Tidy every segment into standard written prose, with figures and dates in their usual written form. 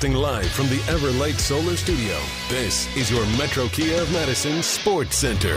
Broadcasting live from the Everlight Solar Studio, this is your Metro Kia of Madison Sports Center.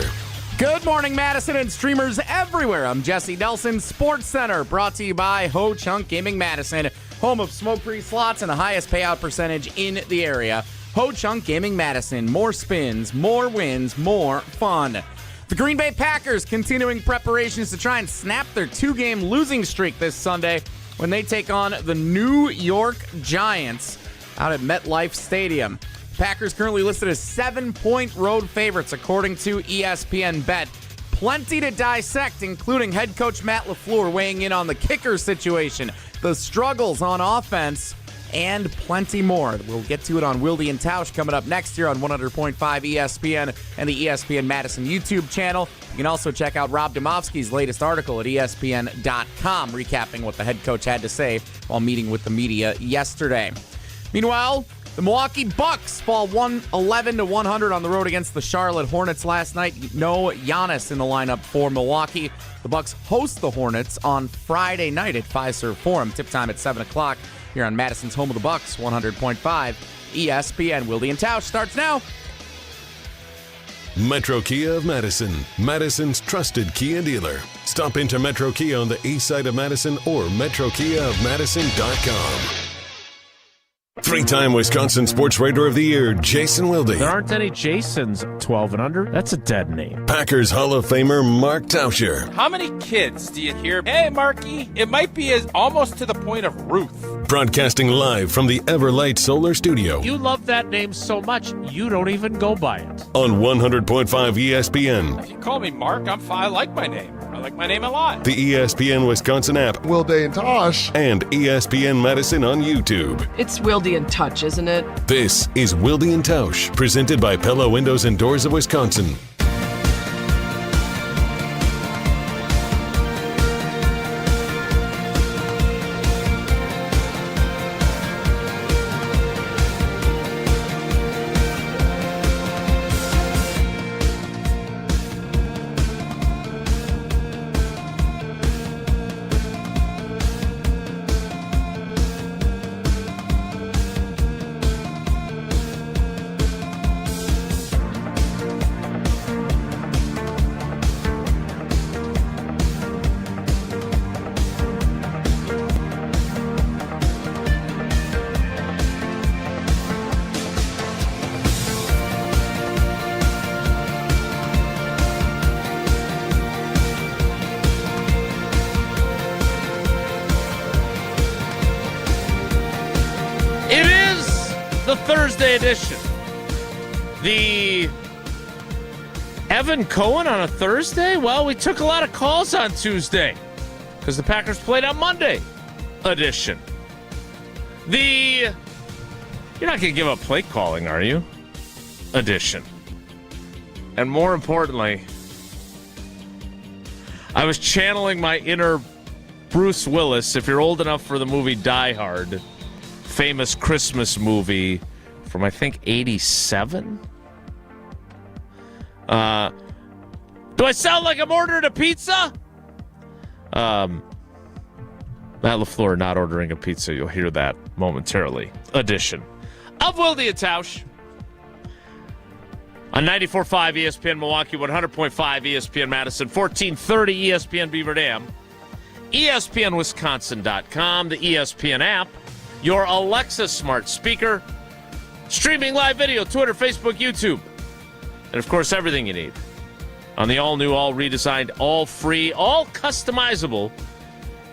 Good morning, Madison and streamers everywhere. I'm Jesse Nelson, Sports Center, brought to you by Ho Chunk Gaming Madison, home of smoke-free slots and the highest payout percentage in the area. Ho Chunk Gaming Madison, more spins, more wins, more fun. The Green Bay Packers continuing preparations to try and snap their two-game losing streak this Sunday when they take on the New York Giants out at MetLife Stadium. Packers currently listed as 7-point road favorites according to ESPN Bet. Plenty to dissect, including head coach Matt LaFleur weighing in on the kicker situation, the struggles on offense, and plenty more. We'll get to it on Wilde and Tausch coming up next year on 100.5 ESPN and the ESPN Madison YouTube channel. You can also check out Rob Domofsky's latest article at ESPN.com, recapping what the head coach had to say while meeting with the media yesterday. Meanwhile, the Milwaukee Bucks fall 111-100 on the road against the Charlotte Hornets last night. No Giannis in the lineup for Milwaukee. The Bucks host the Hornets on Friday night at Fiserv Forum. Tip time at 7 o'clock here on Madison's home of the Bucks, 100.5 ESPN. Wilde and Tausch starts now. Metro Kia of Madison, Madison's trusted Kia dealer. Stop into Metro Kia on the east side of Madison or metrokiaofmadison.com. Three-time Wisconsin Sports Writer of the Year, Jason Wilde. There aren't any Jasons 12 and under. That's a dead name. Packers Hall of Famer Mark Tauscher. How many kids do you hear, hey, Marky? It might be almost to the point of Ruth. Broadcasting live from the Everlight Solar Studio. You love that name so much, you don't even go by it. On 100.5 ESPN. If you call me Mark, I'm fine. I like my name. I like my name a lot. The ESPN Wisconsin app. Wilde and Tausch. And ESPN Madison on YouTube. It's Wilde and Touch, isn't it? This is Wilde and Tausch, presented by Pella Windows and Doors of Wisconsin. Thursday edition. The Evan Cohen on a Thursday? Well, we took a lot of calls on Tuesday because the Packers played on Monday edition. You're not going to give up play calling, are you? Edition. And more importantly, I was channeling my inner Bruce Willis, if you're old enough for the movie Die Hard, famous Christmas movie from, I think, 87? Do I sound like I'm ordering a pizza? Matt LaFleur not ordering a pizza. You'll hear that momentarily. Edition of Wilde and Tausch on 94.5 ESPN Milwaukee, 100.5 ESPN Madison, 1430 ESPN Beaver Dam, ESPNWisconsin.com, the ESPN app, your Alexa smart speaker, streaming live video, Twitter, Facebook, YouTube, and, of course, everything you need on the all-new, all-redesigned, all-free, all-customizable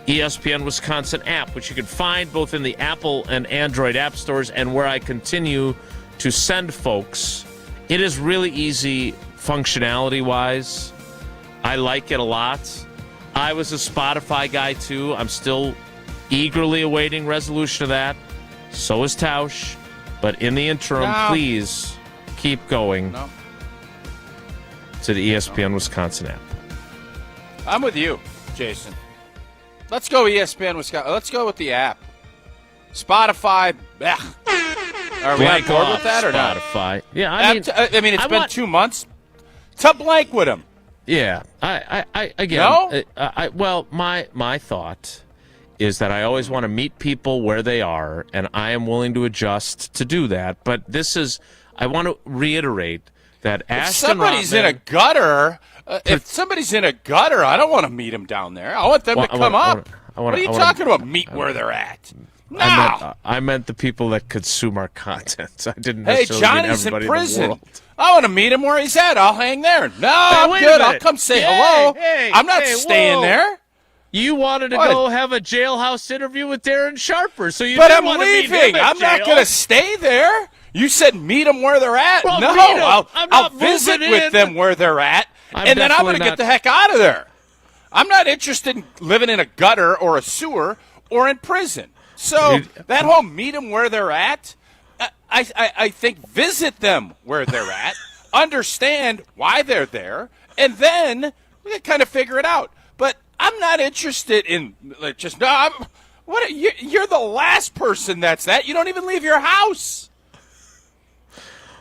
ESPN Wisconsin app, which you can find both in the Apple and Android app stores and where I continue to send folks. It is really easy functionality-wise. I like it a lot. I was a Spotify guy, too. I'm still eagerly awaiting resolution of that. So is Tausch. But in the interim, please keep going to the ESPN Wisconsin app. I'm with you, Jason. Let's go ESPN Wisconsin. Let's go with the app. Spotify. Are we on board with that or not? Spotify. Yeah, I mean, it's been 2 months. To blank with him. Yeah, I again. No? Well, my thought is that I always want to meet people where they are, and I am willing to adjust to do that. But I want to reiterate that if somebody's in a gutter, if somebody's in a gutter, I don't want to meet them down there. I want them to come up. What are you talking about? Meet where they're at. No. I meant the people that consume our content. I didn't Hey, necessarily mean Johnny's in everybody prison. in the world. I want to meet him where he's at. I'll hang there. No, I'm wait a good. I'll minute. come say Hey, hello. hey, I'm not hey, staying whoa. there. You wanted to go have a jailhouse interview with Darren Sharper, so you But didn't I'm want to meet leaving. him at I'm not jail. going to stay there. You said meet them where they're at. Well, no, meet 'em. I'm I'll not visit moving with in. them where they're at, and then I'm going to get the heck out of there. I'm not interested in living in a gutter or a sewer or in prison. So that whole meet them where they're at, I think visit them where they're at, understand why they're there, and then we can kind of figure it out. But I'm not interested in you're the last person that's that. You don't even leave your house.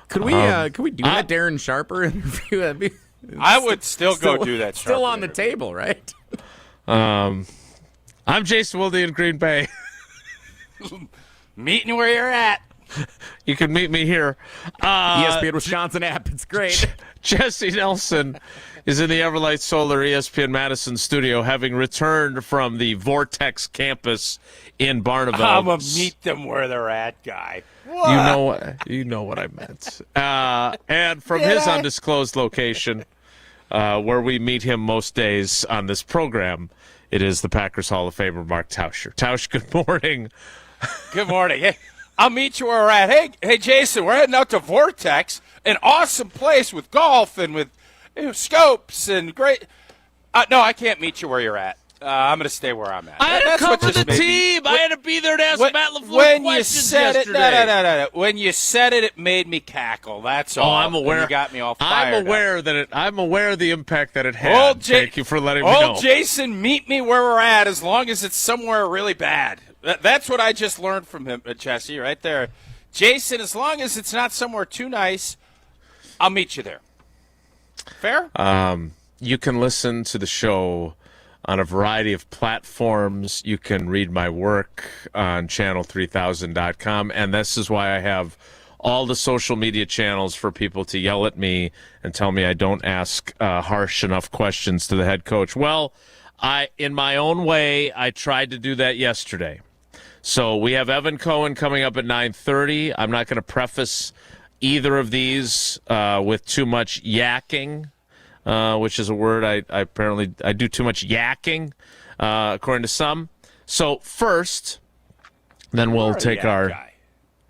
Could we do that Darren Sharper interview? That'd be, I would still go do that. Still on the table, right? I'm Jason Wilde in Green Bay. Meeting where you're at. You can meet me here. ESPN Wisconsin app. It's great. Jesse Nelson is in the Everlight Solar ESPN Madison studio, having returned from the Vortex campus in Barneville. I'm a meet them where they're at guy. You know what I meant. And from his undisclosed location, where we meet him most days on this program, it is the Packers Hall of Famer Mark Tauscher. Tausch, good morning. Good morning. Hey, I'll meet you where we're at. Hey, Jason, we're heading out to Vortex, an awesome place with golf and with scopes and great. No, I can't meet you where you're at. I'm going to stay where I'm at. I had to cover the team. I had to be there to ask Matt LaFleur questions yesterday. No. When you said it, it made me cackle. That's all. Oh, I'm aware. You got me all fired I'm aware of the impact that it had. Thank you for letting me know. Jason, meet me where we're at as long as it's somewhere really bad. That's what I just learned from him, Jesse, right there. Jason, as long as it's not somewhere too nice, I'll meet you there. Fair? You can listen to the show on a variety of platforms. You can read my work on channel3000.com, and this is why I have all the social media channels for people to yell at me and tell me I don't ask harsh enough questions to the head coach. Well, in my own way, I tried to do that yesterday. So we have Evan Cohen coming up at 9:30. I'm not going to preface either of these with too much yakking, which is a word I do too much yakking, according to some. So first, then we'll take our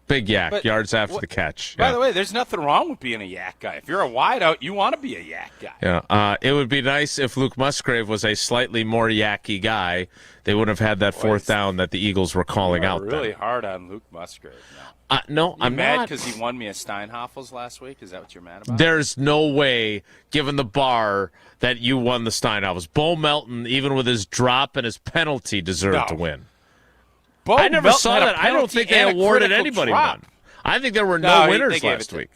big yak, yards after the catch. By the way, there's nothing wrong with being a yak guy. If you're a wideout, you want to be a yak guy. Yeah, it would be nice if Luke Musgrave was a slightly more yacky guy. They wouldn't have had that fourth down that the Eagles were calling out. Really hard on Luke Musgrave now. No, I'm mad not. because he won me a Steinhoffels last week. Is that what you're mad about? There's no way, given the bar, that you won the Steinhoffels. Bo Melton, even with his drop and his penalty, deserved to win. I never saw that. I don't think they awarded anybody one. I think there were no winners last week.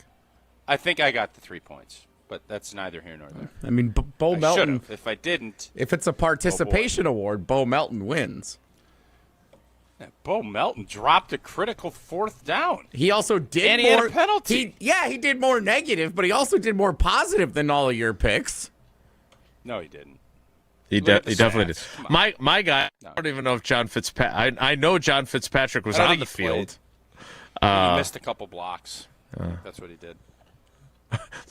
I think I got the 3 points, but that's neither here nor there. I mean, Bo Melton. If I didn't. If it's a participation award, Bo Melton wins. Bo Melton dropped a critical fourth down. He also did and he more. Had a penalty. He did more negative, but he also did more positive than all of your picks. No, he didn't. He definitely did. My guy, I don't even know if John Fitzpatrick. I know John Fitzpatrick was on the field. He missed a couple blocks. That's what he did.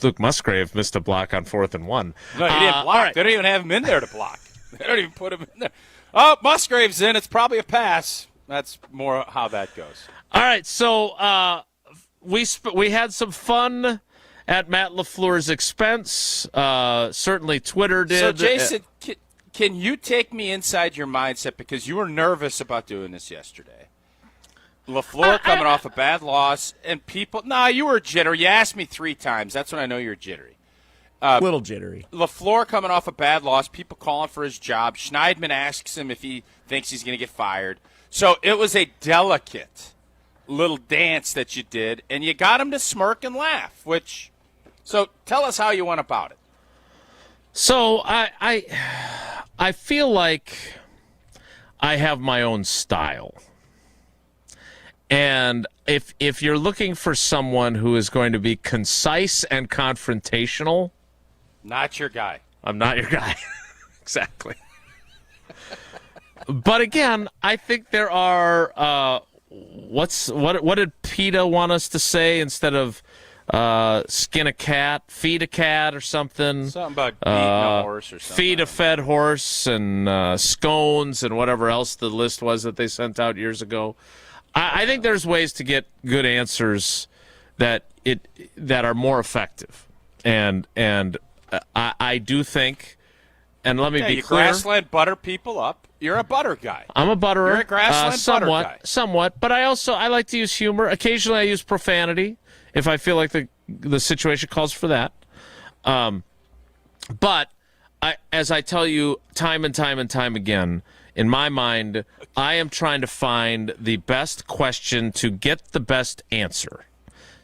Luke Musgrave missed a block on 4th and 1. No, he didn't block. Right. They don't even have him in there to block. They don't even put him in there. Oh, Musgrave's in. It's probably a pass. That's more how that goes. All right, so we had some fun at Matt LaFleur's expense. Certainly Twitter did. So, Jason, can you take me inside your mindset? Because you were nervous about doing this yesterday. LaFleur coming off a bad loss, and people – you were jittery. You asked me 3 times. That's when I know you're jittery. Little jittery. LaFleur coming off a bad loss, people calling for his job. Schneidman asks him if he thinks he's going to get fired. So it was a delicate little dance that you did, and you got him to smirk and laugh, so tell us how you went about it. So I feel like I have my own style. And if you're looking for someone who is going to be concise and confrontational, not your guy. I'm not your guy. Exactly. But again, I think there are what did PETA want us to say instead of skin a cat, feed a cat or something? Something about beating a horse or something. Feed a fed horse and scones and whatever else the list was that they sent out years ago. I think there's ways to get good answers that are more effective, and I do think, and let me be you clear. grassland butter people up. You're a butter guy. I'm a butterer. You're a grassland butter guy. Somewhat, but I like to use humor. Occasionally, I use profanity if I feel like the situation calls for that. But as I tell you time and time and time again, in my mind, I am trying to find the best question to get the best answer.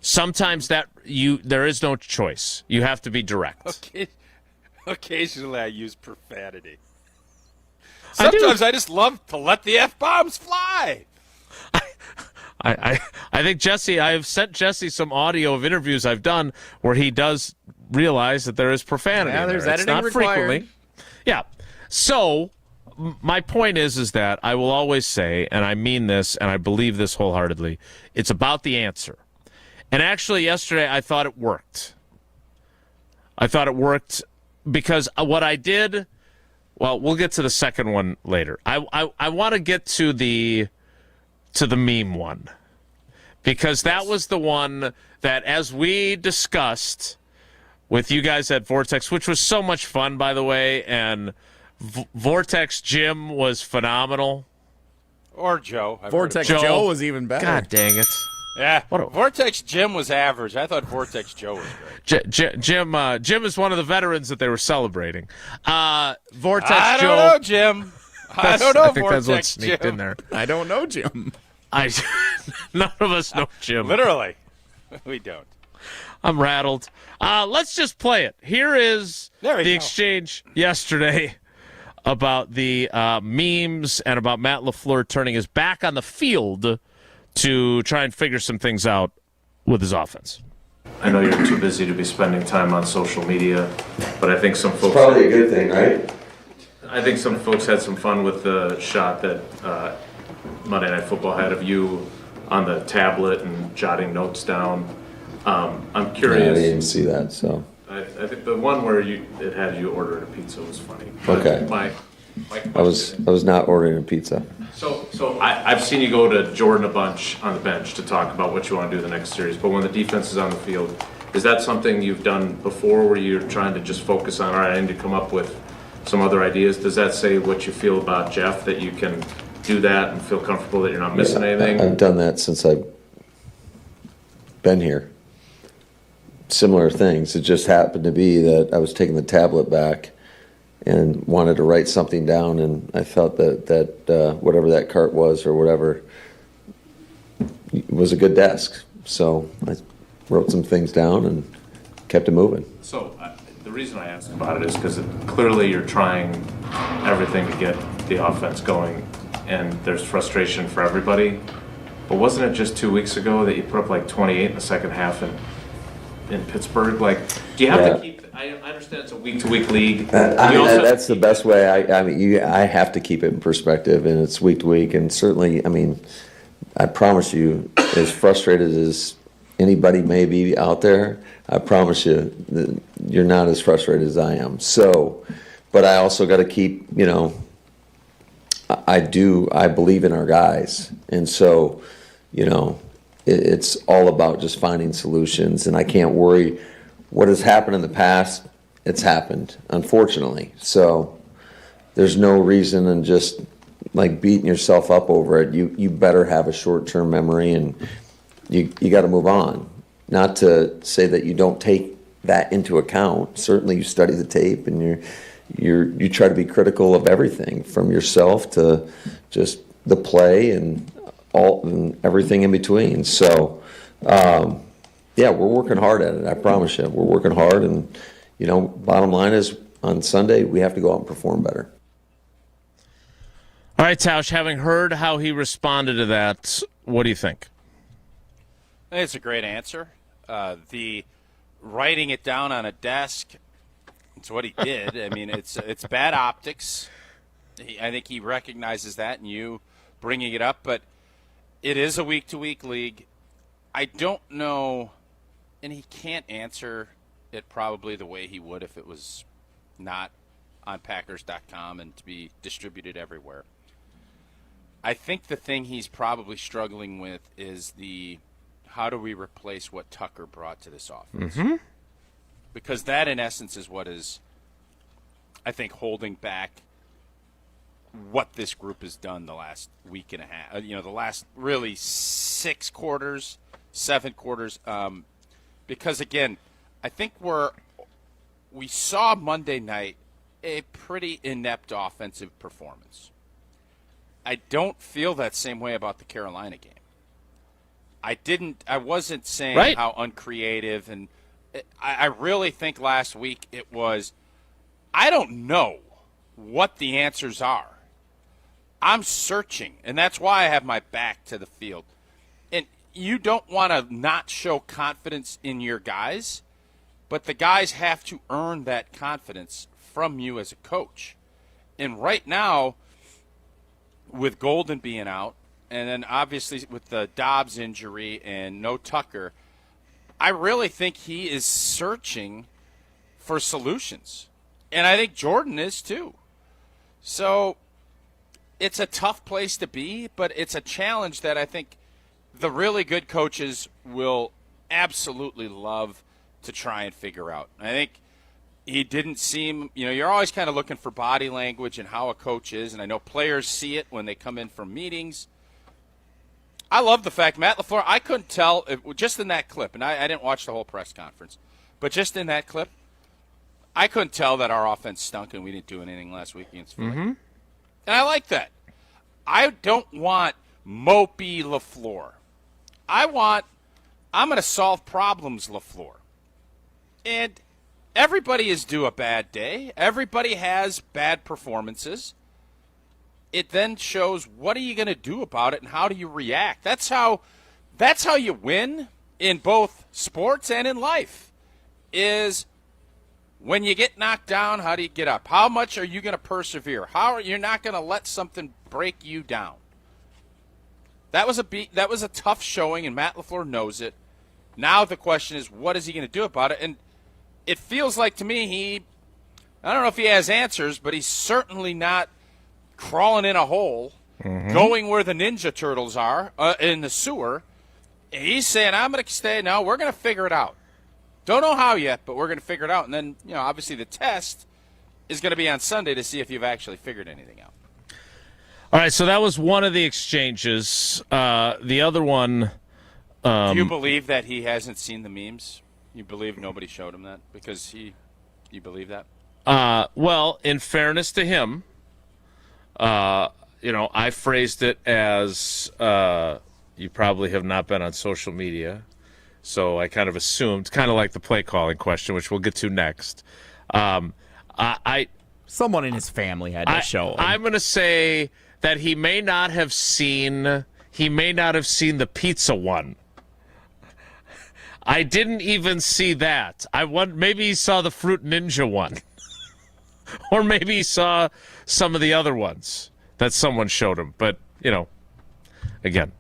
Sometimes there is no choice. You have to be direct. Okay. Occasionally, I use profanity. Sometimes I just love to let the F-bombs fly. I think Jesse, I have sent Jesse some audio of interviews I've done where he does realize that there is profanity. Yeah, there's editing not required. Frequently. Yeah. So my point is that I will always say, and I mean this, and I believe this wholeheartedly, it's about the answer. And actually, yesterday, I thought it worked. I thought it worked because what I did, well, we'll get to the second one later. I want to get to the meme one, because that was the one that, as we discussed with you guys at Vortex, which was so much fun, by the way, and Vortex Jim was phenomenal. Or Joe. Vortex Joe was even better. God dang it. Yeah, Vortex Jim was average. I thought Vortex Joe was great. Jim is one of the veterans that they were celebrating. Vortex I Joe. don't know, Jim. I don't know, I think Vortex that's what sneaked Jim. in there. I don't know, Jim. None of us know Jim. Literally, we don't. I'm rattled. Let's just play it. Here is the exchange yesterday about the memes and about Matt LaFleur turning his back on the field to try and figure some things out with his offense. I know you're too busy to be spending time on social media, but I think some folks... It's probably a good thing, right? I think some folks had some fun with the shot that Monday Night Football had of you on the tablet and jotting notes down. I'm curious... Yeah, I didn't see that, so... I think the one where it had you ordering a pizza was funny. Okay. My I was not ordering a pizza. So I've seen you go to Jordan a bunch on the bench to talk about what you want to do the next series, but when the defense is on the field, is that something you've done before where you're trying to just focus on, all right, I need to come up with some other ideas? Does that say what you feel about Jeff, that you can do that and feel comfortable that you're not missing anything? I've done that since I've been here. Similar things. It just happened to be that I was taking the tablet back and wanted to write something down, and I felt that whatever that cart was or whatever was a good desk. So I wrote some things down and kept it moving. So the reason I asked about it is because clearly you're trying everything to get the offense going, and there's frustration for everybody. But wasn't it just 2 weeks ago that you put up like 28 in the second half in Pittsburgh? Like, do you have to keep... I understand it's a week-to-week league. That's the best way. I have to keep it in perspective, and it's week to week. And certainly, I promise you, as frustrated as anybody may be out there, I promise you that you're not as frustrated as I am. So, but I also got to keep, I believe in our guys. And so, it's all about just finding solutions, and I can't worry. What has happened in the past, it's happened, unfortunately. So there's no reason in just like beating yourself up over it. You better have a short-term memory, and you got to move on. Not to say that you don't take that into account. Certainly you study the tape, and you try to be critical of everything from yourself to just the play and everything in between. So yeah, we're working hard at it. I promise you, we're working hard, and bottom line is on Sunday we have to go out and perform better. All right, Tausch, having heard how he responded to that, what do you think? I think it's a great answer. The writing it down on a desk, it's what he did. I mean, it's bad optics. I think he recognizes that, and you bringing it up. But it is a week-to-week league. I don't know, and he can't answer it probably the way he would if it was not on Packers.com and to be distributed everywhere. I think the thing he's probably struggling with is how do we replace what Tucker brought to this offense? Mm-hmm. Because that, in essence, is what is, I think, holding back what this group has done the last week and a half. The last really 7 quarters. Because, again, I think we saw Monday night a pretty inept offensive performance. I don't feel that same way about the Carolina game. I wasn't saying how uncreative, and I really think last week it was, I don't know what the answers are. I'm searching, and that's why I have my back to the field. And you don't want to not show confidence in your guys, but the guys have to earn that confidence from you as a coach. And right now, with Golden being out, and then obviously with the Dobbs injury and no Tucker, I really think he is searching for solutions. And I think Jordan is too. So it's a tough place to be, but it's a challenge that I think the really good coaches will absolutely love to try and figure out. I think he didn't seem, you're always kind of looking for body language and how a coach is, and I know players see it when they come in from meetings. I love the fact, Matt LaFleur, I couldn't tell, just in that clip, and I didn't watch the whole press conference, but just in that clip, I couldn't tell that our offense stunk and we didn't do anything last week against Philly. Mm-hmm. And I like that. I don't want mopey LaFleur. I'm going to solve problems, LaFleur. And everybody is due a bad day. Everybody has bad performances. It then shows what are you going to do about it and how do you react. That's how you win in both sports and in life, is when you get knocked down, how do you get up? How much are you going to persevere? You're not going to let something break you down. That was a tough showing, and Matt LaFleur knows it. Now the question is, what is he going to do about it? And it feels like to me I don't know if he has answers, but he's certainly not crawling in a hole, going where the Ninja Turtles are in the sewer. He's saying, I'm going to stay. No, we're going to figure it out. Don't know how yet, but we're going to figure it out. And then, obviously the test is going to be on Sunday to see if you've actually figured anything out. All right, so that was one of the exchanges. The other one. Do you believe that he hasn't seen the memes? You believe nobody showed him that? Because you believe that? Well, in fairness to him, I phrased it as you probably have not been on social media. So I kind of assumed, kind of like the play calling question, which we'll get to next. Someone in his family had to show him. I'm going to say that he may not have seen the pizza one. I didn't even see that. Maybe he saw the Fruit Ninja one. Or maybe he saw some of the other ones that someone showed him. But, again,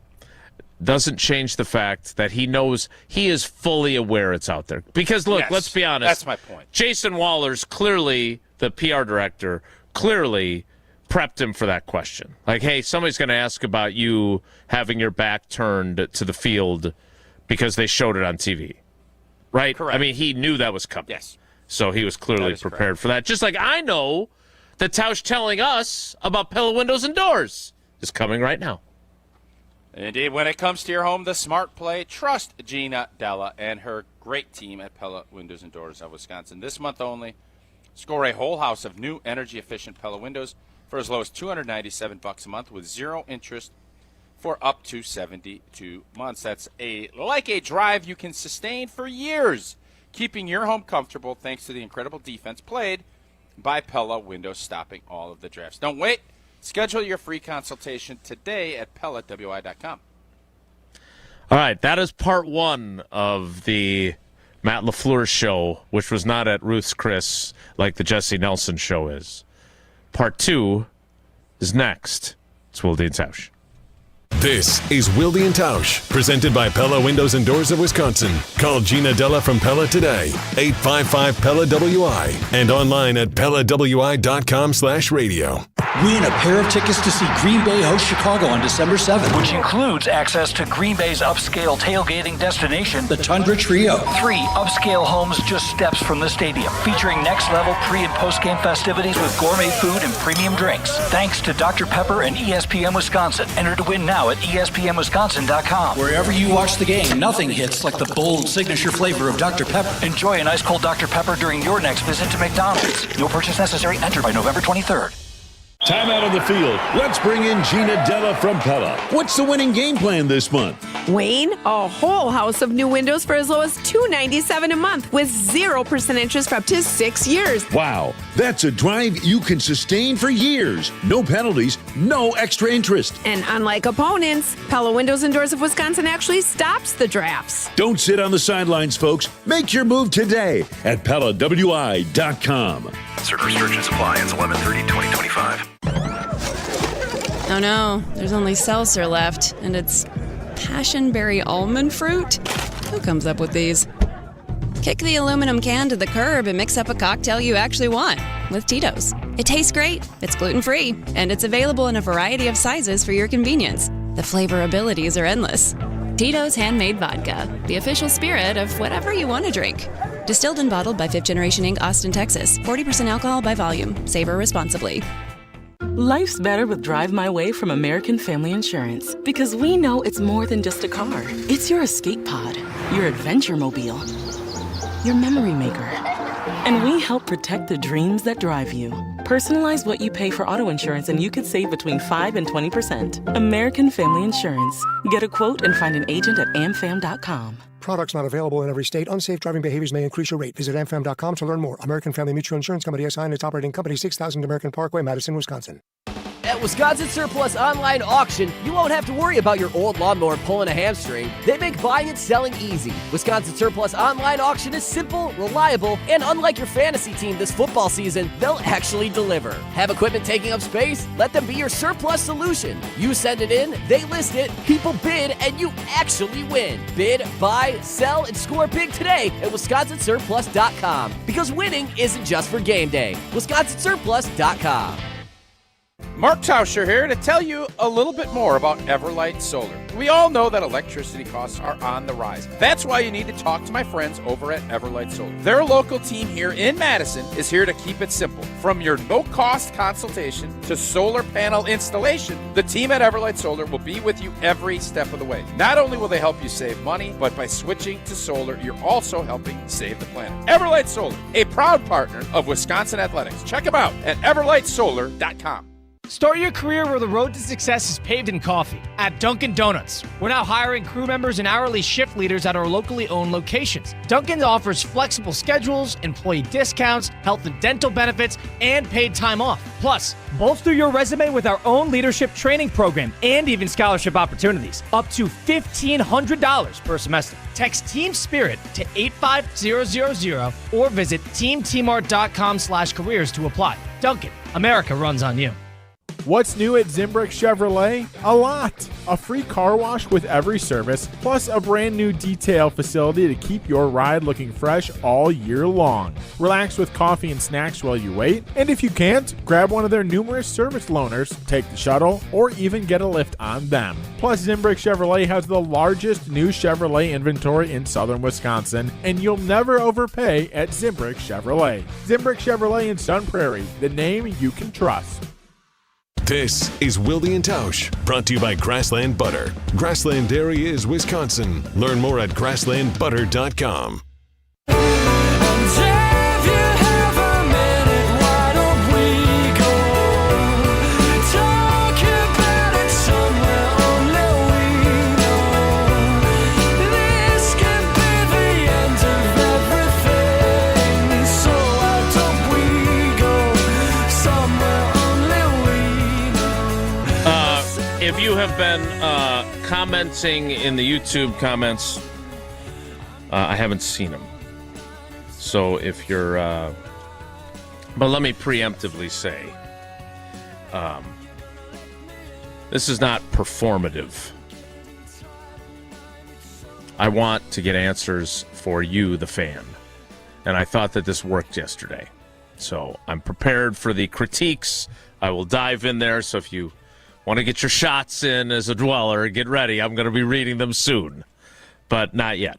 doesn't change the fact that he knows, he is fully aware it's out there. Because, look, let's be honest. That's my point. Jason Waller's clearly, the PR director, clearly prepped him for that question. Like, hey, somebody's going to ask about you having your back turned to the field because they showed it on TV. Right? Correct. I mean, he knew that was coming. Yes. So he was clearly prepared for that. Just like I know that Tausch telling us about Pella windows and doors is coming right now. Indeed, when it comes to your home, the smart play, trust Gina Della and her great team at Pella Windows and Doors of Wisconsin. This month only, score a whole house of new energy-efficient Pella windows for as low as $297 a month with zero interest for up to 72 months. That's like a drive you can sustain for years, keeping your home comfortable thanks to the incredible defense played by Pella Windows, stopping all of the drafts. Don't wait. Schedule your free consultation today at PellaWI.com. All right, that is part one of the Matt LaFleur show, which was not at Ruth's Chris like the Jesse Nelson show is. Part two is next. It's Wilde and Tausch. This is Wilde and Tausch, presented by Pella Windows and Doors of Wisconsin. Call Gina Della from Pella today, 855-PELLA-WI, and online at PellaWI.com/radio. Win a pair of tickets to see Green Bay host Chicago on December 7th, which includes access to Green Bay's upscale tailgating destination, the Tundra Trio. 3 upscale homes just steps from the stadium, featuring next-level pre- and post-game festivities with gourmet food and premium drinks. Thanks to Dr. Pepper and ESPN Wisconsin. Enter to win now at ESPNWisconsin.com. Wherever you watch the game, nothing hits like the bold signature flavor of Dr. Pepper. Enjoy an ice-cold Dr. Pepper during your next visit to McDonald's. No purchase necessary. Enter by November 23rd. Time out on the field. Let's bring in Gina Della from Pella. What's the winning game plan this month? Wayne, a whole house of new windows for as low as $297 a month with 0% interest for up to 6 years. Wow, that's a drive you can sustain for years. No penalties, no extra interest. And unlike opponents, Pella Windows and Doors of Wisconsin actually stops the drafts. Don't sit on the sidelines, folks. Make your move today at PellaWI.com. Certain restrictions apply. It's 11/30/2025. Oh no, there's only seltzer left, and it's passionberry almond fruit? Who comes up with these? Kick the aluminum can to the curb and mix up a cocktail you actually want with Tito's. It tastes great, it's gluten-free, and it's available in a variety of sizes for your convenience. The flavor abilities are endless. Tito's Handmade Vodka, the official spirit of whatever you want to drink. Distilled and bottled by 5th Generation Inc., Austin, Texas. 40% alcohol by volume. Savor responsibly. Life's better with Drive My Way from American Family Insurance. Because we know it's more than just a car. It's your escape pod, your adventure mobile, your memory maker. And we help protect the dreams that drive you. Personalize what you pay for auto insurance and you could save between 5 and 20%. American Family Insurance. Get a quote and find an agent at amfam.com. Products not available in every state. Unsafe driving behaviors may increase your rate. Visit amfam.com to learn more. American Family Mutual Insurance Company SI and its operating company, 6000 American Parkway, Madison, Wisconsin. At Wisconsin Surplus Online Auction, you won't have to worry about your old lawnmower pulling a hamstring. They make buying and selling easy. Wisconsin Surplus Online Auction is simple, reliable, and unlike your fantasy team this football season, they'll actually deliver. Have equipment taking up space? Let them be your surplus solution. You send it in, they list it, people bid, and you actually win. Bid, buy, sell, and score big today at WisconsinSurplus.com. Because winning isn't just for game day. WisconsinSurplus.com. Mark Tauscher here to tell you a little bit more about Everlight Solar. We all know that electricity costs are on the rise. That's why you need to talk to my friends over at Everlight Solar. Their local team here in Madison is here to keep it simple. From your no-cost consultation to solar panel installation, the team at Everlight Solar will be with you every step of the way. Not only will they help you save money, but by switching to solar, you're also helping save the planet. Everlight Solar, a proud partner of Wisconsin Athletics. Check them out at everlightsolar.com. Start your career where the road to success is paved in coffee. At Dunkin' Donuts. We're now hiring crew members and hourly shift leaders at our locally owned locations. Dunkin' offers flexible schedules, employee discounts, health and dental benefits, and paid time off. Plus, bolster your resume with our own leadership training program and even scholarship opportunities. Up to $1,500 per semester. Text Team Spirit to 85000 or visit teamtmart.com/careers to apply. Dunkin', America runs on you. What's new at Zimbrick Chevrolet? A lot. A free car wash with every service, plus a brand new detail facility to keep your ride looking fresh all year long. Relax with coffee and snacks while you wait, and if you can't, grab one of their numerous service loaners, take the shuttle, or even get a lift on them. Plus, Zimbrick Chevrolet has the largest new Chevrolet inventory in southern Wisconsin, and you'll never overpay at Zimbrick Chevrolet. Zimbrick Chevrolet in Sun Prairie, the name you can trust. This is Wilde and Tausch, brought to you by Grassland Butter. Grassland Dairy is Wisconsin. Learn more at grasslandbutter.com. have been commenting in the YouTube comments. I haven't seen them. So if you're... but let me preemptively say, this is not performative. I want to get answers for you, the fan. And I thought that this worked yesterday. So I'm prepared for the critiques. I will dive in there. So if you want to get your shots in as a dweller, get ready. I'm going to be reading them soon. But not yet.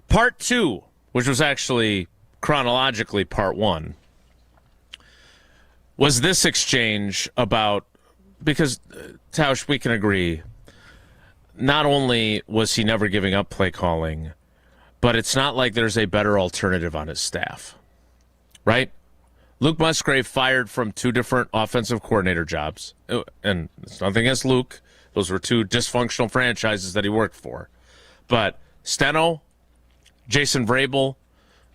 Part 2, which was actually chronologically part 1, was this exchange about, because, Tausch, we can agree, not only was he never giving up play calling, but it's not like there's a better alternative on his staff, right? Luke Musgrave fired from 2 different offensive coordinator jobs, and it's nothing against Luke. Those were 2 dysfunctional franchises that he worked for. But Steno, Jason Vrabel,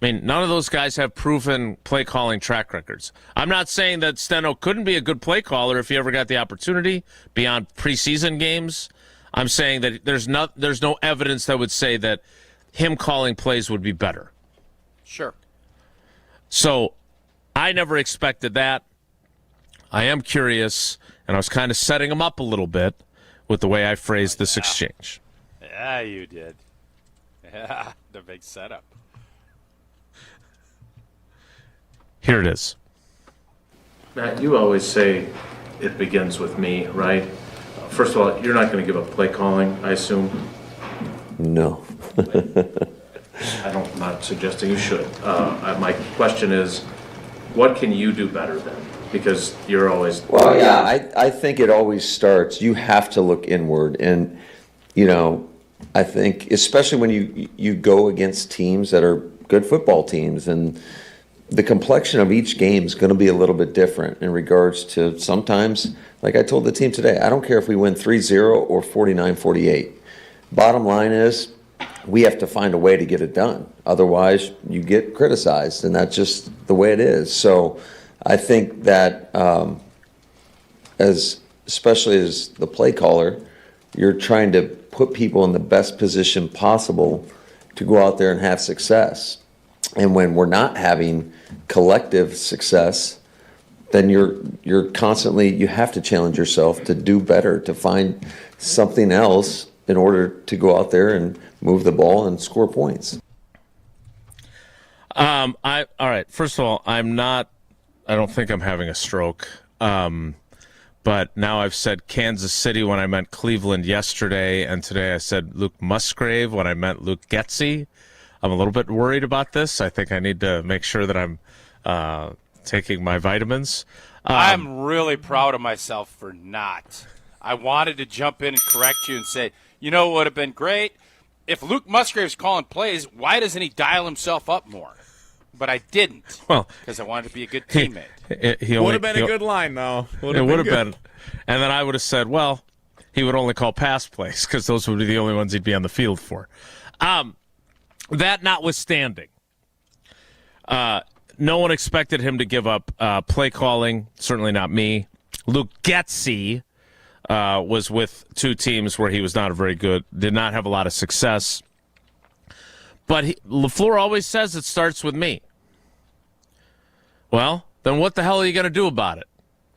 I mean, none of those guys have proven play calling track records. I'm not saying that Steno couldn't be a good play caller if he ever got the opportunity beyond preseason games. I'm saying that there's no evidence that would say that him calling plays would be better. Sure. So I never expected that. I am curious, and I was kind of setting him up a little bit with the way I phrased this exchange. Yeah, you did. Yeah, the big setup. Here it is. Matt, you always say it begins with me, right? First of all, you're not going to give up play calling, I assume? No. I'm not suggesting you should. My question is, what can you do better then? Because you're always... Well, yeah, I think it always starts, you have to look inward. And, you know, I think, especially when you go against teams that are good football teams, and the complexion of each game is going to be a little bit different in regards to sometimes, like I told the team today, I don't care if we win 3-0 or 49-48. Bottom line is, we have to find a way to get it done. Otherwise, you get criticized, and that's just the way it is. So I think that especially as the play caller, you're trying to put people in the best position possible to go out there and have success. And when we're not having collective success, then you're constantly, you have to challenge yourself to do better, to find something else in order to go out there and move the ball and score points. All right. First of all, I don't think I'm having a stroke. But now I've said Kansas City when I meant Cleveland yesterday, and today I said Luke Musgrave when I meant Luke Getsy. I'm a little bit worried about this. I think I need to make sure that I'm taking my vitamins. I'm really proud of myself for not. I wanted to jump in and correct you and say, you know what would have been great? If Luke Musgrave's calling plays, why doesn't he dial himself up more? But I didn't. Well, because I wanted to be a good teammate. He would have been a good line, though. It would have been. And then I would have said, well, he would only call pass plays because those would be the only ones he'd be on the field for. That notwithstanding, no one expected him to give up play calling, certainly not me. Luke Getsy was with 2 teams where he was not very good, did not have a lot of success. But LaFleur always says it starts with me. Well, then what the hell are you going to do about it,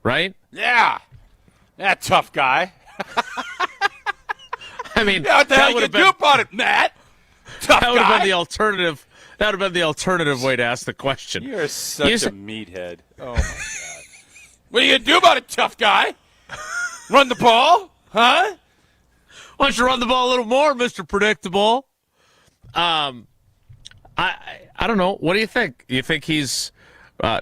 right? Yeah, that tough guy. I mean, yeah, what the hell you going to do about it, Matt? Tough that would have guy. been the alternative. That would have been the alternative way to ask the question. You're such a meathead. Oh, my God. What are you going to do about it, tough guy? Run the ball? Huh? Why don't you run the ball a little more, Mr. Predictable? I don't know. What do you think? You think he's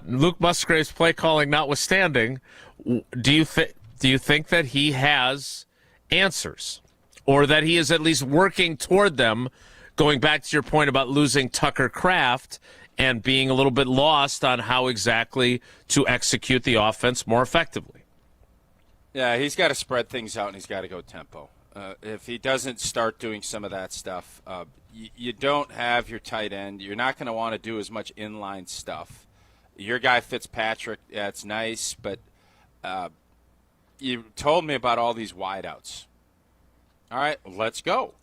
Luke Musgrave's play calling notwithstanding? Do you think that he has answers, or that he is at least working toward them? Going back to your point about losing Tucker Kraft and being a little bit lost on how exactly to execute the offense more effectively. Yeah, he's got to spread things out and he's got to go tempo. If he doesn't start doing some of that stuff, you don't have your tight end. You're not going to want to do as much inline stuff. Your guy Fitzpatrick, yeah, it's nice, but you told me about all these wideouts. All right, let's go.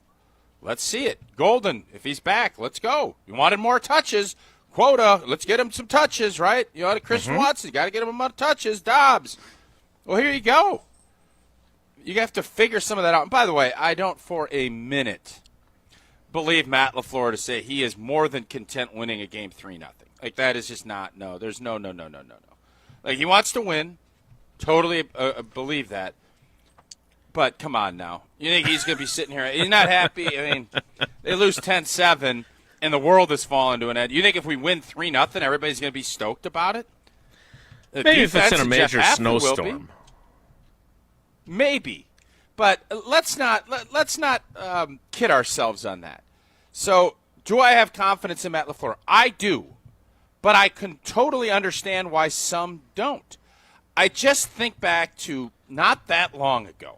Let's see it. Golden, if he's back, let's go. You wanted more touches. Quota, let's get him some touches, right? You know, Christian Watson, you got to get him more touches. Dobbs. Well, here you go. You have to figure some of that out. And by the way, I don't for a minute believe Matt LaFleur to say he is more than content winning a game 3-0. Like, that is just not, no. There's no. Like, he wants to win. Totally believe that. But come on now. You think he's going to be sitting here? He's not happy. I mean, they lose 10-7, and the world is falling to an end. You think if we win 3-0, everybody's going to be stoked about it? Maybe if it's in a major snowstorm. Maybe. But let's not kid ourselves on that. So, do I have confidence in Matt LaFleur? I do. But I can totally understand why some don't. I just think back to not that long ago.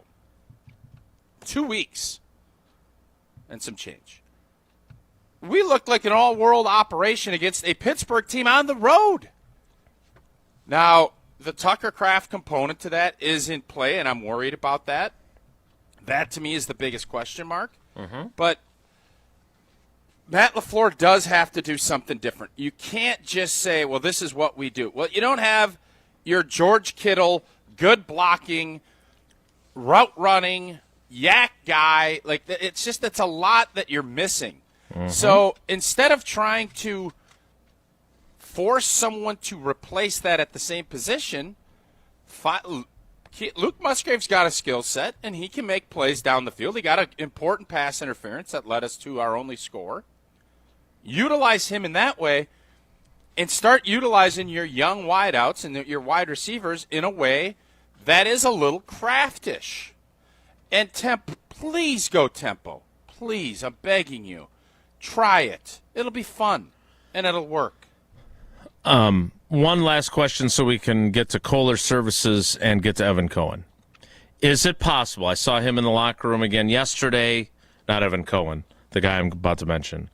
2 weeks and some change. We looked like an all-world operation against a Pittsburgh team on the road. Now, the Tucker Kraft component to that is in play, and I'm worried about that. That, to me, is the biggest question mark. But Matt LaFleur does have to do something different. You can't just say, well, this is what we do. Well, you don't have your George Kittle, good blocking, route running, yak guy. Like, it's a lot that you're missing. So instead of trying to force someone to replace that at the same position, Luke Musgrave's got a skill set, and he can make plays down the field. He got an important pass interference that led us to our only score. Utilize him in that way, and start utilizing your young wideouts and your wide receivers in a way that is a little craftish. And please go tempo. Please, I'm begging you. Try it. It'll be fun, and it'll work. One last question so we can get to Kohler Services and get to Evan Cohen. Is it possible, I saw him in the locker room again yesterday, not Evan Cohen, the guy I'm about to mention.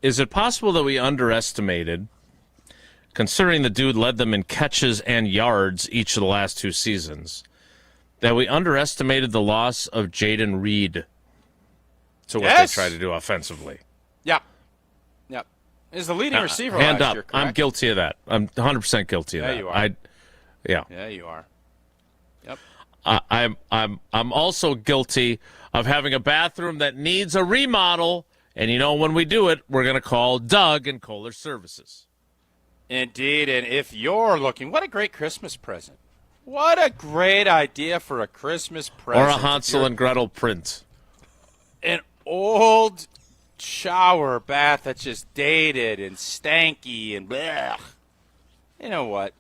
Is it possible that we underestimated, considering the dude led them in catches and yards each of the last 2 seasons, that we underestimated the loss of Jaden Reed to what they try to do offensively? Yeah. Is the leading receiver hand last up. year, correct? I'm guilty of that. I'm 100% guilty of that. You are. Yeah, you are. Yep. I'm also guilty of having a bathroom that needs a remodel, and when we do it, we're going to call Doug and Kohler Services. Indeed, and if you're looking, what a great Christmas present. What a great idea for a Christmas present. Or a Hansel and Gretel print. An old shower bath that's just dated and stanky and blech. You know what?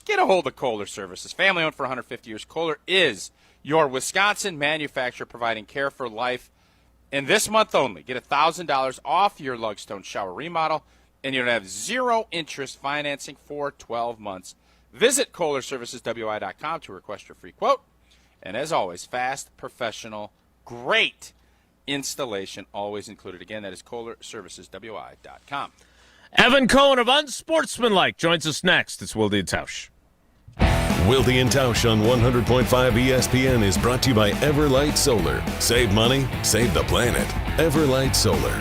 Get a hold of Kohler Services. Family owned for 150 years. Kohler is your Wisconsin manufacturer providing care for life. And this month only, get $1,000 off your Lugstone shower remodel, and you're going to have 0 interest financing for 12 months. Visit KohlerServicesWI.com to request your free quote. And as always, fast, professional, great installation always included. Again, that is KohlerServicesWI.com. Evan Cohen of Unsportsmanlike joins us next. It's Wilde and Tausch. Wilde and Tausch on 100.5 ESPN is brought to you by Everlight Solar. Save money, save the planet. Everlight Solar.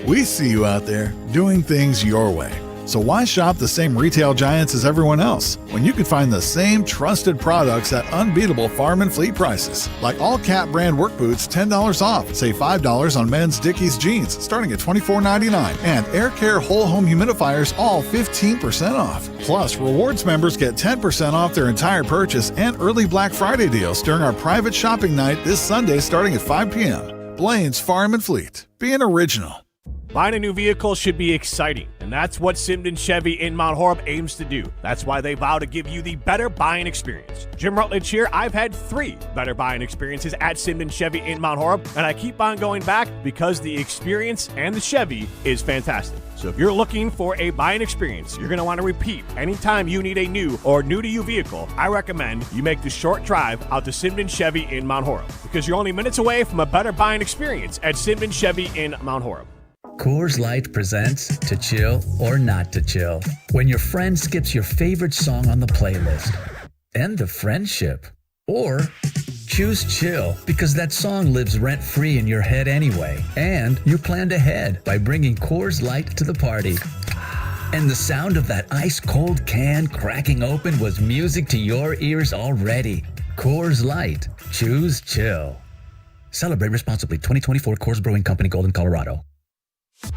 We see you out there doing things your way. So why shop the same retail giants as everyone else when you can find the same trusted products at unbeatable farm and fleet prices? Like all Cat brand work boots, $10 off. Save $5 on men's Dickies jeans starting at $24.99. And Air Care whole home humidifiers all 15% off. Plus, rewards members get 10% off their entire purchase and early Black Friday deals during our private shopping night this Sunday starting at 5 p.m. Blaine's Farm and Fleet. Being original. Buying a new vehicle should be exciting, and that's what Simden Chevy in Mount Horeb aims to do. That's why they vow to give you the better buying experience. Jim Rutledge here. I've had 3 better buying experiences at Simden Chevy in Mount Horeb, and I keep on going back because the experience and the Chevy is fantastic. So if you're looking for a buying experience you're going to want to repeat anytime you need a new or new-to-you vehicle, I recommend you make the short drive out to Simden Chevy in Mount Horeb, because you're only minutes away from a better buying experience at Simden Chevy in Mount Horeb. Coors Light presents To Chill or Not to Chill. When your friend skips your favorite song on the playlist. End the friendship. Or choose chill because that song lives rent-free in your head anyway. And you planned ahead by bringing Coors Light to the party. And the sound of that ice-cold can cracking open was music to your ears already. Coors Light. Choose chill. Celebrate responsibly. 2024 Coors Brewing Company, Golden, Colorado.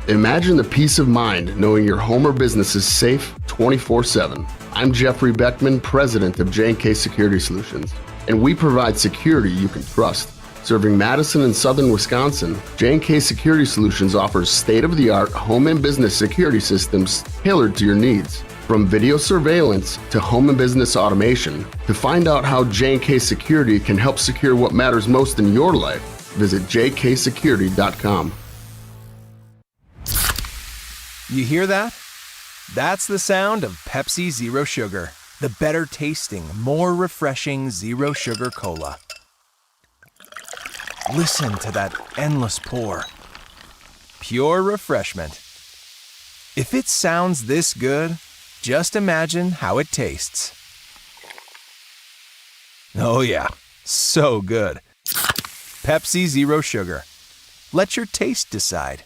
Imagine the peace of mind knowing your home or business is safe 24/7. I'm Jeffrey Beckman, president of J&K Security Solutions, and we provide security you can trust. Serving Madison and southern Wisconsin, J&K Security Solutions offers state-of-the-art home and business security systems tailored to your needs. From video surveillance to home and business automation, to find out how J&K Security can help secure what matters most in your life, visit jksecurity.com. You hear that? That's the sound of Pepsi Zero Sugar, the better tasting, more refreshing Zero Sugar Cola. Listen to that endless pour. Pure refreshment. If it sounds this good, just imagine how it tastes. Oh yeah, so good. Pepsi Zero Sugar. Let your taste decide.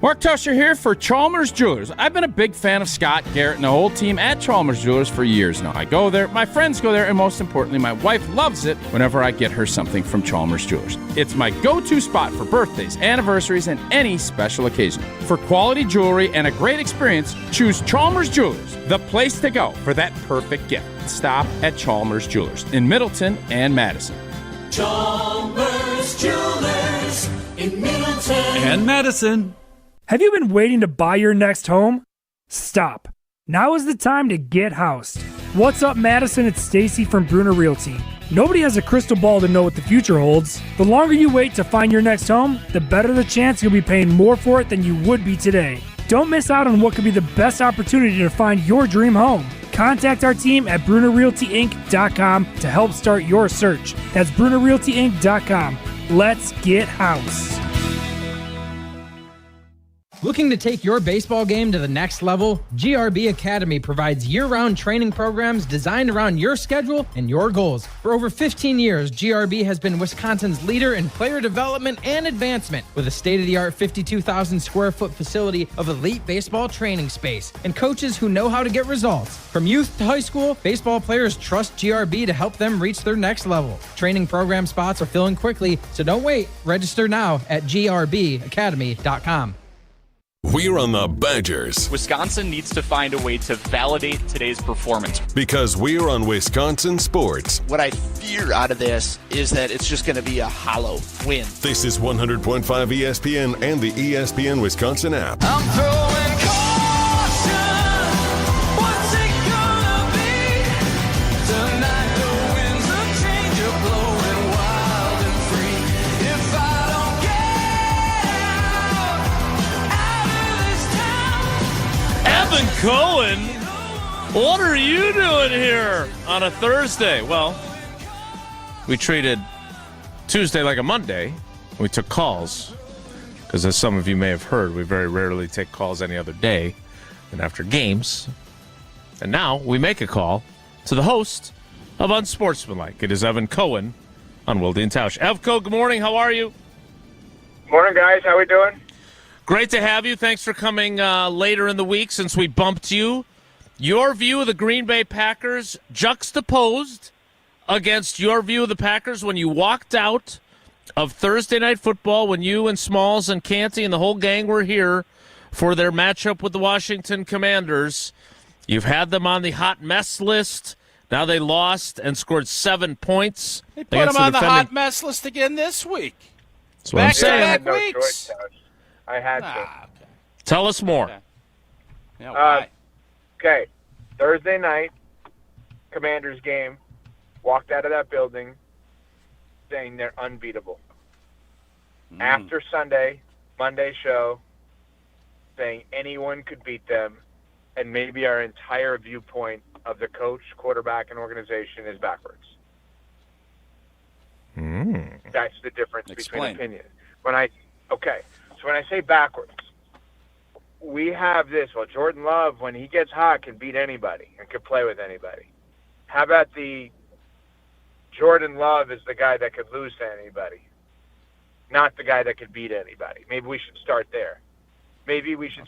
Mark Tusher here for Chalmers Jewelers. I've been a big fan of Scott Garrett and the whole team at Chalmers Jewelers for years now. I go there, my friends go there, and most importantly, my wife loves it whenever I get her something from Chalmers Jewelers. It's my go-to spot for birthdays, anniversaries, and any special occasion. For quality jewelry and a great experience, choose Chalmers Jewelers, the place to go for that perfect gift. Stop at Chalmers Jewelers in Middleton and Madison. Chalmers Jewelers in Middleton and Madison. Have you been waiting to buy your next home? Stop. Now is the time to get housed. What's up, Madison? It's Stacy from Bruner Realty. Nobody has a crystal ball to know what the future holds. The longer you wait to find your next home, the better the chance you'll be paying more for it than you would be today. Don't miss out on what could be the best opportunity to find your dream home. Contact our team at BrunerRealtyInc.com to help start your search. That's BrunerRealtyInc.com. Let's get housed. Looking to take your baseball game to the next level? GRB Academy provides year-round training programs designed around your schedule and your goals. For over 15 years, GRB has been Wisconsin's leader in player development and advancement with a state-of-the-art 52,000 square foot facility of elite baseball training space and coaches who know how to get results. From youth to high school, baseball players trust GRB to help them reach their next level. Training program spots are filling quickly, so don't wait. Register now at grbacademy.com. We're on the Badgers. Wisconsin needs to find a way to validate today's performance. Because we're on Wisconsin sports. What I fear out of this is that it's just going to be a hollow win. This is 100.5 ESPN and the ESPN Wisconsin app. I'm throwing caution. What's it gonna be? Tonight the winds of change are blowing wild and free. If I don't get Evan Cohen, what are you doing here on a Thursday? Well, we treated Tuesday like a Monday. We took calls because, as some of you may have heard, we very rarely take calls any other day than after games. And now we make a call to the host of Unsportsmanlike. It is Evan Cohen on Wilde and Tausch. Evco, good morning. How are you? Morning, guys. How we doing? Great to have you. Thanks for coming later in the week since we bumped you. Your view of the Green Bay Packers juxtaposed against your view of the Packers when you walked out of Thursday Night Football when you and Smalls and Canty and the whole gang were here for their matchup with the Washington Commanders. You've had them on the hot mess list. Now they lost and scored 7 points. They put them on the hot mess list again this week. That's what I'm saying. I had no choice, I had to. Okay. Tell us more. Okay. Yeah, why? Okay, Thursday night, Commanders game, walked out of that building saying they're unbeatable. After Sunday, Monday show, saying anyone could beat them, and maybe our entire viewpoint of the coach, quarterback, and organization is backwards. That's the difference between opinions. So when I say backwards, we have this. Well, Jordan Love, when he gets hot, can beat anybody and can play with anybody. How about the Jordan Love is the guy that could lose to anybody, not the guy that could beat anybody? Maybe we should start there. Maybe we should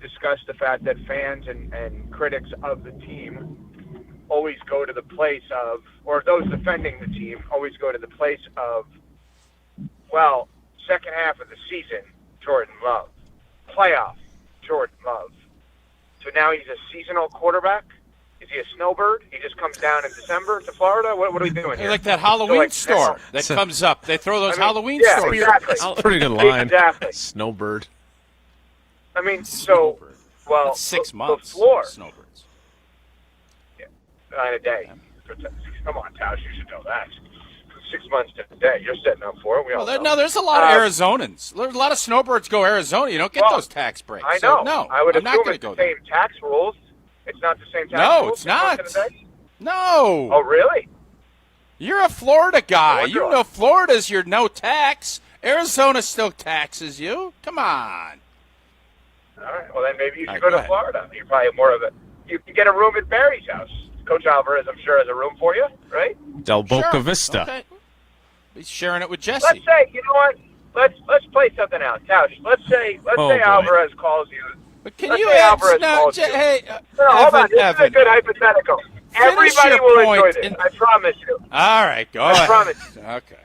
discuss the fact that fans and critics of the team always go to the place of, or those defending the team always go to the place of, well, second half of the season, Jordan Love. Playoff, Jordan Love. So now he's a seasonal quarterback? Is he a snowbird? He just comes down in December to Florida? What are we doing here? Like that Halloween store that comes up. They throw those Halloween stores. Exactly. That's a pretty good line. Exactly. Snowbird. I mean, so, well, that's 6 months. LaFleur. Snowbirds. Yeah, on a day. Come on, Tausch, you should know that. 6 months to a day. You're setting up for it. We all know. No, there's a lot of Arizonans. There's a lot of snowbirds go Arizona. You don't get those tax breaks. I know. So, no, I would I'm not assume going it's to go the same there. tax rules. It's not the same tax No, rules. it's not. 6 months in a day? No. Oh, really? You're a Florida guy. wonder You why. know Florida's your no tax. Arizona still taxes you. Come on. All right. Well, then maybe you should All right, go go to ahead. Florida. You're probably more of a. You can get a room at Barry's house. Coach Alvarez, I'm sure, has a room for you, right? Del Boca Sure. Vista. Okay. He's sharing it with Jesse. Let's say, you know what? Let's play something out, Tausch. Let's say boy. Alvarez calls you. But can Let's you say answer? Alvarez No, calls you. hey, No, hold on. This is a Evan. good hypothetical. Finish Everybody your will point enjoy this. and- I promise you. All right, go I ahead. promise you. Okay.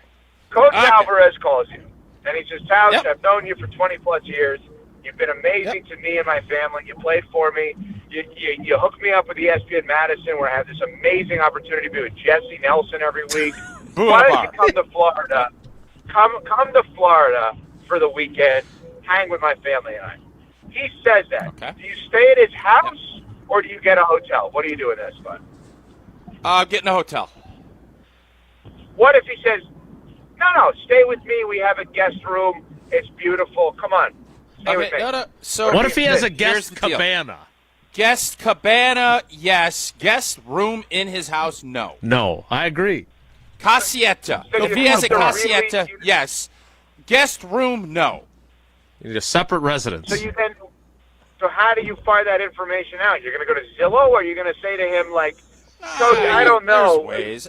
Coach Okay. Alvarez calls you, and he says, Tausch, Yep. I've known you for 20-plus years. You've been amazing to me and my family. You played for me. You hooked me up with ESPN Madison, where I have this amazing opportunity to be with Jesse Nelson every week. Why don't you come to Florida? Come to Florida for the weekend. Hang with my family and I. He says that. Okay. Do you stay at his house, or do you get a hotel? What do you do in this, bud? Get in a hotel. What if he says, no, stay with me. We have a guest room. It's beautiful. Come on. Stay with me. No. So What if he has a here's guest the deal. cabana? Guest cabana, yes. Guest room in his house, no. No, I agree. Casieta. So If you he has a have to casieta, really- yes. Guest room, no. You need a separate residence. So how do you find that information out? You're going to go to Zillow, or are you going to say to him, like, Coach, I don't know. There's ways.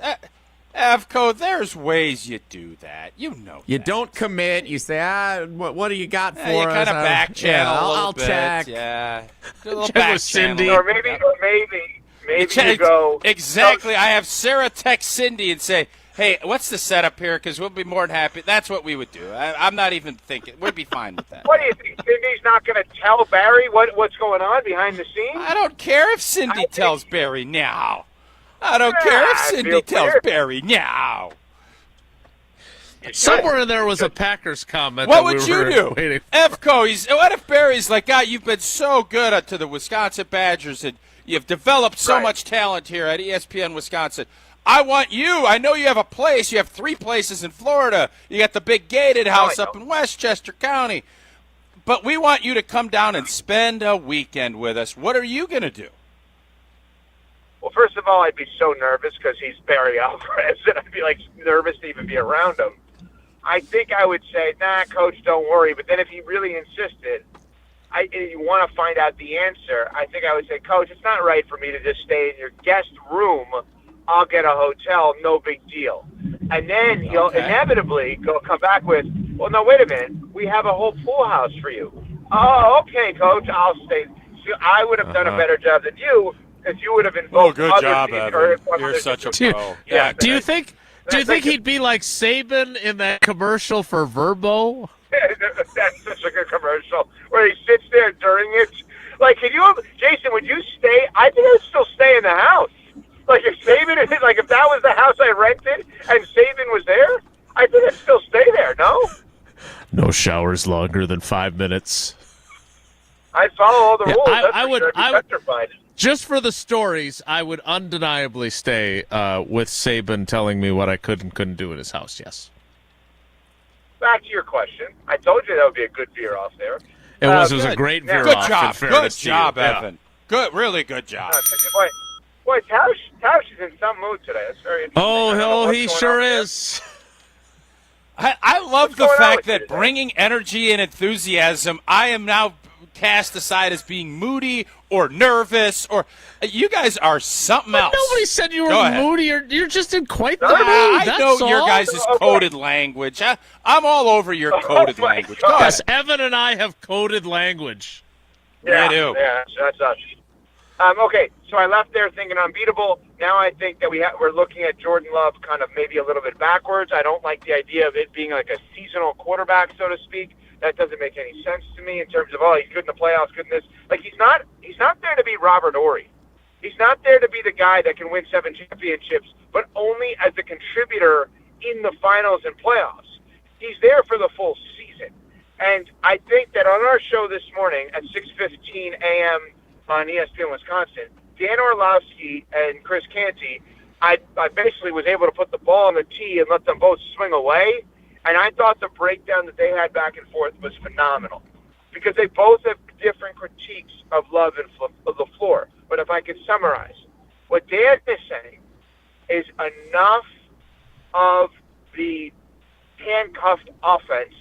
Avco, there's ways you do that. You know You that. don't commit. You say, what do you got for Yeah, you us? kind of back channel Yeah, a little I'll bit. check. Yeah. Do a little Check back with Cindy. channel. Or maybe check- you go. Exactly. I have Sarah text Cindy and say, hey, what's the setup here? Because we'll be more than happy. That's what we would do. I'm not even thinking. We'd be fine with that. What do you think? Cindy's not going to tell Barry what's going on behind the scenes? I don't care if Cindy tells Barry now. I don't care if I Cindy feel tells weird. Barry now. Somewhere in there was a Packers comment. What that would we you were do? waiting for. Efco, what if Barry's like, God, you've been so good to the Wisconsin Badgers, and you've developed so much talent here at ESPN Wisconsin. I want you. I know you have a place. You have 3 places in Florida. You got the big gated house up in Westchester County. But we want you to come down and spend a weekend with us. What are you going to do? Well, first of all, I'd be so nervous because he's Barry Alvarez, and I'd be like nervous to even be around him. I think I would say, nah, Coach, don't worry. But then if he really insisted, you want to find out the answer, I think I would say, Coach, it's not right for me to just stay in your guest room. I'll get a hotel, no big deal. And then he'll inevitably come back with, well, no, wait a minute. We have a whole pool house for you. Oh, okay, Coach, I'll stay. See, I would have done a better job than you if you would have invoked good other job, features. Evan. You're such a pro. Yeah, Do you think he'd be like Saban in that commercial for Verbo? That's such a good commercial where he sits there during it. Like, Jason, would you stay? I think I'd still stay in the house. Like, if Saban, like, if that was the house I rented and Saban was there, I think I'd still stay there, no? No showers longer than 5 minutes. I'd follow all the Yeah, rules. I would. I'd be petrified. Just for the stories, I would undeniably stay with Saban telling me what I could and couldn't do in his house, yes. Back to your question. I told you that would be a good veer off there. It was a good. great veer Good off. job. in fairness Good to you. job, Yeah. Evan. Good, really good job. Boy, Tausch is in some mood today. That's very interesting. I don't know what's He going sure on there. is. I love the going on fact with you that today? bringing energy and enthusiasm, I am now cast aside as being moody or nervous, or you guys are something else. Nobody said you were moody. You're just in quite the mood. I know your guys' coded language. I'm all over your coded language. Go Yes, ahead. Evan and I have coded language. Yeah, I do. Yeah, that's us. Okay, so I left there thinking unbeatable. Now I think that we're looking at Jordan Love kind of maybe a little bit backwards. I don't like the idea of it being like a seasonal quarterback, so to speak. That doesn't make any sense to me in terms of, he's good in the playoffs, good in this. Like, he's not there to be Robert Horry. He's not there to be the guy that can win 7 championships, but only as a contributor in the finals and playoffs. He's there for the full season. And I think that on our show this morning at 6:15 a.m. on ESPN Wisconsin, Dan Orlovsky and Chris Canty, I basically was able to put the ball on the tee and let them both swing away. And I thought the breakdown that they had back and forth was phenomenal because they both have different critiques of Love and LaFleur. But if I could summarize, what Dan is saying is enough of the handcuffed offense,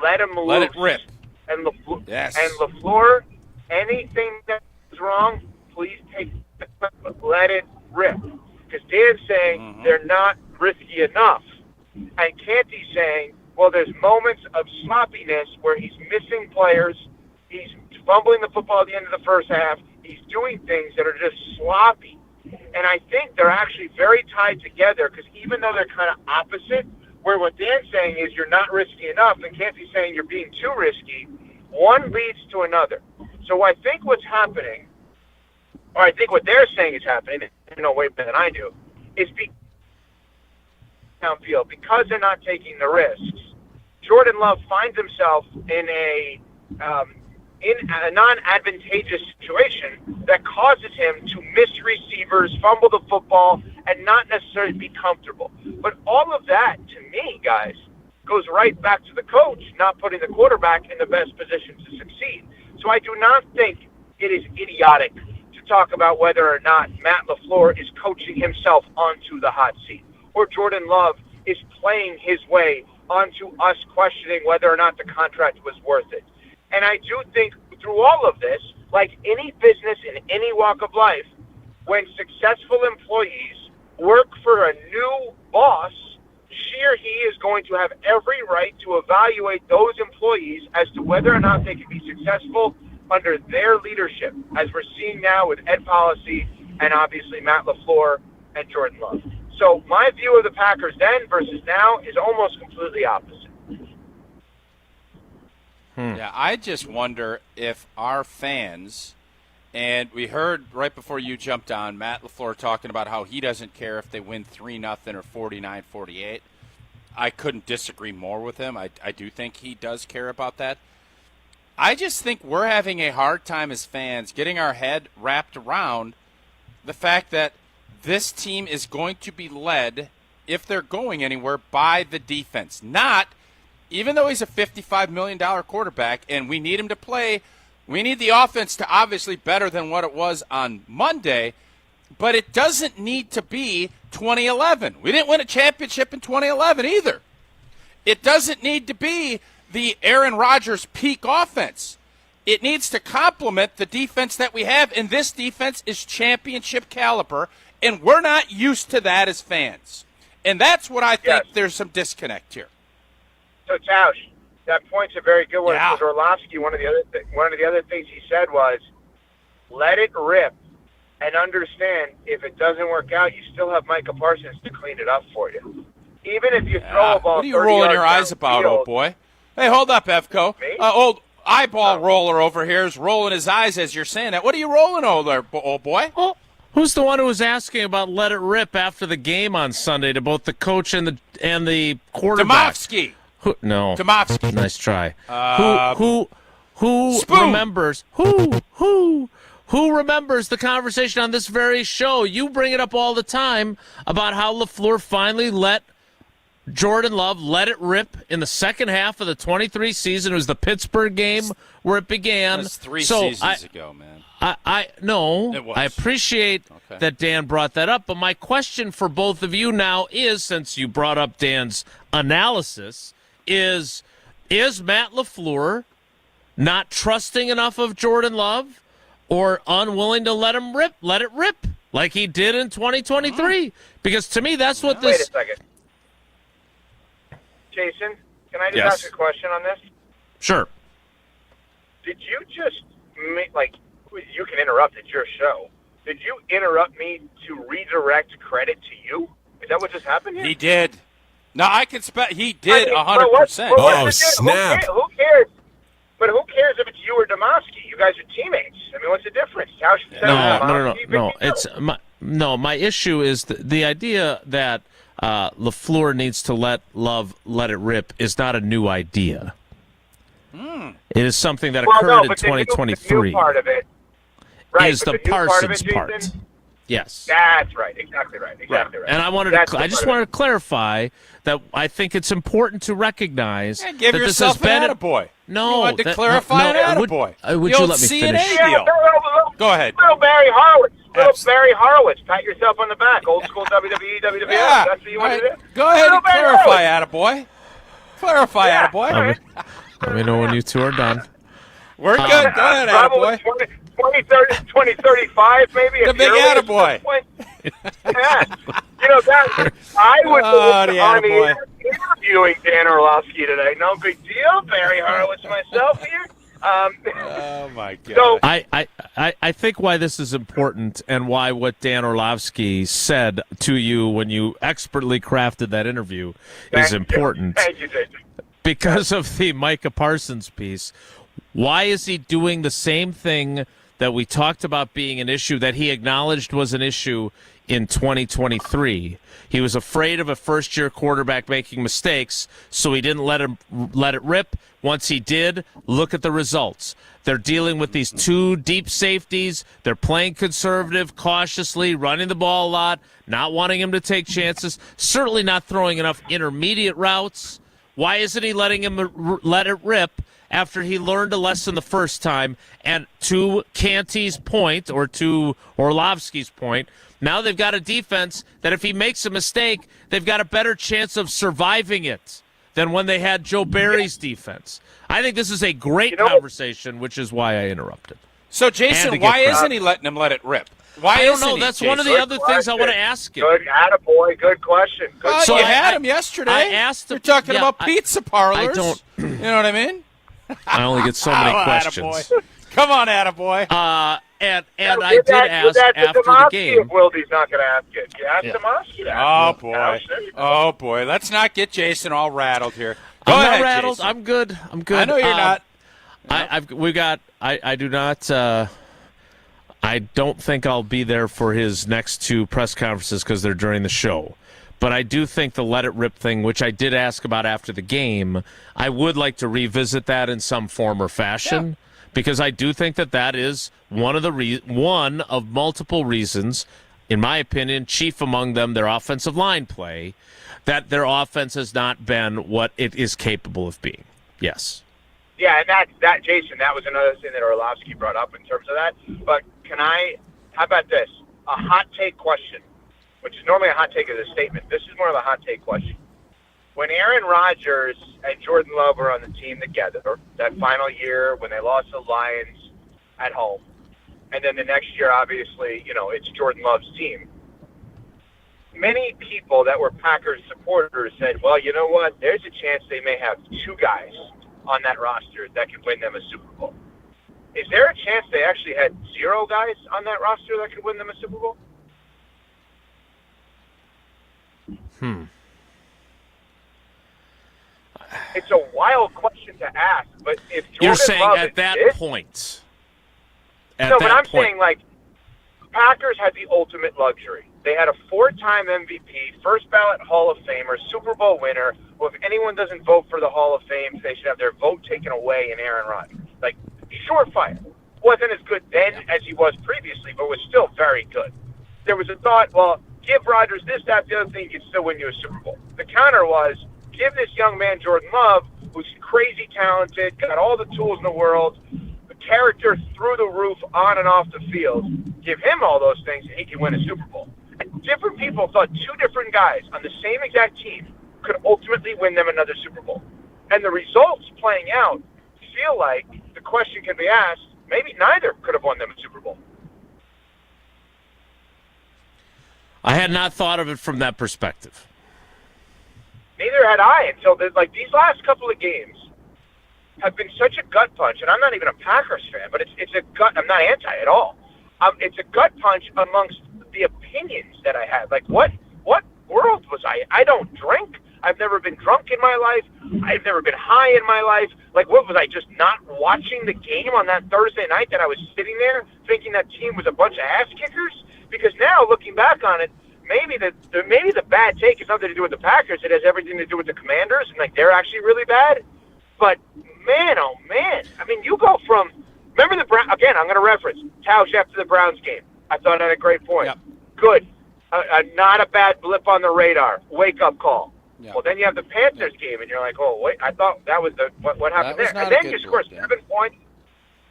let him loose. Let it rip. And Yes. And LaFleur, anything that's wrong, please take it, but let it rip. Because Dan's saying they're not risky enough. And Canty's saying, well, there's moments of sloppiness where he's missing players, he's fumbling the football at the end of the first half, he's doing things that are just sloppy. And I think they're actually very tied together because even though they're kind of opposite, where what Dan's saying is you're not risky enough and Canty's saying you're being too risky, one leads to another. So I think what's happening, or I think what they're saying is happening, you know way better than I do, is downfield because they're not taking the risks. Jordan Love finds himself in a non-advantageous situation that causes him to miss receivers, fumble the football, and not necessarily be comfortable. But all of that, to me, guys, goes right back to the coach not putting the quarterback in the best position to succeed. So I do not think it is idiotic to talk about whether or not Matt LaFleur is coaching himself onto the hot seat or Jordan Love is playing his way onto us questioning whether or not the contract was worth it. And I do think through all of this, like any business in any walk of life, when successful employees work for a new boss, she or he is going to have every right to evaluate those employees as to whether or not they can be successful under their leadership, as we're seeing now with Ed Policy and obviously Matt LaFleur and Jordan Love. So my view of the Packers then versus now is almost completely opposite. Yeah, I just wonder if our fans, and we heard right before you jumped on, Matt LaFleur talking about how he doesn't care if they win 3-0 or 49-48. I couldn't disagree more with him. I do think he does care about that. I just think we're having a hard time as fans getting our head wrapped around the fact that this team is going to be led, if they're going anywhere, by the defense. Not, even though he's a $55 million quarterback and we need him to play, we need the offense to obviously better than what it was on Monday, but it doesn't need to be 2011. We didn't win a championship in 2011 either. It doesn't need to be the Aaron Rodgers peak offense. It needs to complement the defense that we have, and this defense is championship caliber, and we're not used to that as fans. And that's what I think there's some disconnect here. So, Tausch, that point's a very good one. Because Orlovsky, one of the other things he said was, let it rip and understand if it doesn't work out, you still have Micah Parsons to clean it up for you. Even if you throw a ball 30 yards downfield. What are you rolling your eyes about, old boy? Hey, hold up, Evco. Old eyeball roller over here is rolling his eyes as you're saying that. What are you rolling over, old boy? Well, who's the one who was asking about let it rip after the game on Sunday to both the coach and the quarterback? Demovsky. No. Demovsky. Nice try. Who Spoon. remembers? Who remembers the conversation on this very show? You bring it up all the time about how LaFleur finally let Jordan Love let it rip in the second half of the 23 season. It was the Pittsburgh game where it began. That was three seasons ago, man. I appreciate that Dan brought that up, but my question for both of you now is, since you brought up Dan's analysis, is Matt LaFleur not trusting enough of Jordan Love, or unwilling to let it rip like he did in 2023? Because to me, that's what this. Wait a second. Jason, can I just Yes. ask a question on this? Sure. Did you just you can interrupt, it's your show. Did you interrupt me to redirect credit to you? Is that what just happened here? He did. No, I can he did 100%. Oh, snap. Who cares? But who cares if it's you or Domofsky? You guys are teammates. I mean, what's the difference? No. My issue is the idea that LaFleur needs to let Love let it rip is not a new idea. It is something that occurred in 2023. The new part of it is the Parsons part. Yes. That's right. Exactly right. Exactly right. And I just wanted to clarify that I think it's important to recognize that give this yourself has been an attaboy. No, you wanted to clarify an attaboy. Would you let me finish? Go ahead. Little Barry Horowitz. Barry Horowitz. Pat yourself on the back. Old school WWE, WWF. Yeah. That's what you want to do? Go ahead and clarify, attaboy. Clarify, attaboy. Let me know when you two are done. We're good. Go ahead, attaboy. 2035, maybe. The big attaboy. Yeah. You know, I was interviewing Dan Orlovsky today. No big deal. Barry Horowitz myself here. Oh, my God. So, I think why this is important and why what Dan Orlovsky said to you when you expertly crafted that interview is important. Thank you, Jason. Because of the Micah Parsons piece. Why is he doing the same thing that we talked about being an issue that he acknowledged was an issue in 2023? He was afraid of a first-year quarterback making mistakes, so he didn't let it rip. Once he did, look at the results. They're dealing with these two deep safeties. They're playing conservative, cautiously, running the ball a lot, not wanting him to take chances, certainly not throwing enough intermediate routes. Why isn't he letting him let it rip after he learned a lesson the first time? And to Canty's point, or to Orlovsky's point, now they've got a defense that if he makes a mistake, they've got a better chance of surviving it than when they had Joe Barry's defense. I think this is a great conversation, which is why I interrupted. So, Jason, why isn't he letting him let it rip? Why I don't know. isn't he, That's Jason? one of the other things I want to ask you. Good, attaboy. Good question. So you had him yesterday. I asked him. You're talking about pizza parlors. I don't. You know what I mean? I only get so many questions. Attaboy. Come on, attaboy. And I did ask after the game. If Wildy's not going to ask it. You asked Domofsky that. Oh, boy. Oh, boy. Let's not get Jason all rattled here. Go I'm ahead, not rattled. Jason. I'm good. I know you're not. I do not. I don't think I'll be there for his next two press conferences because they're during the show. But I do think the let it rip thing, which I did ask about after the game, I would like to revisit that in some form or fashion because I do think that is one of multiple reasons, in my opinion, chief among them, their offensive line play, that their offense has not been what it is capable of being. Yes. Yeah, and that Jason, that was another thing that Orlovsky brought up in terms of that. But how about this? A hot take question, which is normally a hot take as a statement. This is more of a hot take question. When Aaron Rodgers and Jordan Love were on the team together, that final year when they lost the Lions at home, and then the next year, obviously, it's Jordan Love's team. Many people that were Packers supporters said, well, you know what? There's a chance they may have two guys on that roster that could win them a Super Bowl. Is there a chance they actually had zero guys on that roster that could win them a Super Bowl? It's a wild question to ask, but if Jordan You're saying Love at that exists, point. but I'm saying, Packers had the ultimate luxury. They had a 4-time MVP, first ballot Hall of Famer, Super Bowl winner. Well, if anyone doesn't vote for the Hall of Fame, they should have their vote taken away in Aaron Rodgers. Surefire. Wasn't as good then as he was previously, but was still very good. There was a thought, well, give Rodgers this, that, the other thing, you can still win you a Super Bowl. The counter was, give this young man Jordan Love, who's crazy talented, got all the tools in the world, the character through the roof on and off the field, give him all those things, and he can win a Super Bowl. And different people thought two different guys on the same exact team could ultimately win them another Super Bowl. And the results playing out feel like the question can be asked, maybe neither could have won them a Super Bowl. I had not thought of it from that perspective. Neither had I until these last couple of games have been such a gut punch, and I'm not even a Packers fan, but it's a gut. I'm not anti at all. It's a gut punch amongst the opinions that I had. Like, what world was I? I don't drink. I've never been drunk in my life. I've never been high in my life. Like, what was I, just not watching the game on that Thursday night that I was sitting there thinking that team was a bunch of ass kickers? Because now, looking back on it, maybe the bad take has nothing to do with the Packers. It has everything to do with the Commanders, and they're actually really bad. But man, oh man! I mean, you go from remember the Browns again. I'm going to reference Tausch after the Browns game. I thought I had a great point. Yep. Good, not a bad blip on the radar. Wake up call. Yep. Well, then you have the Panthers game, and you're like, oh wait, I thought that was what happened there. And then you score 7 points.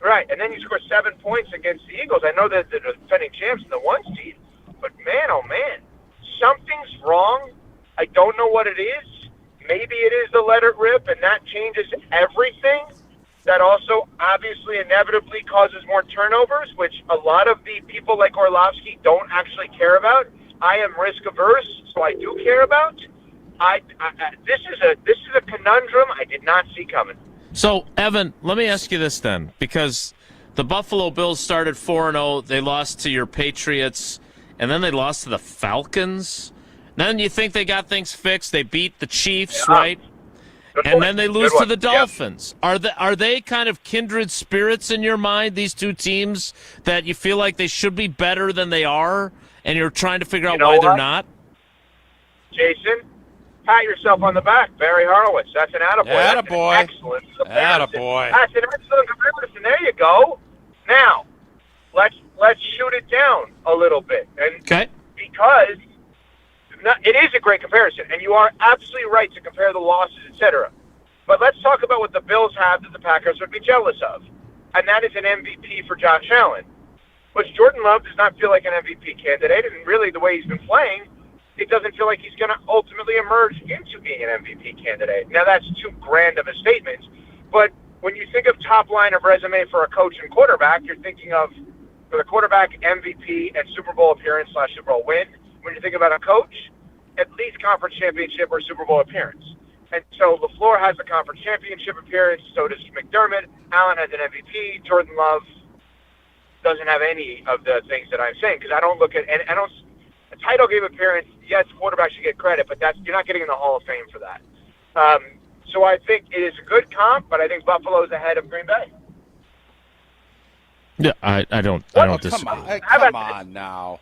Right, and then you score 7 points against the Eagles. I know that they're the defending champs in the 1 seed, but man, oh man, something's wrong. I don't know what it is. Maybe it is the let it rip, and that changes everything. That also obviously inevitably causes more turnovers, which a lot of the people like Orlovsky don't actually care about. I am risk averse, so I do care about. This is a conundrum I did not see coming. So, Evan, let me ask you this then, because the Buffalo Bills started 4-0, they lost to your Patriots, and then they lost to the Falcons. Then you think they got things fixed. They beat the Chiefs, right? And then they lose to the Dolphins. Yep. Are they kind of kindred spirits in your mind, these two teams, that you feel like they should be better than they are, and you're trying to figure out why they're not? Jason, pat yourself on the back. Barry Horowitz. That's an attaboy. That's an excellent comparison. Attaboy. That's an excellent comparison. There you go. Now, let's shoot it down a little bit. And okay. Because it is a great comparison, and you are absolutely right to compare the losses, etc. But let's talk about what the Bills have that the Packers would be jealous of, and that is an MVP for Josh Allen. Which Jordan Love does not feel like an MVP candidate, and really the way he's been playing, it doesn't feel like he's going to ultimately emerge into being an MVP candidate. Now, that's too grand of a statement, but when you think of top line of resume for a coach and quarterback, you're thinking of, for the quarterback, MVP and Super Bowl appearance / Super Bowl win. When you think about a coach, at least conference championship or Super Bowl appearance. And so LaFleur has a conference championship appearance, so does McDermott. Allen has an MVP. Jordan Love doesn't have any of the things that I'm saying, because I don't look at, and I don't, a title game appearance, yes, quarterback should get credit, but you're not getting in the Hall of Fame for that. So I think it is a good comp, but I think Buffalo's ahead of Green Bay. Yeah, I don't disagree. Come on now.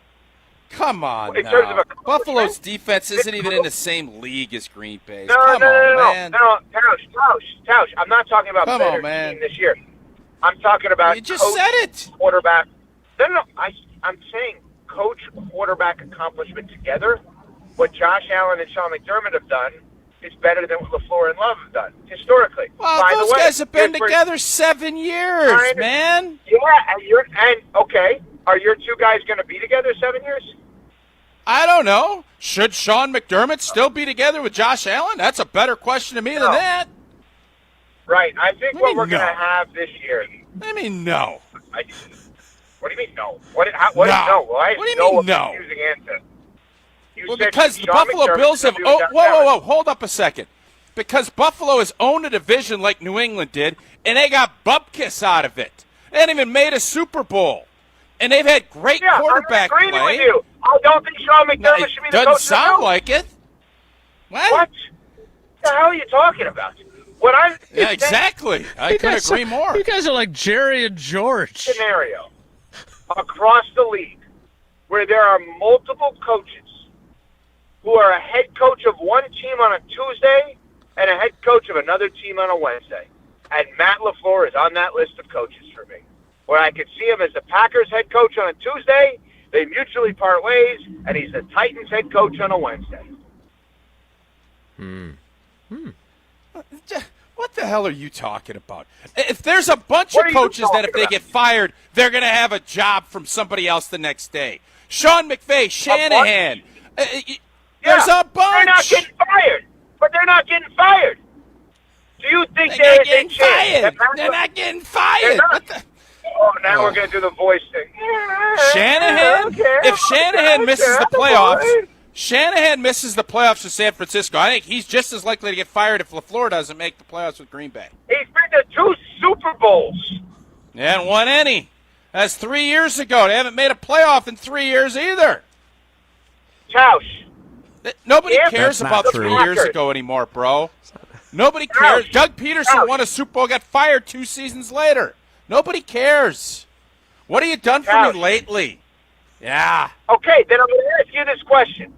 Come on now. Buffalo's defense isn't even in the same league as Green Bay's. No, man. No, Tausch. I'm not talking about better team this year. I'm talking about you just said it. Quarterback. No. I'm saying coach quarterback accomplishment together. What Josh Allen and Sean McDermott have done is better than what LaFleur and Love have done historically. Well, By those the way, guys have been together 7 years, man. Yeah, okay. Are your two guys going to be together 7 years? I don't know. Should Sean McDermott still be together with Josh Allen? That's a better question to me than that. Right. I think what we're going to have this year. I mean, no. What do you mean, no? What do you mean, no? What do you mean, no? Confusing answer. Well, because the Buffalo Bills have... Whoa. Hold up a second. Because Buffalo has owned a division like New England did, and they got bupkis out of it. They haven't even made a Super Bowl. And they've had great quarterback play. I'm agreeing with you. I don't think Sean McDermott should be the coach. Doesn't sound like it. What the hell are you talking about? Yeah, exactly. I couldn't agree more. You guys are like Jerry and George. Scenario across the league where there are multiple coaches who are a head coach of one team on a Tuesday and a head coach of another team on a Wednesday. And Matt LaFleur is on that list of coaches for me, where I could see him as the Packers head coach on a Tuesday, they mutually part ways, and he's the Titans head coach on a Wednesday. What the hell are you talking about? If there's a bunch of coaches that if they get fired, they're going to have a job from somebody else the next day. Sean McVay, Shanahan. There's a bunch. They're not getting fired. But they're not getting fired. Do you think They're there not is a getting chance? fired. They're not getting fired. What the? Oh, now we're going to do the voice thing. Shanahan? Okay, If Shanahan misses the okay, playoffs, fine. Shanahan misses the playoffs with San Francisco, I think he's just as likely to get fired if LaFleur doesn't make the playoffs with Green Bay. He's been to 2 Super Bowls. They hadn't won any. That's 3 years ago. They haven't made a playoff in 3 years either. Tausch. Nobody If cares That's about not 3 true. years ago anymore, bro. Nobody cares. Doug Peterson won a Super Bowl, got fired 2 seasons later. Nobody cares. What have you done for me lately? Yeah. Okay, then I'm going to ask you this question.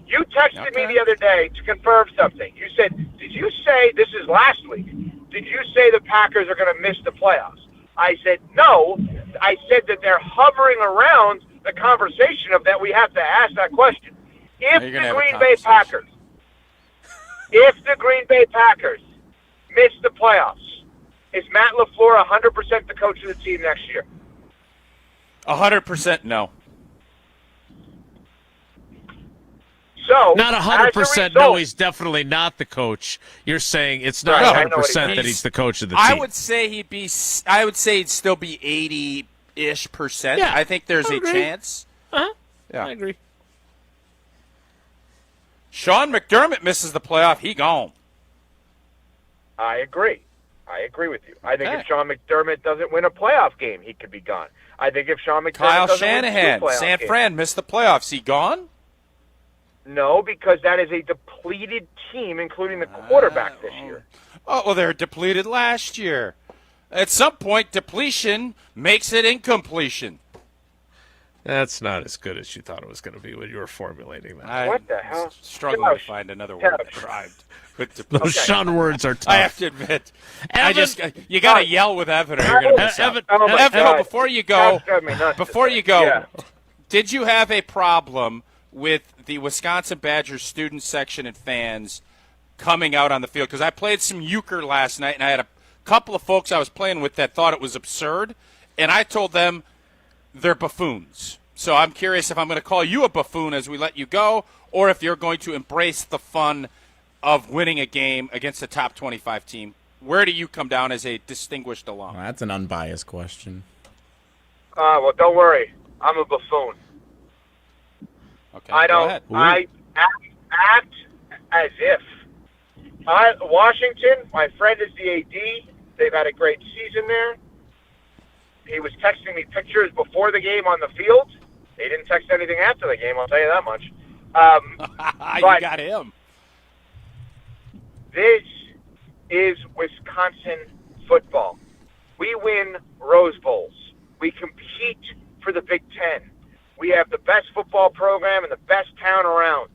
You texted me the other day to confirm something. You said, did you say, this is last week, did you say the Packers are going to miss the playoffs? I said, no. I said that they're hovering around the conversation of that we have to ask that question. If the Green Bay Packers miss the playoffs, is Matt LaFleur 100% the coach of the team next year? 100% no. So, not 100%. No, he's definitely not the coach. You're saying it's not 100% that he's the coach of the team. I would say he'd still be 80-ish%. Yeah, I think there's a chance. Uh-huh. Yeah. I agree. Sean McDermott misses the playoff. He gone. I agree with you. I think if Sean McDermott doesn't win a playoff game, he could be gone. I think if Sean McDermott Kyle doesn't Shanahan, win 2 playoff San games, Fran missed the playoffs. He gone? No, because that is a depleted team, including the quarterback this year. Oh, well, they were depleted last year. At some point, depletion makes it incompletion. That's not as good as you thought it was going to be when you were formulating that. What the hell? Struggling to find another word that rhymed. Those Sean words are tough. I have to admit, Evan, you got to yell with Evan, or you're going to miss out. Evan, before you go, did you have a problem with the Wisconsin Badgers student section and fans coming out on the field? Because I played some euchre last night, and I had a couple of folks I was playing with that thought it was absurd, and I told them they're buffoons. So I'm curious if I'm going to call you a buffoon as we let you go, or if you're going to embrace the fun of winning a game against a top 25 team. Where do you come down as a distinguished alum? Well, that's an unbiased question. Well, don't worry. I'm a buffoon. Okay, I don't. I act as if. Washington, my friend is the AD. They've had a great season there. He was texting me pictures before the game on the field. He didn't text anything after the game, I'll tell you that much. You got him. This is Wisconsin football. We win Rose Bowls. We compete for the Big Ten. We have the best football program in the best town around.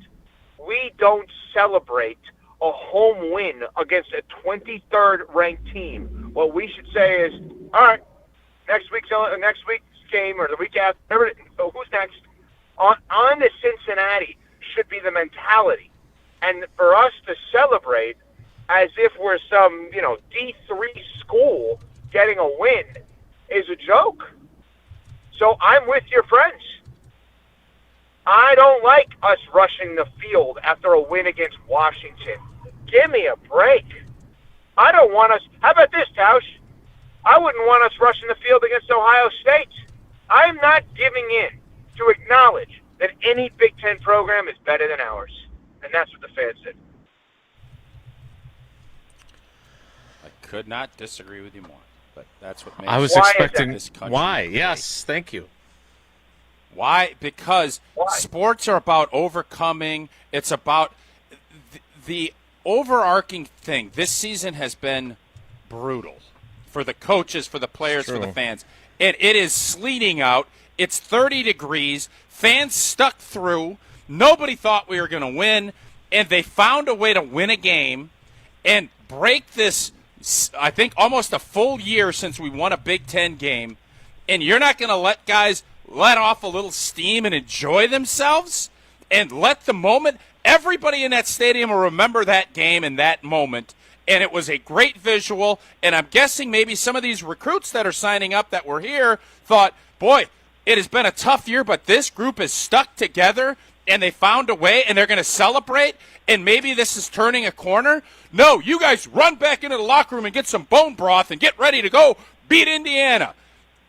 We don't celebrate a home win against a 23rd ranked team. What we should say is, all right, next week's game or the week after, who's next? On to Cincinnati should be the mentality. And for us to celebrate as if we're some, D3 school getting a win is a joke. So I'm with your friends. I don't like us rushing the field after a win against Washington. Give me a break. I don't want us. How about this, Tausch? I wouldn't want us rushing the field against Ohio State. I'm not giving in to acknowledge that any Big Ten program is better than ours. And that's what the fans did. I could not disagree with you more, but that's what makes I was expecting. Why? Yes, thank you. Why? Because sports are about overcoming. It's about the overarching thing. This season has been brutal for the coaches, for the players, for the fans. And it is sleeting out. It's 30 degrees. Fans stuck through. Nobody thought we were going to win, and they found a way to win a game and break this, I think, almost a full year since we won a Big Ten game. And you're not going to let guys let off a little steam and enjoy themselves and let the moment, everybody in that stadium will remember that game and that moment. And it was a great visual, and I'm guessing maybe some of these recruits that are signing up that were here thought, boy, it has been a tough year, but this group is stuck together, and they found a way and they're going to celebrate and maybe this is turning a corner? No, you guys run back into the locker room and get some bone broth and get ready to go beat Indiana.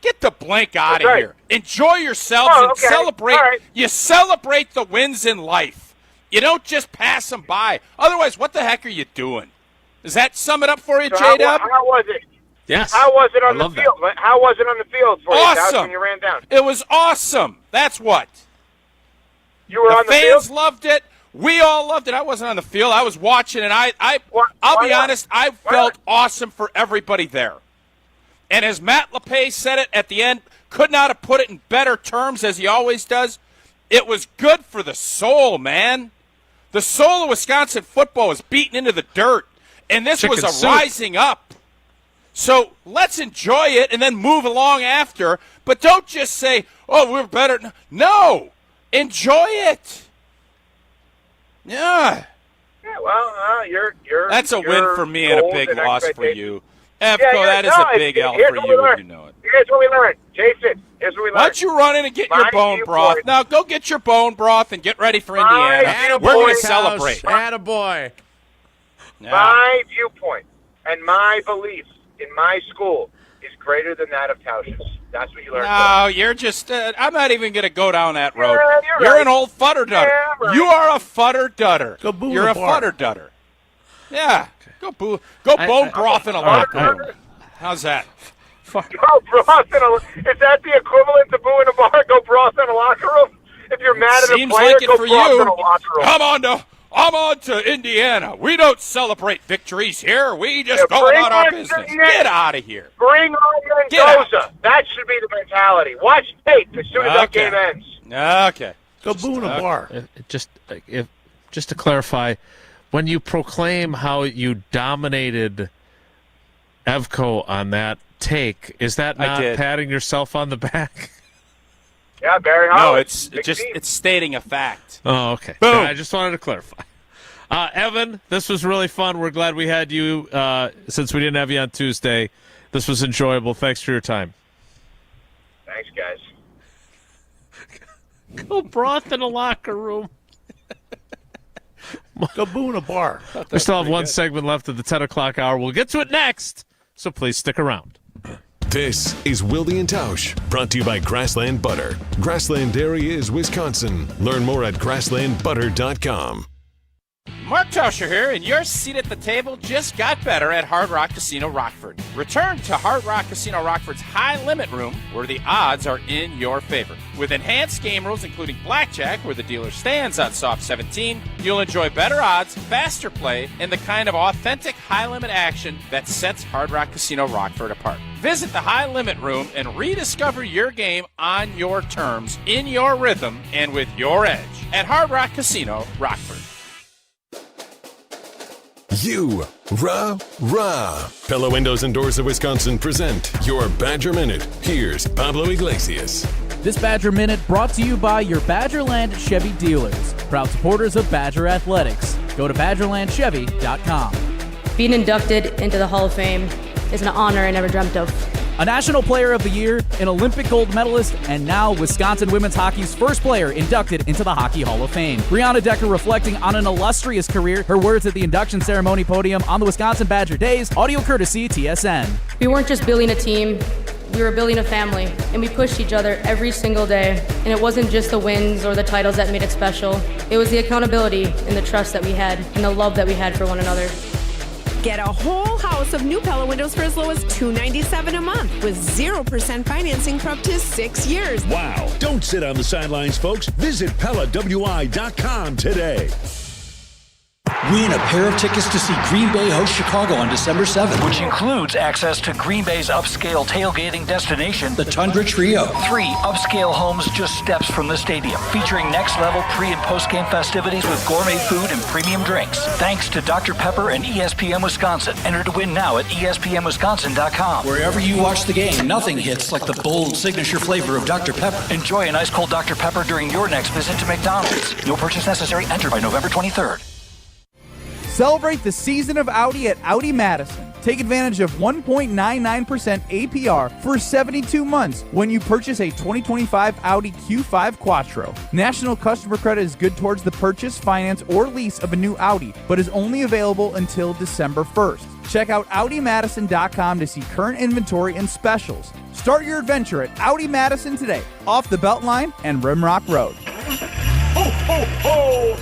Get the blank out of here. Enjoy yourselves and celebrate. Right. You celebrate the wins in life. You don't just pass them by. Otherwise, what the heck are you doing? Does that sum it up for you, J-Dub? How was it? Yes. How was it on the field? How was it on the field for you awesome. When you ran down? It was awesome. That's what. You were on the field? The fans loved it. We all loved it. I wasn't on the field. I was watching, and I'll be honest, I felt awesome for everybody there. And as Matt LaFleur said it at the end, could not have put it in better terms as he always does, it was good for the soul, man. The soul of Wisconsin football was beaten into the dirt, and this was a rising up. So let's enjoy it and then move along after, but don't just say, oh, we're better. No, enjoy it. Yeah. Yeah, well, that's a win for me and a big loss for you. EFCO, that is a big L for you, and you know it. Here's what we learned. Jason, here's what we learned. Why don't you run in and get your bone broth? Now, go get your bone broth and get ready for Indiana. We're going to celebrate. Attaboy. Yeah. My viewpoint and my belief in my school is greater than that of Tausch's. That's what you learned. No, you're just, I'm not even going to go down that road. You're an old fudder-dudder. Yeah, right. You are a fudder-dudder. Go boo You're a fudder-dudder. Yeah. Go bone broth in a locker room. How's that? Go broth in a. Is that the equivalent to boo in a bar? Go broth in a locker room. If you're mad at a player, like go broth in a locker room. I'm on to Indiana. We don't celebrate victories here. We just go about our business. Get out of here. Bring on Mendoza. That should be the mentality. Watch tape as soon as that game ends. Okay. Go boo in a bar. Just to clarify, when you proclaim how you dominated EVCO on that take, is that not patting yourself on the back? Yeah, Barry Holland. No, it's stating a fact. Oh, okay. Boom. I just wanted to clarify. Evan, this was really fun. We're glad we had you since we didn't have you on Tuesday. This was enjoyable. Thanks for your time. Thanks, guys. Go broth in a locker room. Go boo in a bar. We still have one segment left of the 10 o'clock hour. We'll get to it next, so please stick around. This is Wilde and Tausch, brought to you by Grassland Butter. Grassland Dairy is Wisconsin. Learn more at grasslandbutter.com. Mark Tauscher here, and your seat at the table just got better at Hard Rock Casino Rockford. Return to Hard Rock Casino Rockford's high-limit room, where the odds are in your favor. With enhanced game rules, including blackjack, where the dealer stands on soft 17, you'll enjoy better odds, faster play, and the kind of authentic high-limit action that sets Hard Rock Casino Rockford apart. Visit the high-limit room and rediscover your game on your terms, in your rhythm, and with your edge at Hard Rock Casino Rockford. Rah. Pella Windows and Doors of Wisconsin present your Badger Minute. Here's Pablo Iglesias. This Badger Minute brought to you by your Badgerland Chevy dealers, proud supporters of Badger Athletics. Go to BadgerlandChevy.com. Being inducted into the Hall of Fame is an honor I never dreamt of. A National Player of the Year, an Olympic gold medalist, and now Wisconsin women's hockey's first player inducted into the Hockey Hall of Fame. Brianna Decker reflecting on an illustrious career, her words at the induction ceremony podium on the Wisconsin Badger Days, audio courtesy TSN. We weren't just building a team, we were building a family, and we pushed each other every single day. And it wasn't just the wins or the titles that made it special. It was the accountability and the trust that we had and the love that we had for one another. Get a whole house of new Pella windows for as low as $297 a month with 0% financing for up to 6 years. Wow. Don't sit on the sidelines, folks. Visit PellaWI.com today. Win a pair of tickets to see Green Bay host Chicago on December 7th. Which includes access to Green Bay's upscale tailgating destination, the Tundra Trio. 3 upscale homes just steps from the stadium, featuring next-level pre- and post-game festivities with gourmet food and premium drinks. Thanks to Dr. Pepper and ESPN Wisconsin. Enter to win now at ESPNWisconsin.com. Wherever you watch the game, nothing hits like the bold signature flavor of Dr. Pepper. Enjoy an ice-cold Dr. Pepper during your next visit to McDonald's. No purchase necessary. Enter by November 23rd. Celebrate the season of Audi at Audi Madison. Take advantage of 1.99% APR for 72 months when you purchase a 2025 Audi Q5 Quattro. National customer credit is good towards the purchase, finance, or lease of a new Audi, but is only available until December 1st. Check out AudiMadison.com to see current inventory and specials. Start your adventure at Audi Madison today, off the Beltline and Rimrock Road. Ho, ho, ho!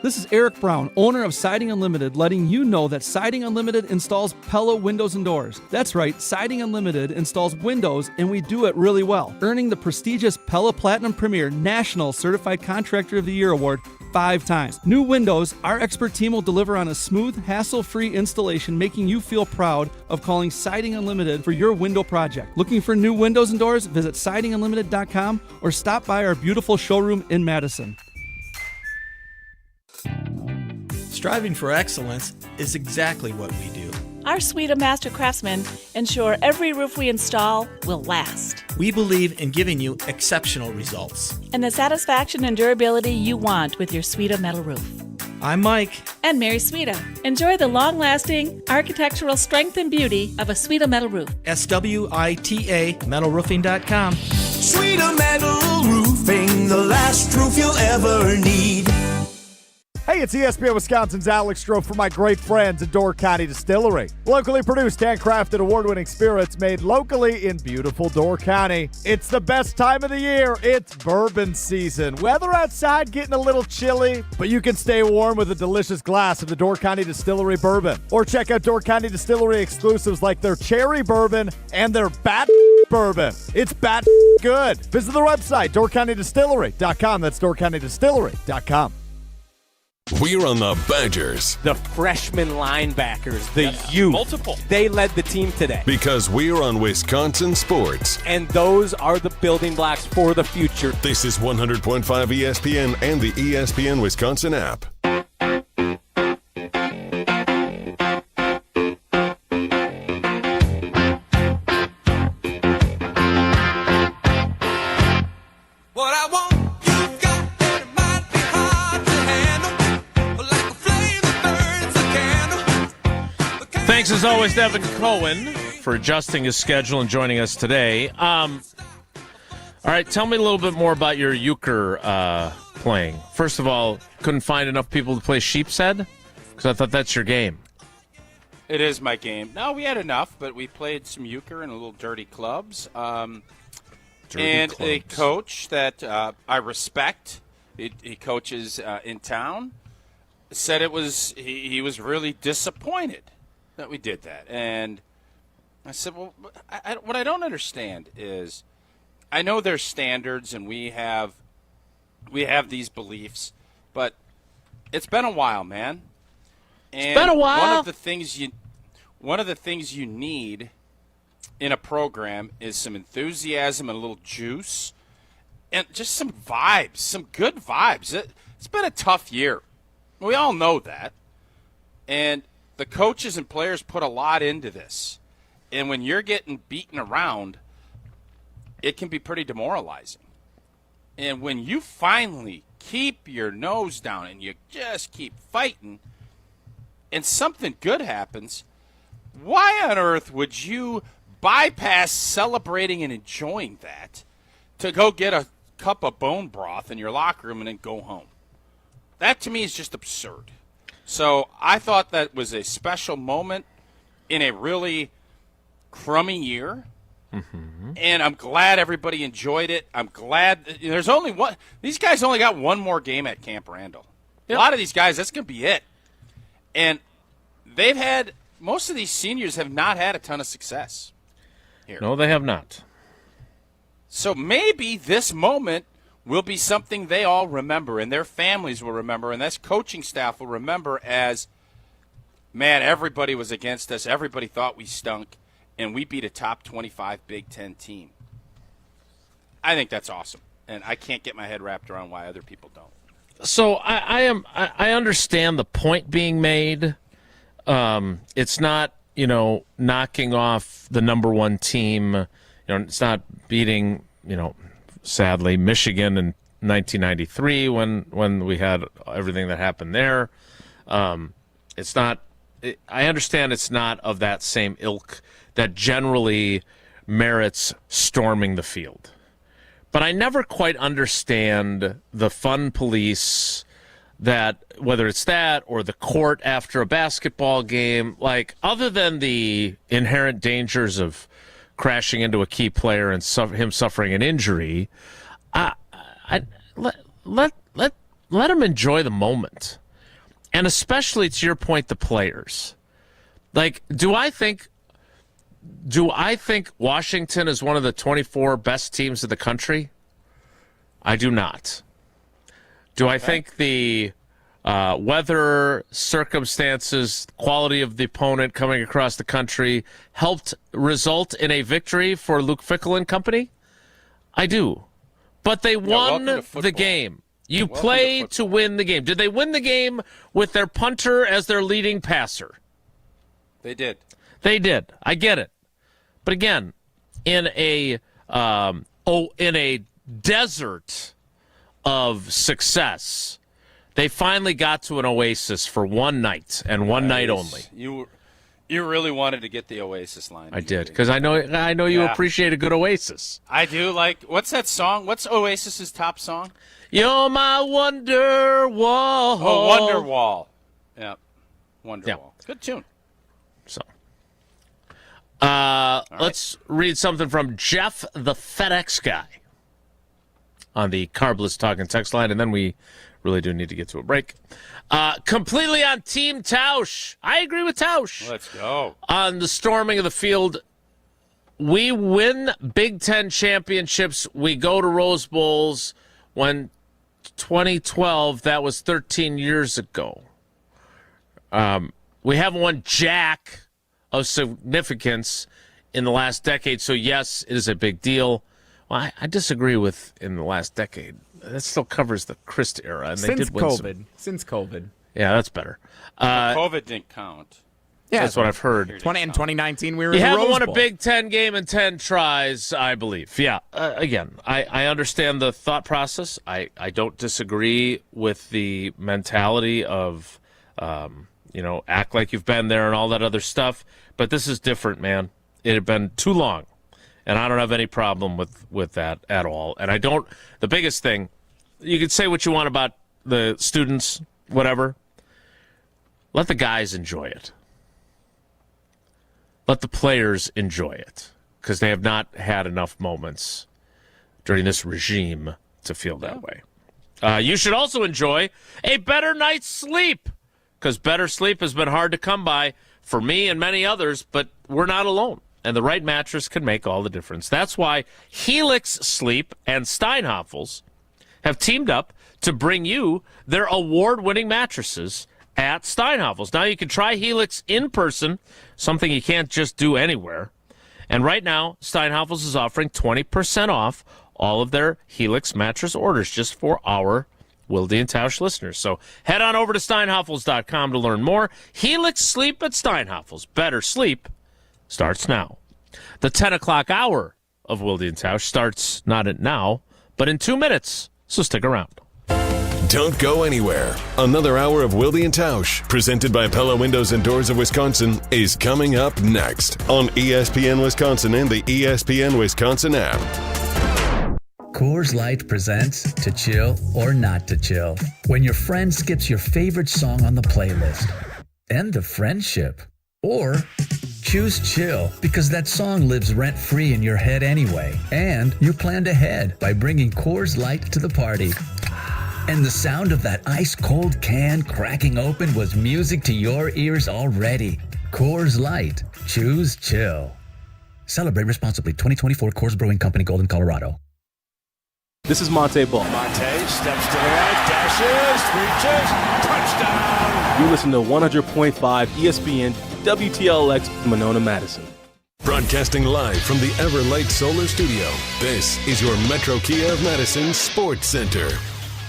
This is Eric Brown, owner of Siding Unlimited, letting you know that Siding Unlimited installs Pella windows and doors. That's right, Siding Unlimited installs windows, and we do it really well, earning the prestigious Pella Platinum Premier National Certified Contractor of the Year award 5 times. New windows, our expert team will deliver on a smooth, hassle-free installation, making you feel proud of calling Siding Unlimited for your window project. Looking for new windows and doors? Visit sidingunlimited.com or stop by our beautiful showroom in Madison. Striving for excellence is exactly what we do. Our suite of master craftsmen ensure every roof we install will last. We believe in giving you exceptional results. And the satisfaction and durability you want with your suite of metal roof. I'm Mike. And Mary Suita. Enjoy the long-lasting architectural strength and beauty of a Suita metal roof. SWITA metalroofing.com. Suita Metal Roofing, the last roof you'll ever need. Hey, it's ESPN Wisconsin's Alex Stroh for my great friends at Door County Distillery. Locally produced, handcrafted, award-winning spirits made locally in beautiful Door County. It's the best time of the year. It's bourbon season. Weather outside getting a little chilly, but you can stay warm with a delicious glass of the Door County Distillery bourbon. Or check out Door County Distillery exclusives like their cherry bourbon and their bat bourbon. It's bat good. Visit their website, doorcountydistillery.com. That's doorcountydistillery.com. We're on the Badgers. The freshman linebackers, the youth. Multiple. They led the team today. Because we're on Wisconsin sports. And those are the building blocks for the future. This is 100.5 ESPN and the ESPN Wisconsin app. What I want. Thanks as always to Evan Cohen for adjusting his schedule and joining us today. All right, tell me a little bit more about your euchre playing. First of all, couldn't find enough people to play Sheepshead? Because I thought that's your game. It is my game. No, we had enough, but we played some euchre in a little dirty clubs. A coach that I respect, he coaches in town, said it was he was really disappointed that we did that. And I said, well, what I don't understand is, I know there's standards and we have these beliefs, but it's been a while, man. And it's been a while. One of the things you need in a program is some enthusiasm and a little juice and just some vibes, some good vibes. It's been a tough year. We all know that. And the coaches and players put a lot into this. And when you're getting beaten around, it can be pretty demoralizing. And when you finally keep your nose down and you just keep fighting and something good happens, why on earth would you bypass celebrating and enjoying that to go get a cup of bone broth in your locker room and then go home? That to me is just absurd. So I thought that was a special moment in a really crummy year. Mm-hmm. And I'm glad everybody enjoyed it. I'm glad there's only one. These guys only got one more game at Camp Randall. Yep. A lot of these guys, that's going to be it. And most of these seniors have not had a ton of success here. No, they have not. So maybe this moment will be something they all remember and their families will remember and this coaching staff will remember as, man, everybody was against us. Everybody thought we stunk, and we beat a top 25 Big Ten team. I think that's awesome, and I can't get my head wrapped around why other people don't. So I understand the point being made. It's not, knocking off the number one team. It's not beating, sadly, Michigan in 1993 when we had everything that happened there. It's not I understand it's not of that same ilk that generally merits storming the field. But I never quite understand the fun police that, whether it's that or the court after a basketball game, like, other than the inherent dangers of crashing into a key player and him suffering an injury, let him enjoy the moment. And especially, to your point, the players. Like, do I think Washington is one of the 24 best teams in the country? I do not. Do I think the weather, circumstances, quality of the opponent coming across the country helped result in a victory for Luke Fickell and company? I do. But they won the game. You play to win the game. Did they win the game with their punter as their leading passer? They did. They did. I get it. But again, in a desert of success, they finally got to an oasis for one night and one night only. You really wanted to get the Oasis line. I did, because I know you appreciate a good Oasis. I do. Like, what's that song? What's Oasis's top song? You're my Wonder Wall. Oh, Wonder Wall. Yeah, Wonder Wall. Good tune. So, let's read something from Jeff, the FedEx guy, on the Carbless Talking text line, and then we really do need to get to a break. Completely on Team Tausch. I agree with Tausch. Let's go. On the storming of the field, we win Big Ten championships. We go to Rose Bowls. When 2012, that was 13 years ago. We haven't won jack of significance in the last decade, so yes, it is a big deal. Well, I disagree with in the last decade. That still covers the Christ era, and they did win some. Since COVID. Yeah, that's better. COVID didn't count. Yeah, that's what I've heard. In 2019, we were in You the haven't Rose won a Bowl. Big Ten game in 10 tries, I believe. Yeah, again, I understand the thought process. I don't disagree with the mentality of, act like you've been there and all that other stuff. But this is different, man. It had been too long. And I don't have any problem with that at all. And the biggest thing, you could say what you want about the students, whatever. Let the guys enjoy it. Let the players enjoy it. Because they have not had enough moments during this regime to feel that way. You should also enjoy a better night's sleep. Because better sleep has been hard to come by for me and many others, but we're not alone. And the right mattress can make all the difference. That's why Helix Sleep and Steinhoffels have teamed up to bring you their award-winning mattresses at Steinhoffels. Now you can try Helix in person, something you can't just do anywhere. And right now, Steinhoffels is offering 20% off all of their Helix mattress orders just for our Wilde and Tausch listeners. So head on over to steinhoffels.com to learn more. Helix Sleep at Steinhoffels. Better sleep starts now. The 10 o'clock hour of Wilde and Tausch starts not at now, but in 2 minutes. So stick around. Don't go anywhere. Another hour of Wilde and Tausch, presented by Pella Windows and Doors of Wisconsin, is coming up next on ESPN Wisconsin and the ESPN Wisconsin app. Coors Light presents To Chill or Not to Chill. When your friend skips your favorite song on the playlist. End the friendship. Or choose chill because that song lives rent-free in your head anyway. And you planned ahead by bringing Coors Light to the party. And the sound of that ice-cold can cracking open was music to your ears already. Coors Light. Choose chill. Celebrate responsibly. 2024 Coors Brewing Company, Golden, Colorado. This is Monte Ball. Monte steps to the right, dashes, reaches, touchdown. You listen to 100.5 ESPN WTLX Monona, Madison. Broadcasting live from the Everlight Solar Studio, this is your Metro Kia of Madison Sports Center.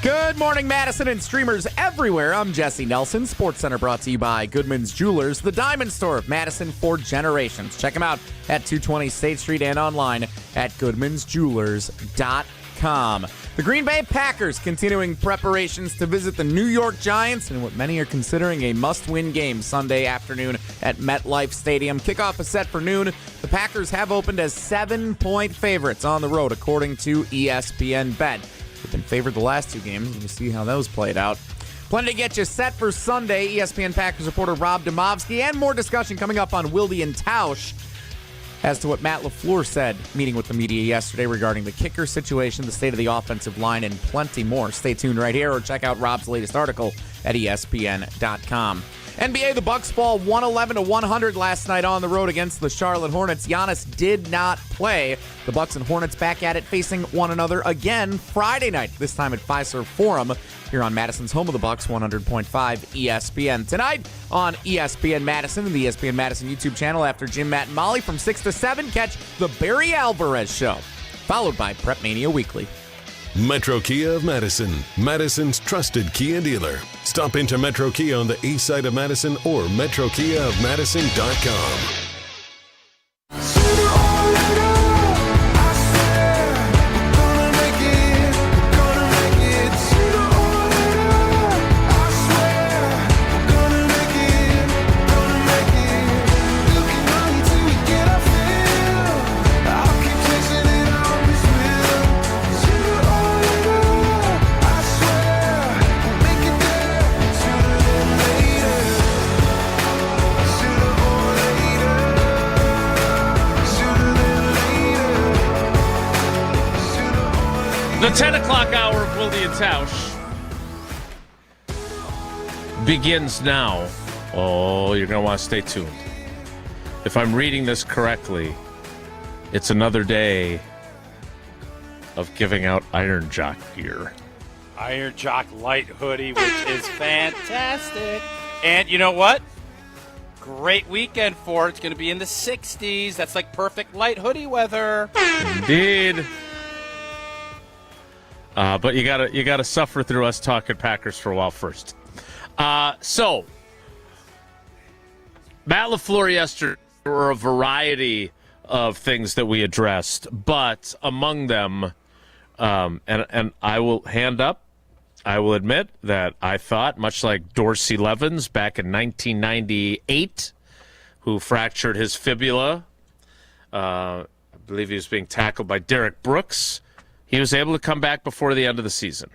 Good morning, Madison and streamers everywhere. I'm Jesse Nelson. Sports Center brought to you by Goodman's Jewelers, the diamond store of Madison for generations. Check them out at 220 State Street and online at goodmansjewelers.com. ESPNWisconsin.com. The Green Bay Packers continuing preparations to visit the New York Giants in what many are considering a must-win game Sunday afternoon at MetLife Stadium. Kickoff is set for noon. The Packers have opened as 7-point favorites on the road, according to ESPN Bet. They've been favored the last 2 games. We'll see how those played out. Plenty to get you set for Sunday. ESPN Packers reporter Rob Demovsky, and more discussion coming up on Wilde and Tausch as to what Matt LaFleur said meeting with the media yesterday regarding the kicker situation, the state of the offensive line, and plenty more. Stay tuned right here or check out Rob's latest article at ESPN.com. NBA, the Bucks fall 111-100 last night on the road against the Charlotte Hornets. Giannis did not play. The Bucks and Hornets back at it, facing one another again Friday night, this time at Fiserv Forum, here on Madison's home of the Bucks, 100.5 ESPN. Tonight on ESPN Madison and the ESPN Madison YouTube channel, after Jim, Matt, and Molly from 6 to 7, catch the Barry Alvarez Show, followed by Prep Mania Weekly. Metro Kia of Madison, Madison's trusted Kia dealer. Stop into Metro Kia on the east side of Madison or metrokiaofmadison.com. The 10 o'clock hour of Wilde and Tausch begins now. Oh, you're going to want to stay tuned. If I'm reading this correctly, it's another day of giving out Iron Jock gear. Iron Jock light hoodie, which is fantastic. And you know what? Great weekend for it. It's going to be in the 60s. That's like perfect light hoodie weather. Indeed. But you gotta suffer through us talking Packers for a while first. So Matt LaFleur yesterday, there were a variety of things that we addressed, but among them, and I will hand up, I will admit that I thought, much like Dorsey Levens back in 1998, who fractured his fibula, I believe he was being tackled by Derek Brooks. He was able to come back before the end of the season.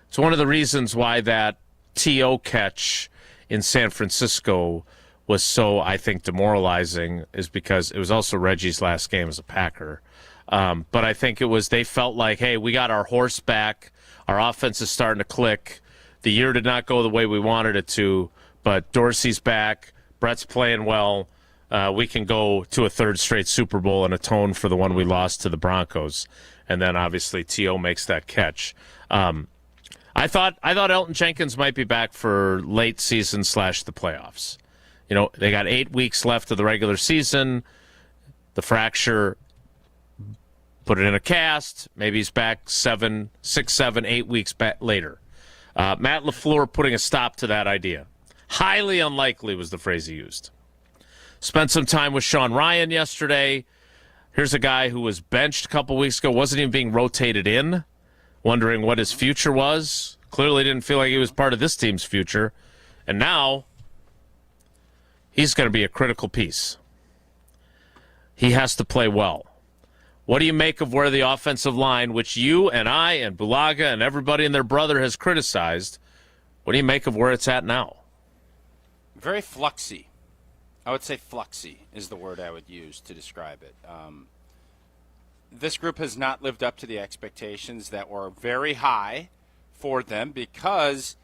It's one of the reasons why that T.O. catch in San Francisco was so, I think, demoralizing, is because it was also Reggie's last game as a Packer. But I think it was, they felt like, hey, we got our horse back. Our offense is starting to click. The year did not go the way we wanted it to, but Dorsey's back. Brett's playing well. We can go to a third straight Super Bowl and atone for the one we lost to the Broncos. And then obviously T.O. makes that catch. I thought Elton Jenkins might be back for late season / the playoffs. You know, they got 8 weeks left of the regular season. The fracture put it in a cast. Maybe he's back 6, 7, 8 weeks back later. Matt LaFleur putting a stop to that idea. Highly unlikely was the phrase he used. Spent some time with Sean Ryan yesterday. Here's a guy who was benched a couple weeks ago, wasn't even being rotated in, wondering what his future was. Clearly didn't feel like he was part of this team's future. And now he's going to be a critical piece. He has to play well. What do you make of where the offensive line, which you and I and Bulaga and everybody and their brother has criticized, what do you make of where it's at now? Very fluxy. I would say fluxy is the word I would use to describe it. This group has not lived up to the expectations that were very high for them, because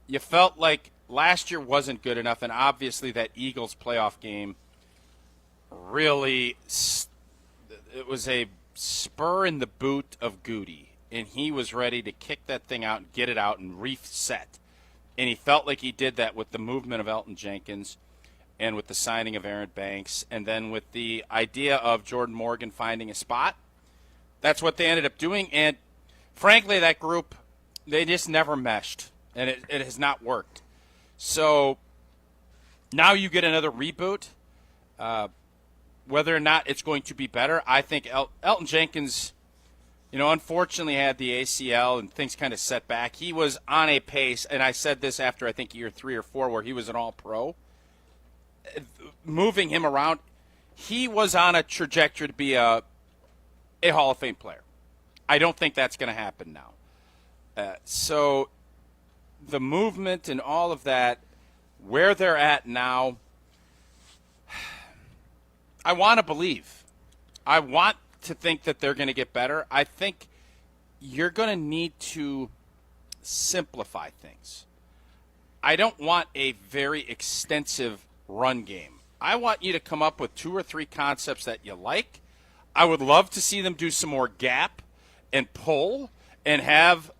you felt like last year wasn't good enough, and obviously that Eagles playoff game really, it was a spur in the boot of Goody, and he was ready to kick that thing out and get it out and reset. And he felt like he did that with the movement of Elton Jenkins and with the signing of Aaron Banks, and then with the idea of Jordan Morgan finding a spot. That's what they ended up doing, and frankly, that group, they just never meshed, and it has not worked. So now you get another reboot. Whether or not it's going to be better, I think Elton Jenkins unfortunately had the ACL and things kind of set back. He was on a pace, and I said this after I think year 3 or 4 where he was an all-pro. Moving him around, he was on a trajectory to be a Hall of Fame player. I don't think that's going to happen now. So the movement and all of that, where they're at now, I want to believe. I want to think that they're going to get better. I think you're going to need to simplify things. I don't want a very extensive run game. I want you to come up with 2 or 3 concepts that you like. I would love to see them do some more gap and pull and have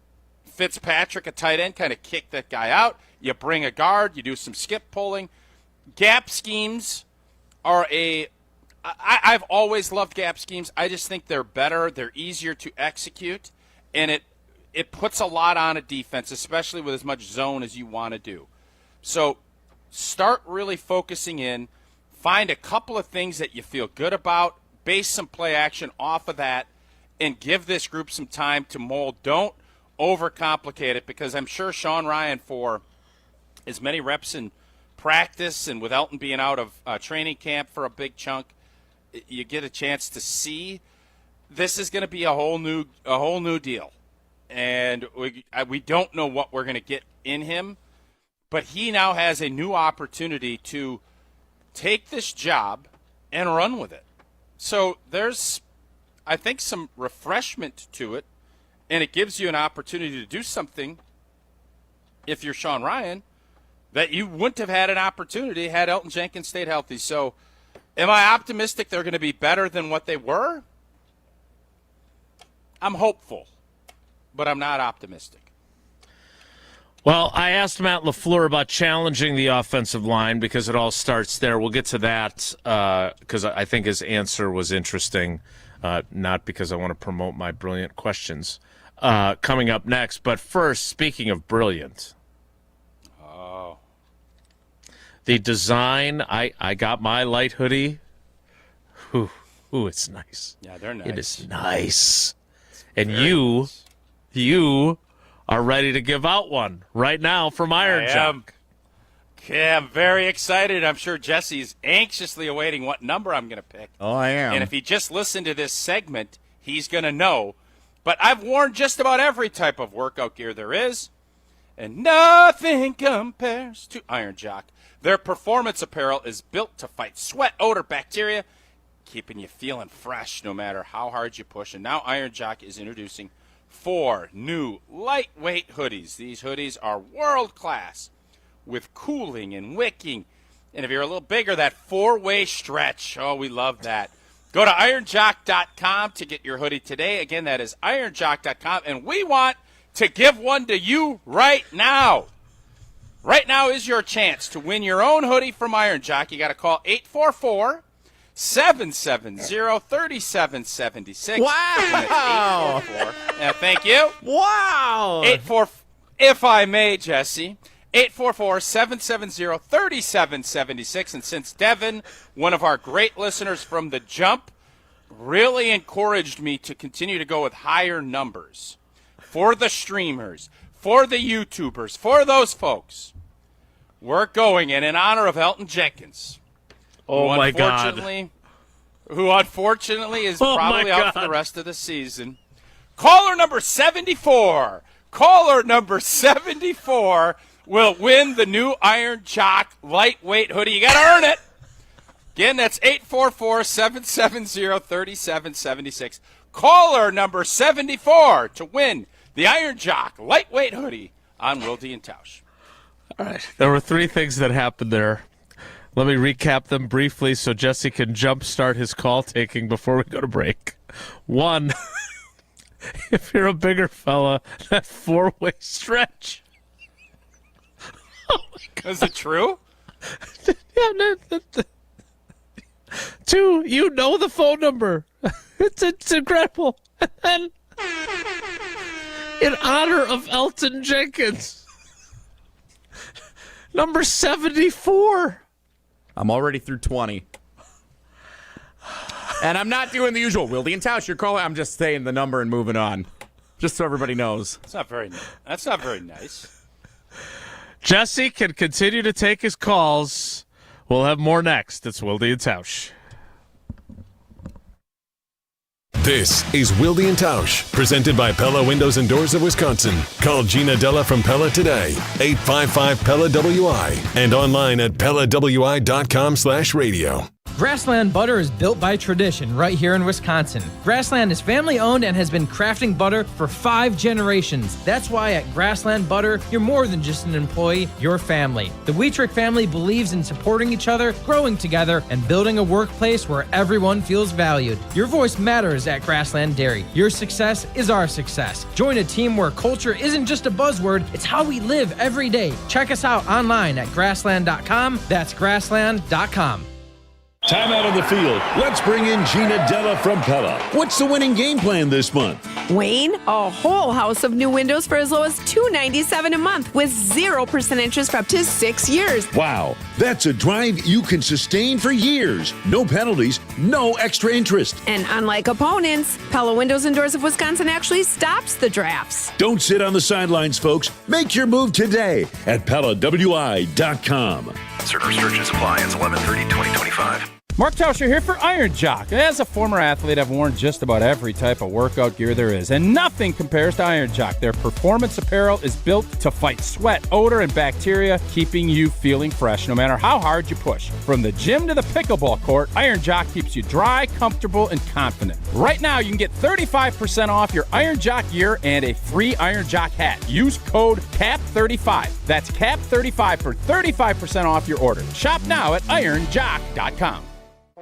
Fitzpatrick, a tight end, kind of kick that guy out. You bring a guard, you do some skip pulling. Gap schemes are I've always loved gap schemes. I just think they're better. They're easier to execute, and it puts a lot on a defense, especially with as much zone as you want to do. So start really focusing in. Find a couple of things that you feel good about. Base some play action off of that, and give this group some time to mold. Don't overcomplicate it, because I'm sure Sean Ryan, for as many reps in practice and with Elton being out of training camp for a big chunk, you get a chance to see this is going to be a whole new deal, and we don't know what we're going to get in him, but he now has a new opportunity to take this job and run with it. So there's, I think, some refreshment to it, and it gives you an opportunity to do something, if you're Sean Ryan, that you wouldn't have had an opportunity had Elton Jenkins stayed healthy. So am I optimistic they're going to be better than what they were? I'm hopeful, but I'm not optimistic. Well, I asked Matt LaFleur about challenging the offensive line because it all starts there. We'll get to that because I think his answer was interesting, not because I want to promote my brilliant questions coming up next. But first, speaking of brilliant, the design, I got my light hoodie. Ooh, it's nice. Yeah, they're nice. It is nice. And you are ready to give out one right now from Iron Jack. Okay, I'm very excited. I'm sure Jesse's anxiously awaiting what number I'm going to pick. Oh, I am. And if he just listened to this segment, he's going to know. But I've worn just about every type of workout gear there is, and nothing compares to Iron Jock. Their performance apparel is built to fight sweat, odor, bacteria, keeping you feeling fresh no matter how hard you push. And now Iron Jock is introducing 4 new lightweight hoodies. These hoodies are world-class with cooling and wicking. And if you're a little bigger, that 4-way stretch. Oh, we love that. Go to ironjock.com to get your hoodie today. Again, that is ironjock.com. And we want to give one to you right now. Right now is your chance to win your own hoodie from Iron Jock. You got to call 844-770-3776. Wow. 844. Thank you. Wow. 84, if I may, Jesse. 844-770-3776. And since Devin, one of our great listeners from the jump, really encouraged me to continue to go with higher numbers for the streamers, for the YouTubers, for those folks, we're going in honor of Elton Jenkins. Oh, my God. Who unfortunately is probably out for the rest of the season. Caller number 74. Caller number 74 will win the new Iron Jock lightweight hoodie. You got to earn it. Again, that's 844-770-3776. Caller number 74 to win the Iron Jock lightweight hoodie on Wilde and Tausch. All right. There were 3 things that happened there. Let me recap them briefly so Jesse can jumpstart his call taking before we go to break. 1, if you're a bigger fella, that 4-way stretch. Oh my God. Is it true? Yeah. 2, you know the phone number. It's incredible. And then, in honor of Elton Jenkins, number 74. I'm already through 20. And I'm not doing the usual Wilde and Tausch. You're calling. I'm just saying the number and moving on, just so everybody knows. That's not very nice. Jesse can continue to take his calls. We'll have more next. It's Wilde and Tausch. This is Wilde and Tausch, presented by Pella Windows and Doors of Wisconsin. Call Gina Della from Pella today, 855-PELLA-WI, and online at PellaWI.com/radio. Grassland Butter is built by tradition right here in Wisconsin. Grassland is family owned and has been crafting butter for 5 generations. That's why at Grassland Butter, you're more than just an employee, you're family. The Wietrich family believes in supporting each other, growing together, and building a workplace where everyone feels valued. Your voice matters at Grassland Dairy. Your success is our success. Join a team where culture isn't just a buzzword, it's how we live every day. Check us out online at grassland.com. That's grassland.com. Time out on the field. Let's bring in Gina Della from Pella. What's the winning game plan this month? Wayne, a whole house of new windows for as low as $297 a month with 0% interest for up to 6 years. Wow, that's a drive you can sustain for years. No penalties, no extra interest. And unlike opponents, Pella Windows and Doors of Wisconsin actually stops the drafts. Don't sit on the sidelines, folks. Make your move today at PellaWI.com. Certain restrictions apply. It's 11/30/2025. Mark Tauscher here for Iron Jock. As a former athlete, I've worn just about every type of workout gear there is, and nothing compares to Iron Jock. Their performance apparel is built to fight sweat, odor, and bacteria, keeping you feeling fresh no matter how hard you push. From the gym to the pickleball court, Iron Jock keeps you dry, comfortable, and confident. Right now, you can get 35% off your Iron Jock gear and a free Iron Jock hat. Use code CAP35. That's CAP35 for 35% off your order. Shop now at ironjock.com.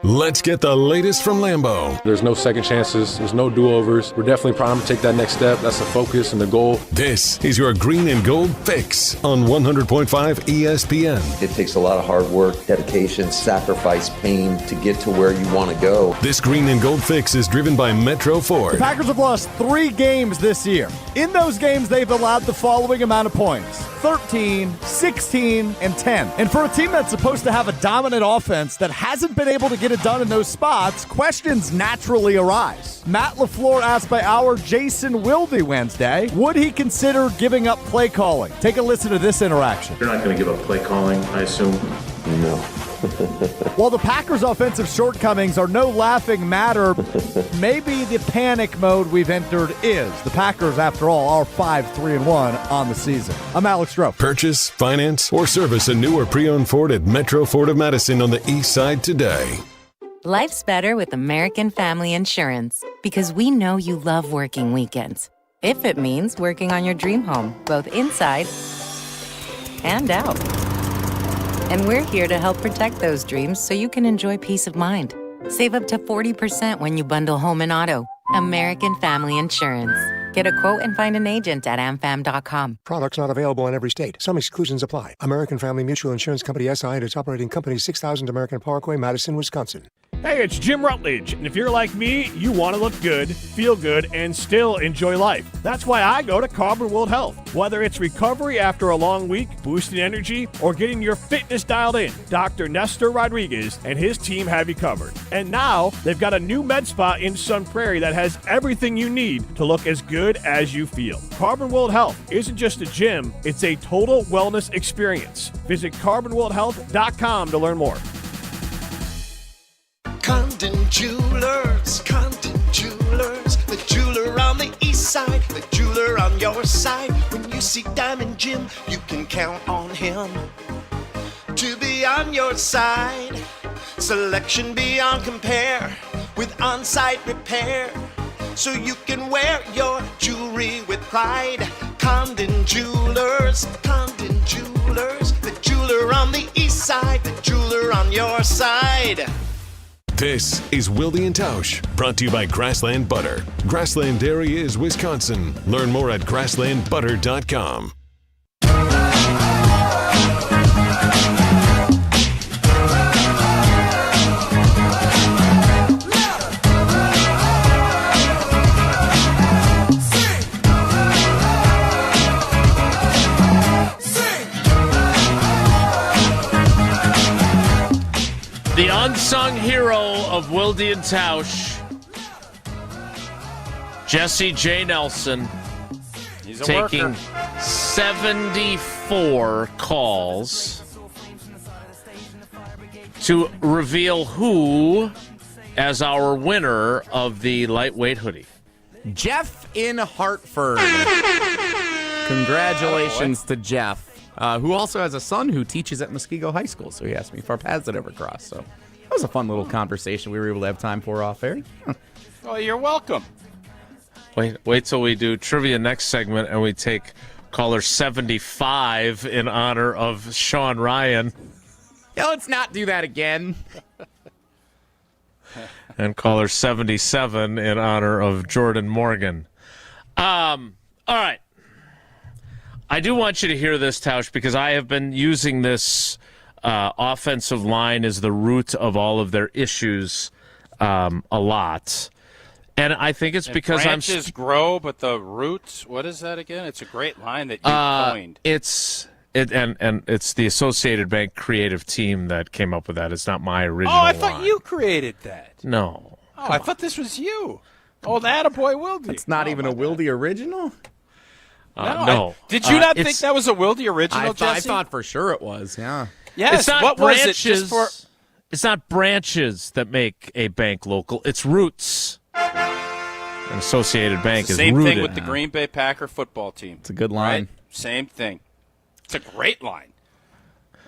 Let's get the latest from Lambeau. There's no second chances. There's no do-overs. We're definitely primed to take that next step. That's the focus and the goal. This is your green and gold fix on 100.5 ESPN. It takes a lot of hard work, dedication, sacrifice, pain to get to where you want to go. This green and gold fix is driven by Metro Ford. The Packers have lost 3 games this year. In those games, they've allowed the following amount of points: 13, 16, and 10. And for a team that's supposed to have a dominant offense that hasn't been able to get it done in those spots, questions naturally arise. Matt LaFleur asked by our Jason Wilde Wednesday, would he consider giving up play calling? Take a listen to this interaction. You're not going to give up play calling, I assume? No. While the Packers' offensive shortcomings are no laughing matter, maybe the panic mode we've entered is. The Packers, after all, are 5-3-1 on the season. I'm Alex Stroh. Purchase, finance, or service a new or pre-owned Ford at Metro Ford of Madison on the east side today. Life's better with American Family Insurance because we know you love working weekends. If it means working on your dream home, both inside and out. And we're here to help protect those dreams so you can enjoy peace of mind. Save up to 40% when you bundle home and auto. American Family Insurance. Get a quote and find an agent at amfam.com. Products not available in every state. Some exclusions apply. American Family Mutual Insurance Company SI and its operating company 6000 American Parkway, Madison, Wisconsin. Hey, it's Jim Rutledge, and if you're like me, you want to look good, feel good, and still enjoy life. That's why I go to Carbon World Health. Whether it's recovery after a long week, boosting energy, or getting your fitness dialed in, Dr. Nestor Rodriguez and his team have you covered. And now, they've got a new med spa in Sun Prairie that has everything you need to look as good as you feel. Carbon World Health isn't just a gym, it's a total wellness experience. Visit carbonworldhealth.com to learn more. Condon Jewelers, the jeweler on the east side, the jeweler on your side. When you see Diamond Jim, you can count on him to be on your side. Selection beyond compare with on-site repair, so you can wear your jewelry with pride. Condon Jewelers, the jeweler on the east side, the jeweler on your side. This is Wilde and Tausch, brought to you by Grassland Butter. Grassland Dairy is Wisconsin. Learn more at grasslandbutter.com. The unsung hero of Wilde and Tausch, Jesse J. Nelson, He's a taking worker. 74 calls to reveal who as our winner of the lightweight hoodie. Jeff in Hartford. Congratulations to Jeff, who also has a son who teaches at Muskego High School. So he asked me if our paths had ever crossed. So that was a fun little conversation we were able to have time for off air. Oh, you're welcome. Wait till we do trivia next segment and we take caller 75 in honor of Sean Ryan. Yeah, let's not do that again. And caller 77 in honor of Jordan Morgan. All right. I do want you to hear this, Tausch, because I have been using this offensive line as the root of all of their issues a lot. And I think it's because branches grow, but the roots, what is that again? It's a great line that you coined. It's the Associated Bank creative team that came up with that. It's not my original I thought line. you created that. No. Oh, I thought this was you. Oh, that a boy Wilde. It's not even a Wilde original? No. Did you not think that was a Wilde original, Jesse? I thought for sure it was, yeah. Yes, It's not what branches. was it? Just for... It's not branches that make a bank local. It's roots. An Associated Bank is Same rooted. thing with the Green Bay Packer football team. It's a good line. Right? Same thing. It's a great line.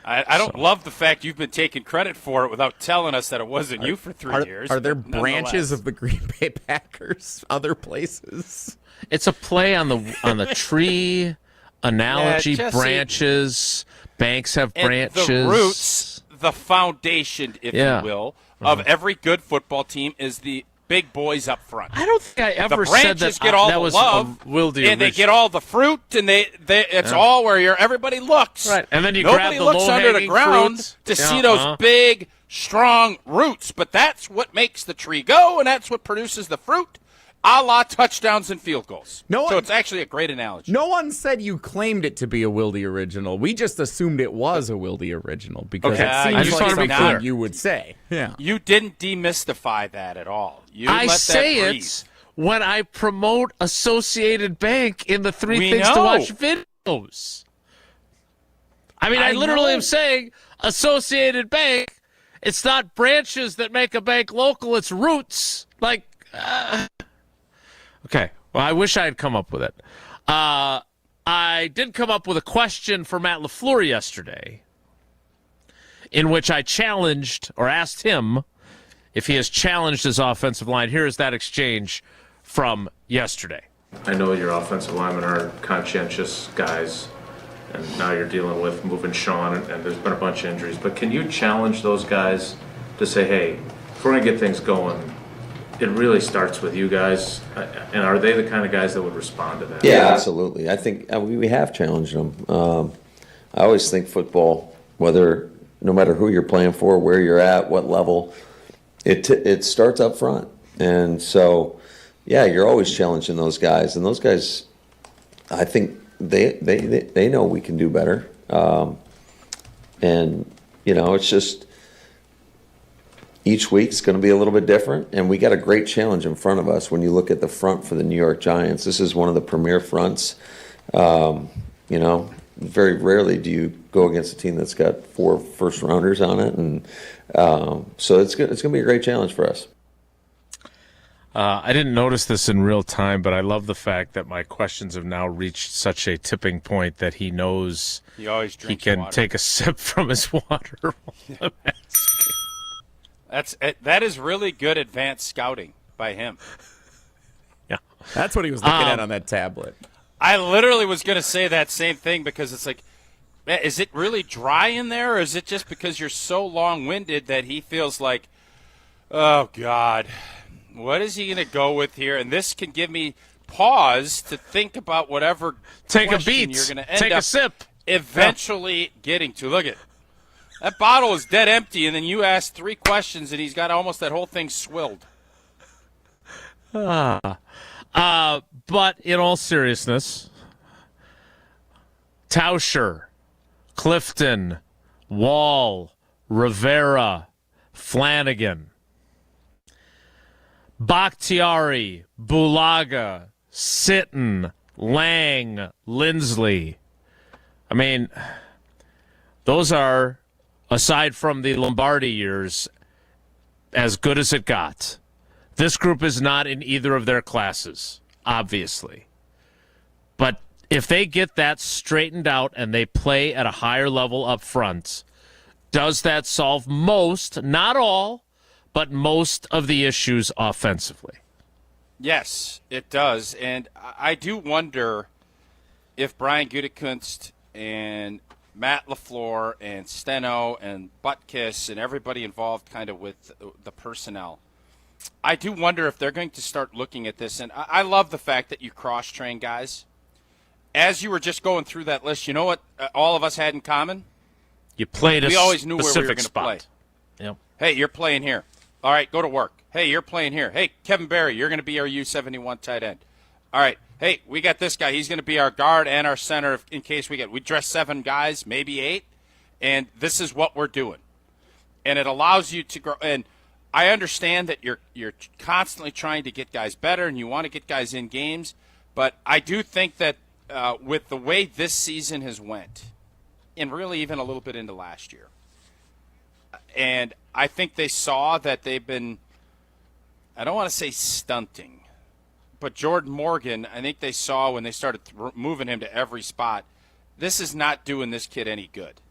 I don't love the fact you've been taking credit for it without telling us that it wasn't you for 3 years. Are there branches of the Green Bay Packers other places? It's a play on the tree analogy. Yeah, Jesse, branches. Banks have branches. The roots, the foundation, if you will, of every good football team is the big boys up front. I don't think I ever the said branches that get all that the was love, Wilde and they get all the fruit, and it's all where everybody looks. Right, and then Nobody looks under the ground to see those big, strong roots. But that's what makes the tree go, and that's what produces the fruit. A la touchdowns and field goals. So it's actually a great analogy. No one said you claimed it to be a Wilde original. We just assumed it was a Wilde original because it seems like something you would say. Yeah. You didn't demystify that at all. You I let say that breathe. it when I promote Associated Bank in the Three We Things know. to Watch videos. I mean, I literally am saying Associated Bank. It's not branches that make a bank local. It's roots. Like, okay. Well, I wish I had come up with it. I did come up with a question for Matt LaFleur yesterday in which I challenged or asked him if he has challenged his offensive line. Here is that exchange from yesterday. I know your offensive linemen are conscientious guys, and now you're dealing with moving Sean, and there's been a bunch of injuries. But can you challenge those guys to say, hey, if we're going to get things going, it really starts with you guys? And are they the kind of guys that would respond to that? Yeah, absolutely. I think we have challenged them. I always think football, no matter who you're playing for, where you're at, what level, it starts up front. And so, yeah, you're always challenging those guys. And those guys, I think they know we can do better. And, it's just each week's going to be a little bit different. And we got a great challenge in front of us when you look at the front for the New York Giants. This is one of the premier fronts. Very rarely do you go against a team that's got 4 first-rounders on it. And so it's going to be a great challenge for us. I didn't notice this in real time, but I love the fact that my questions have now reached such a tipping point that he knows he can take a sip from his water while I'm asking. That is really good advanced scouting by him. Yeah. That's what he was looking at on that tablet. I literally was going to say that same thing because it's like, man, is it really dry in there, or is it just because you're so long-winded that he feels like, oh, God, what is he going to go with here? And this can give me pause to think about whatever Take a question beat. you're going to end Take up a sip. eventually getting to. Look at that bottle is dead empty, and then you ask 3 questions, and he's got almost that whole thing swilled. But in all seriousness, Tauscher, Clifton, Wall, Rivera, Flanagan, Bakhtiari, Bulaga, Sitton, Lang, Lindsley. I mean, those are, aside from the Lombardi years, as good as it got. This group is not in either of their classes, obviously. But if they get that straightened out and they play at a higher level up front, does that solve most, not all, but most of the issues offensively? Yes, it does. And I do wonder if Brian Gutekunst and Matt LaFleur and Steno and Butkus and everybody involved kind of with the personnel, I do wonder if they're going to start looking at this. And I love the fact that you cross-train guys. As you were just going through that list, you know what all of us had in common? You played we always knew where we were going to play. Yep. Hey, you're playing here. All right, go to work. Hey, you're playing here. Hey, Kevin Barry, you're going to be our U71 tight end. All right, hey, we got this guy. He's going to be our guard and our center in case we dress 7 guys, maybe 8, and this is what we're doing. And it allows you to grow. And I understand that you're constantly trying to get guys better and you want to get guys in games, but I do think that with the way this season has went, and really even a little bit into last year, and I think they saw that they've been, I don't want to say stunting, but Jordan Morgan, I think they saw when they started moving him to every spot, this is not doing this kid any good.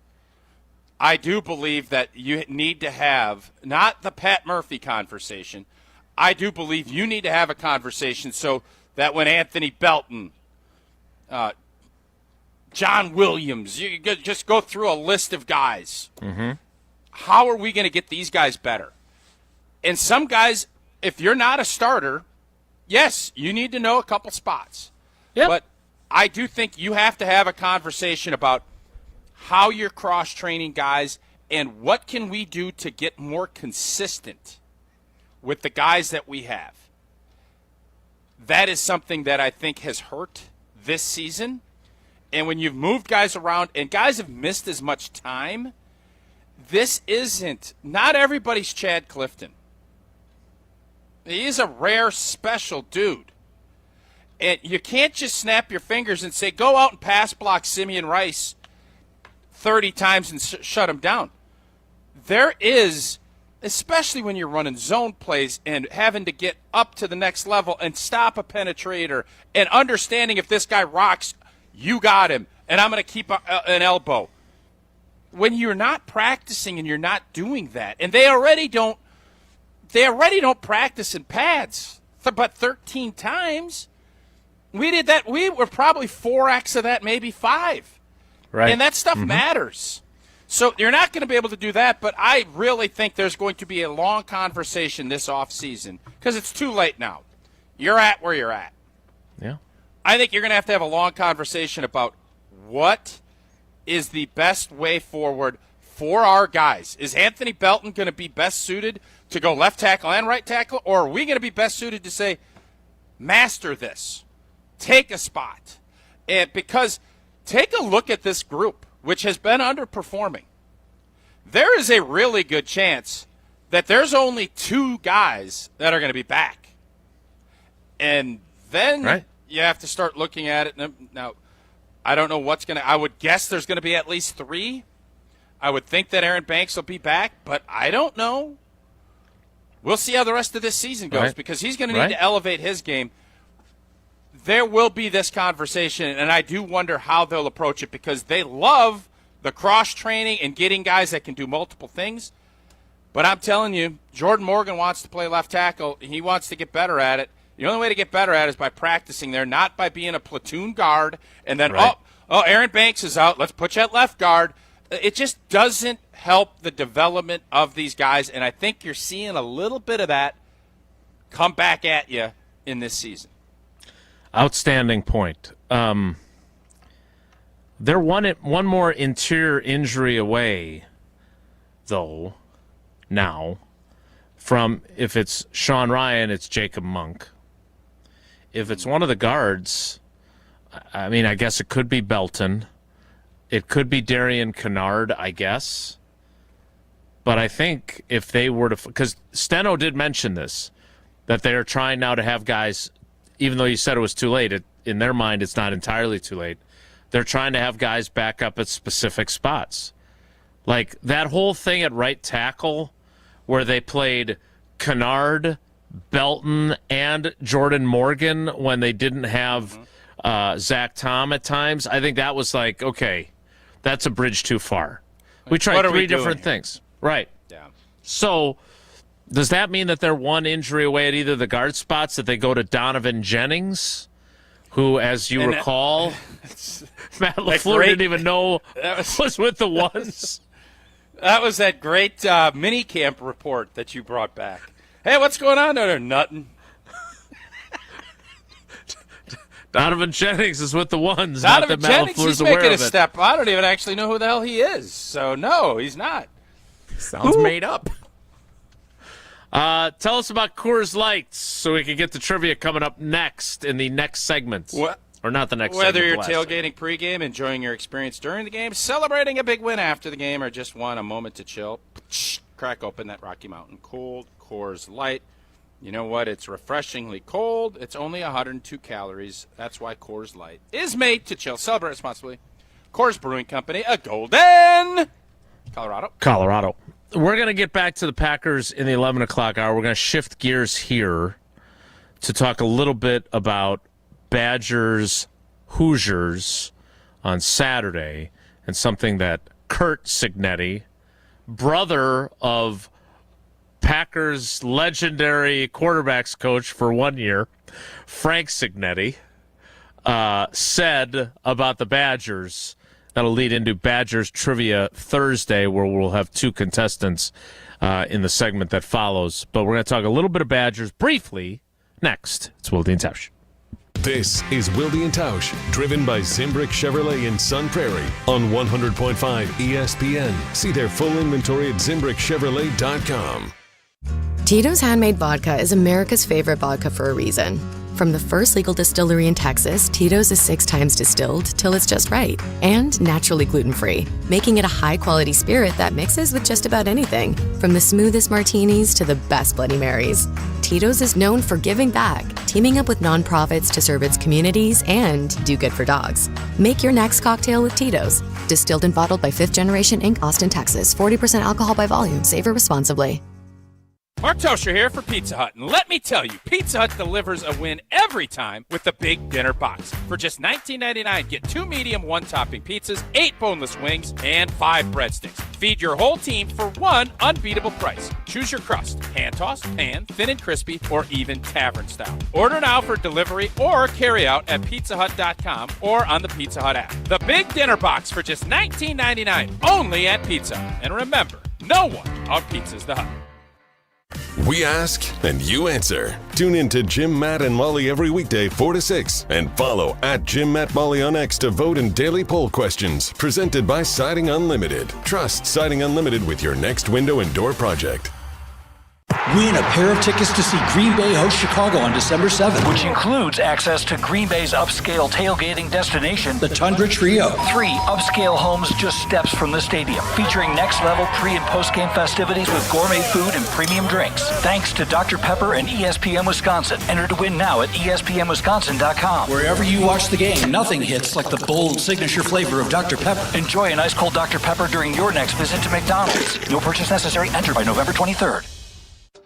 I do believe that you need to have, not the Pat Murphy conversation, I do believe you need to have a conversation so that when Anthony Belton, John Williams, you just go through a list of guys. Mm-hmm. How are we going to get these guys better? And some guys, if you're not a starter, yes, you need to know a couple spots. Yep. But I do think you have to have a conversation about how you're cross-training guys and what can we do to get more consistent with the guys that we have. That is something that I think has hurt this season. And when you've moved guys around and guys have missed as much time, this isn't, not everybody's Chad Clifton. He is a rare, special dude. And you can't just snap your fingers and say, go out and pass block Simeon Rice 30 times and shut him down. There is, especially when you're running zone plays and having to get up to the next level and stop a penetrator and understanding if this guy rocks, you got him, and I'm going to keep an elbow. When you're not practicing and you're not doing that, and they already don't practice in pads, but 13 times. We did that. We were probably 4x of that, maybe 5. Right. And that stuff matters. So you're not going to be able to do that, but I really think there's going to be a long conversation this offseason because it's too late now. You're at where you're at. Yeah. I think you're going to have a long conversation about what is the best way forward for our guys. Is Anthony Belton going to be best suited to go left tackle and right tackle, or are we going to be best suited to say, master this, take a spot? And because take a look at this group, which has been underperforming. There is a really good chance that there's only 2 guys that are going to be back. And then you have to start looking at it. Now, I don't know what's going to – I would guess there's going to be at least 3. I would think that Aaron Banks will be back, but I don't know. We'll see how the rest of this season goes because he's going to need to elevate his game. There will be this conversation, and I do wonder how they'll approach it because they love the cross-training and getting guys that can do multiple things. But I'm telling you, Jordan Morgan wants to play left tackle. He wants to get better at it. The only way to get better at it is by practicing there, not by being a platoon guard and then, Aaron Banks is out. Let's put you at left guard. It just doesn't help the development of these guys, and I think you're seeing a little bit of that come back at you in this season. Outstanding point. They're one more interior injury away, though, now, from if it's Sean Ryan, it's Jacob Monk. If it's one of the guards, I mean, I guess it could be Belton. It could be Darian Kennard, I guess. But I think if they were to, because Steno did mention this, that they're trying now to have guys, even though you said it was too late, in their mind it's not entirely too late. They're trying to have guys back up at specific spots. Like that whole thing at right tackle where they played Kennard, Belton, and Jordan Morgan when they didn't have Zach Tom at times. I think that was like, okay, that's a bridge too far. We tried three different things. Right. Yeah. So does that mean that they're one injury away at either of the guard spots, that they go to Donovan Jennings, who, as you recall, Matt LaFleur didn't even know was with the ones? That was that great mini camp report that you brought back. Hey, what's going on there? Nothing. Donovan Jennings is with the ones. Donovan not that Jennings, Matt LaFleur's he's aware making a of it. step. I don't even actually know who the hell he is. So, no, he's not. Sounds made up. Tell us about Coors Light so we can get to trivia coming up next in the next segment. Or not the next segment. Whether you're tailgating pregame, enjoying your experience during the game, celebrating a big win after the game, or just want a moment to chill, crack open that Rocky Mountain cold Coors Light. You know what? It's refreshingly cold. It's only 102 calories. That's why Coors Light is made to chill. Celebrate responsibly. Coors Brewing Company, a Golden, Colorado. We're going to get back to the Packers in the 11 o'clock hour. We're going to shift gears here to talk a little bit about Badgers, Hoosiers on Saturday, and something that Kurt Cignetti, brother of Packers legendary quarterbacks coach for 1 year, Frank Cignetti, said about the Badgers. That'll lead into Badgers Trivia Thursday, where we'll have two contestants in the segment that follows. But we're going to talk a little bit of Badgers briefly next. It's Wilde and Tausch. This is Wilde and Tausch, driven by Zimbrick Chevrolet in Sun Prairie on 100.5 ESPN. See their full inventory at ZimbrickChevrolet.com. Tito's Handmade Vodka is America's favorite vodka for a reason. From the first legal distillery in Texas, Tito's is 6 times distilled till it's just right and naturally gluten-free, making it a high-quality spirit that mixes with just about anything, from the smoothest martinis to the best Bloody Marys. Tito's is known for giving back, teaming up with nonprofits to serve its communities and do good for dogs. Make your next cocktail with Tito's. Distilled and bottled by 5th Generation Inc., Austin, Texas. 40% alcohol by volume. Savor responsibly. Mark Toscher here for Pizza Hut, and let me tell you, Pizza Hut delivers a win every time with the Big Dinner Box. For just $19.99, get 2 medium, 1-topping pizzas, 8 boneless wings, and 5 breadsticks. Feed your whole team for one unbeatable price. Choose your crust, hand-tossed, pan, thin and crispy, or even tavern style. Order now for delivery or carry-out at pizzahut.com or on the Pizza Hut app. The Big Dinner Box for just $19.99, only at Pizza Hut. And remember, no one out-pizzas the Hut. We ask and you answer. Tune in to Jim, Matt, and Molly every weekday 4 to 6 and follow at Jim, Matt, Molly on X to vote in daily poll questions presented by Siding Unlimited. Trust Siding Unlimited with your next window and door project. Win a pair of tickets to see Green Bay host Chicago on December 7th. Which includes access to Green Bay's upscale tailgating destination, the Tundra Trio. 3 upscale homes just steps from the stadium, featuring next-level pre- and post-game festivities with gourmet food and premium drinks. Thanks to Dr. Pepper and ESPN Wisconsin. Enter to win now at ESPNWisconsin.com. Wherever you watch the game, nothing hits like the bold signature flavor of Dr. Pepper. Enjoy an ice-cold Dr. Pepper during your next visit to McDonald's. No purchase necessary. Enter by November 23rd.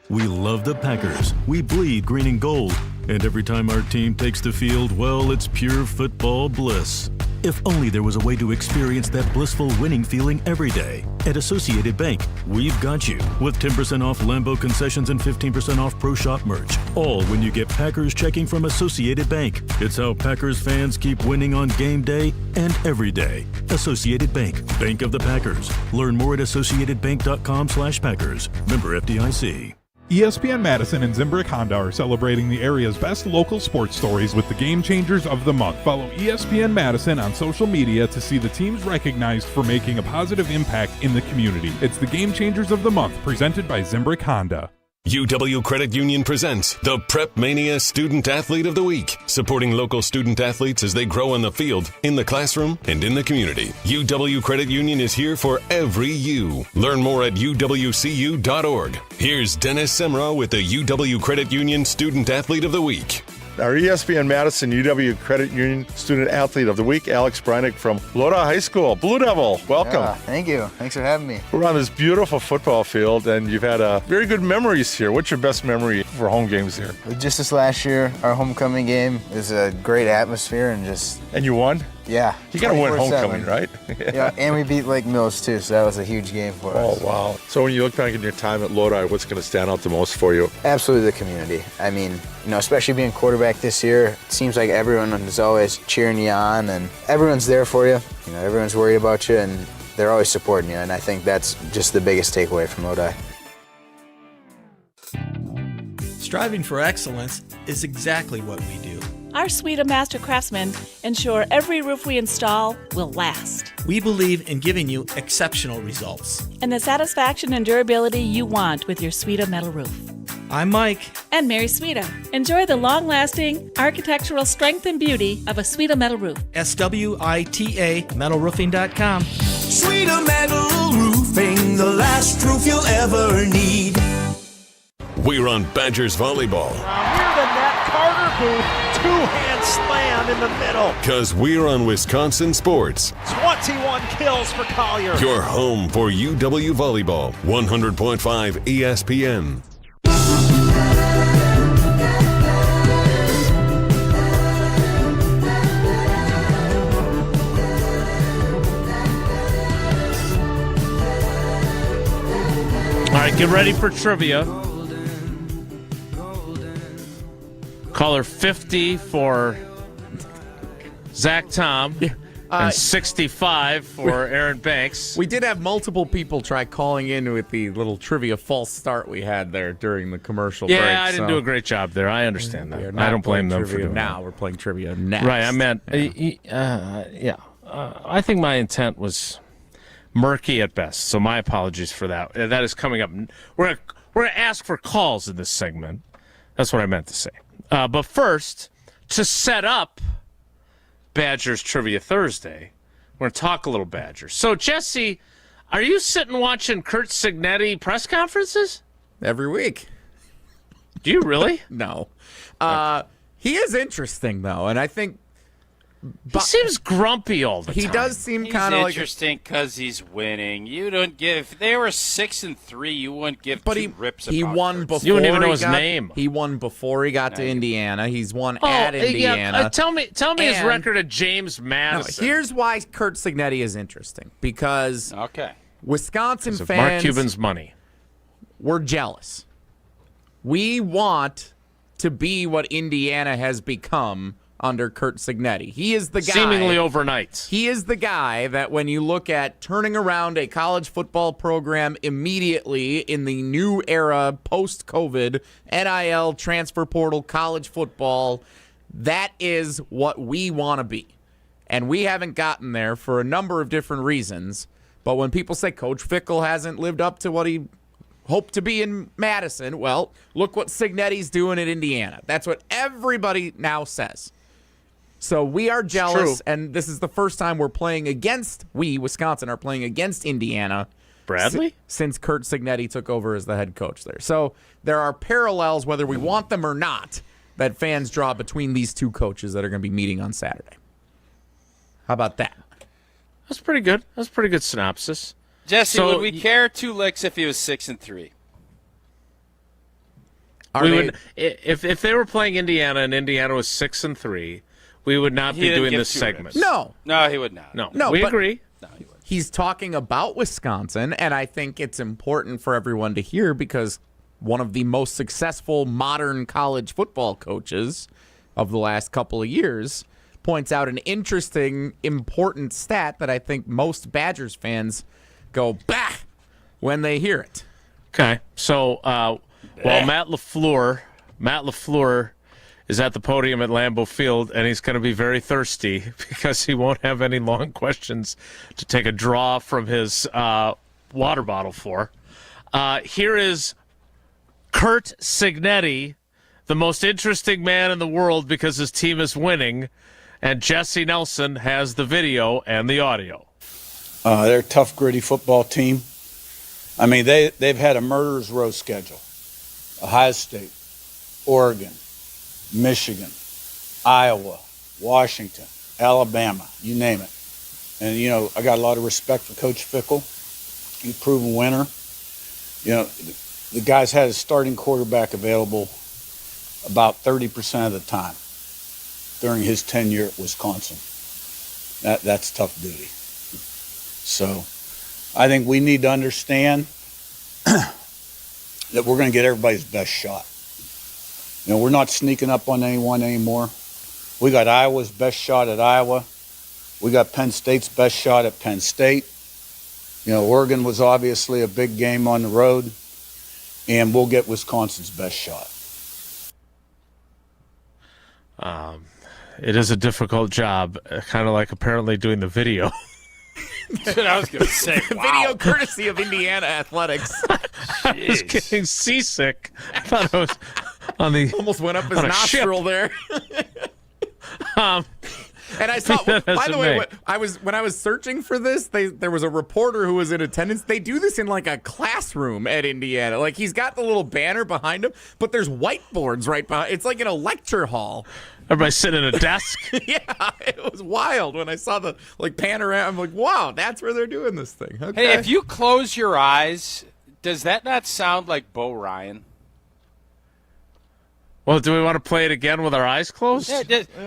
We love the Packers. We bleed green and gold. And every time our team takes the field, well, it's pure football bliss. If only there was a way to experience that blissful winning feeling every day. At Associated Bank, we've got you. With 10% off Lambeau concessions and 15% off Pro Shop merch. All when you get Packers checking from Associated Bank. It's how Packers fans keep winning on game day and every day. Associated Bank. Bank of the Packers. Learn more at AssociatedBank.com/Packers. Member FDIC. ESPN Madison and Zimbrick Honda are celebrating the area's best local sports stories with the Game Changers of the Month. Follow ESPN Madison on social media to see the teams recognized for making a positive impact in the community. It's the Game Changers of the Month, presented by Zimbrick Honda. UW Credit Union presents the Prep Mania Student Athlete of the Week, supporting local student athletes as they grow on the field, in the classroom, and in the community. UW Credit Union is here for every U. Learn more at uwcu.org. Here's Dennis Semrau with the UW Credit Union Student Athlete of the Week. Our ESPN Madison UW Credit Union Student Athlete of the Week, Alex Brynick from Lodi High School. Blue Devil, welcome. Yeah, thank you. Thanks for having me. We're on this beautiful football field, and you've had very good memories here. What's your best memory for home games here? Just this last year, our homecoming game is a great atmosphere and just... And you won? Yeah. You got to win homecoming, right? Yeah, and we beat Lake Mills, too, so that was a huge game for us. Oh, wow. So when you look back at your time at Lodi, what's going to stand out the most for you? Absolutely the community. I mean, especially being quarterback this year, it seems like everyone is always cheering you on, and everyone's there for you. Everyone's worried about you, and they're always supporting you, and I think that's just the biggest takeaway from Lodi. Striving for excellence is exactly what we do. Our suite of master craftsmen ensure every roof we install will last. We believe in giving you exceptional results. And the satisfaction and durability you want with your Suita metal roof. I'm Mike. And Mary Suita. Enjoy the long-lasting architectural strength and beauty of a Suita metal roof. SWITA metalroofing.com. Suita Metal Roofing, the last roof you'll ever need. We're on Badgers volleyball. Near the net, Carter Booth, two-hand slam in the middle. Because we're on Wisconsin sports. 21 kills for Collier. Your home for UW volleyball. 100.5 ESPN. All right, get ready for trivia. Caller 50 for Zach Tom and 65 for Aaron Banks. We did have multiple people try calling in with the little trivia false start we had there during the commercial break. Yeah, I didn't do a great job there. I understand that. I don't blame them for doing now. that. We're playing trivia next. Right, I meant, I think my intent was murky at best, so my apologies for that. That is coming up. We're going to ask for calls in this segment. That's what I meant to say. But first, to set up Badgers Trivia Thursday, we're going to talk a little Badgers. So, Jesse, are you sitting watching Curt Cignetti press conferences? Every week. Do you really? No. He is interesting, though, and I think... He seems grumpy all the time. He does seem kind of like interesting because he's winning. You don't give. If they were 6-3, you wouldn't give two rips. He about won Curt. before. You don't even know his name. He won before he got to Indiana. He's won at Indiana. Yeah, tell me his record at James Madison. Here's why Curt Cignetti is interesting, because Wisconsin fans, Mark Cuban's money. We're jealous. We want to be what Indiana has become under Curt Cignetti. He is the guy. Seemingly overnight. He is the guy that when you look at turning around a college football program immediately in the new era, post-COVID, NIL, transfer portal, college football, that is what we want to be. And we haven't gotten there for a number of different reasons. But when people say Coach Fickell hasn't lived up to what he hoped to be in Madison, well, look what Cignetti's doing at Indiana. That's what everybody now says. So we are jealous, and this is the first time Wisconsin, are playing against Indiana. Bradley? Since Curt Cignetti took over as the head coach there. So there are parallels, whether we want them or not, that fans draw between these two coaches that are going to be meeting on Saturday. How about that? That's pretty good. That's a pretty good synopsis. Jesse, would we care two licks if he was 6-3? If they were playing Indiana and Indiana was 6-3, we would not be doing this segment. No, he would not. No, we agree. No, he wouldn't. He's talking about Wisconsin, and I think it's important for everyone to hear because one of the most successful modern college football coaches of the last couple of years points out an interesting, important stat that I think most Badgers fans go, bah, when they hear it. Okay, so while Matt LaFleur is at the podium at Lambeau Field, and he's going to be very thirsty because he won't have any long questions to take a draw from his water bottle for. Here is Curt Cignetti, the most interesting man in the world because his team is winning, and Jesse Nelson has the video and the audio. They're a tough, gritty football team. I mean, they've had a murderer's row schedule. Ohio State, Oregon, Michigan, Iowa, Washington, Alabama, you name it. And, you know, I got a lot of respect for Coach Fickle. He's a proven winner. You know, the guy's had his starting quarterback available about 30% of the time during his tenure at Wisconsin. That's tough duty. So I think we need to understand that we're going to get everybody's best shot. You know, we're not sneaking up on anyone anymore. We got Iowa's best shot at Iowa. We got Penn State's best shot at Penn State. You know, Oregon was obviously a big game on the road, and we'll get Wisconsin's best shot. It is a difficult job, kind of like apparently doing the video. That's what I was going to say. Wow. Video courtesy of Indiana Athletics. I was getting seasick. I thought I was on the almost went up his nostril there. And I saw, by the way, when I was searching for this, there was a reporter who was in attendance. They do this in like a classroom at Indiana. Like he's got the little banner behind him, but there's whiteboards right behind. It's like in a lecture hall. Everybody sitting at a desk. Yeah, it was wild when I saw the panorama. I'm like, wow, that's where they're doing this thing. Okay. Hey, if you close your eyes, does that not sound like Bo Ryan? Well, do we want to play it again with our eyes closed?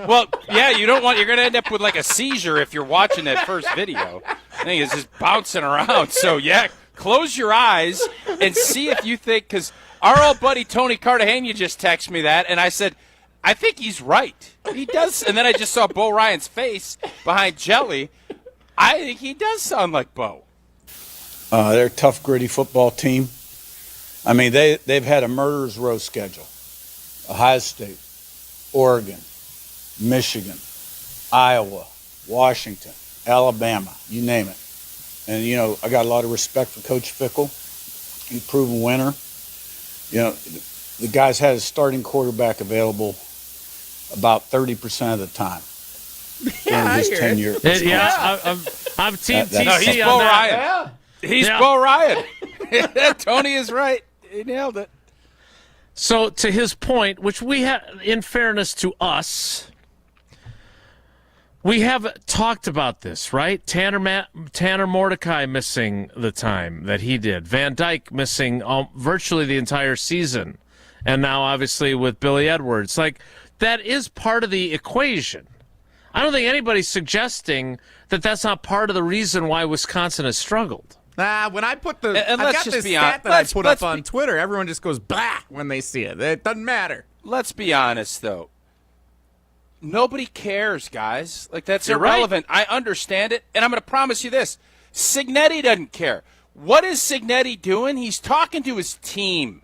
Well, yeah, you don't want. You're going to end up with like a seizure if you're watching that first video. I think it's just bouncing around. So yeah, close your eyes and see if you think. Because our old buddy Tony Cartagena just texted me that, and I said, I think he's right. He does. And then I just saw Bo Ryan's face behind Jelly. I think he does sound like Bo. They're a tough, gritty football team. I mean, they've had a murderer's row schedule. Ohio State, Oregon, Michigan, Iowa, Washington, Alabama, you name it. And, you know, I got a lot of respect for Coach Fickle. He's a proven winner. You know, the guy's had his starting quarterback available about 30% of the time during his tenure. I'm Team TC no, he's on Bo that. Ryan. He's Bo Ryan. Tony is right. He nailed it. So to his point, which we have, in fairness to us, we have talked about this, right? Tanner Mordecai missing the time that he did. Van Dyke missing virtually the entire season. And now, obviously, with Billy Edwards. Like, that is part of the equation. I don't think anybody's suggesting that that's not part of the reason why Wisconsin has struggled. When I put the, and I've got this stat that I put up on Twitter. Everyone just goes blah when they see it. It doesn't matter. Let's be honest, though. Nobody cares, guys. Like, that's You're irrelevant. I understand it, and I'm going to promise you this. Cignetti doesn't care. What is Cignetti doing? He's talking to his team.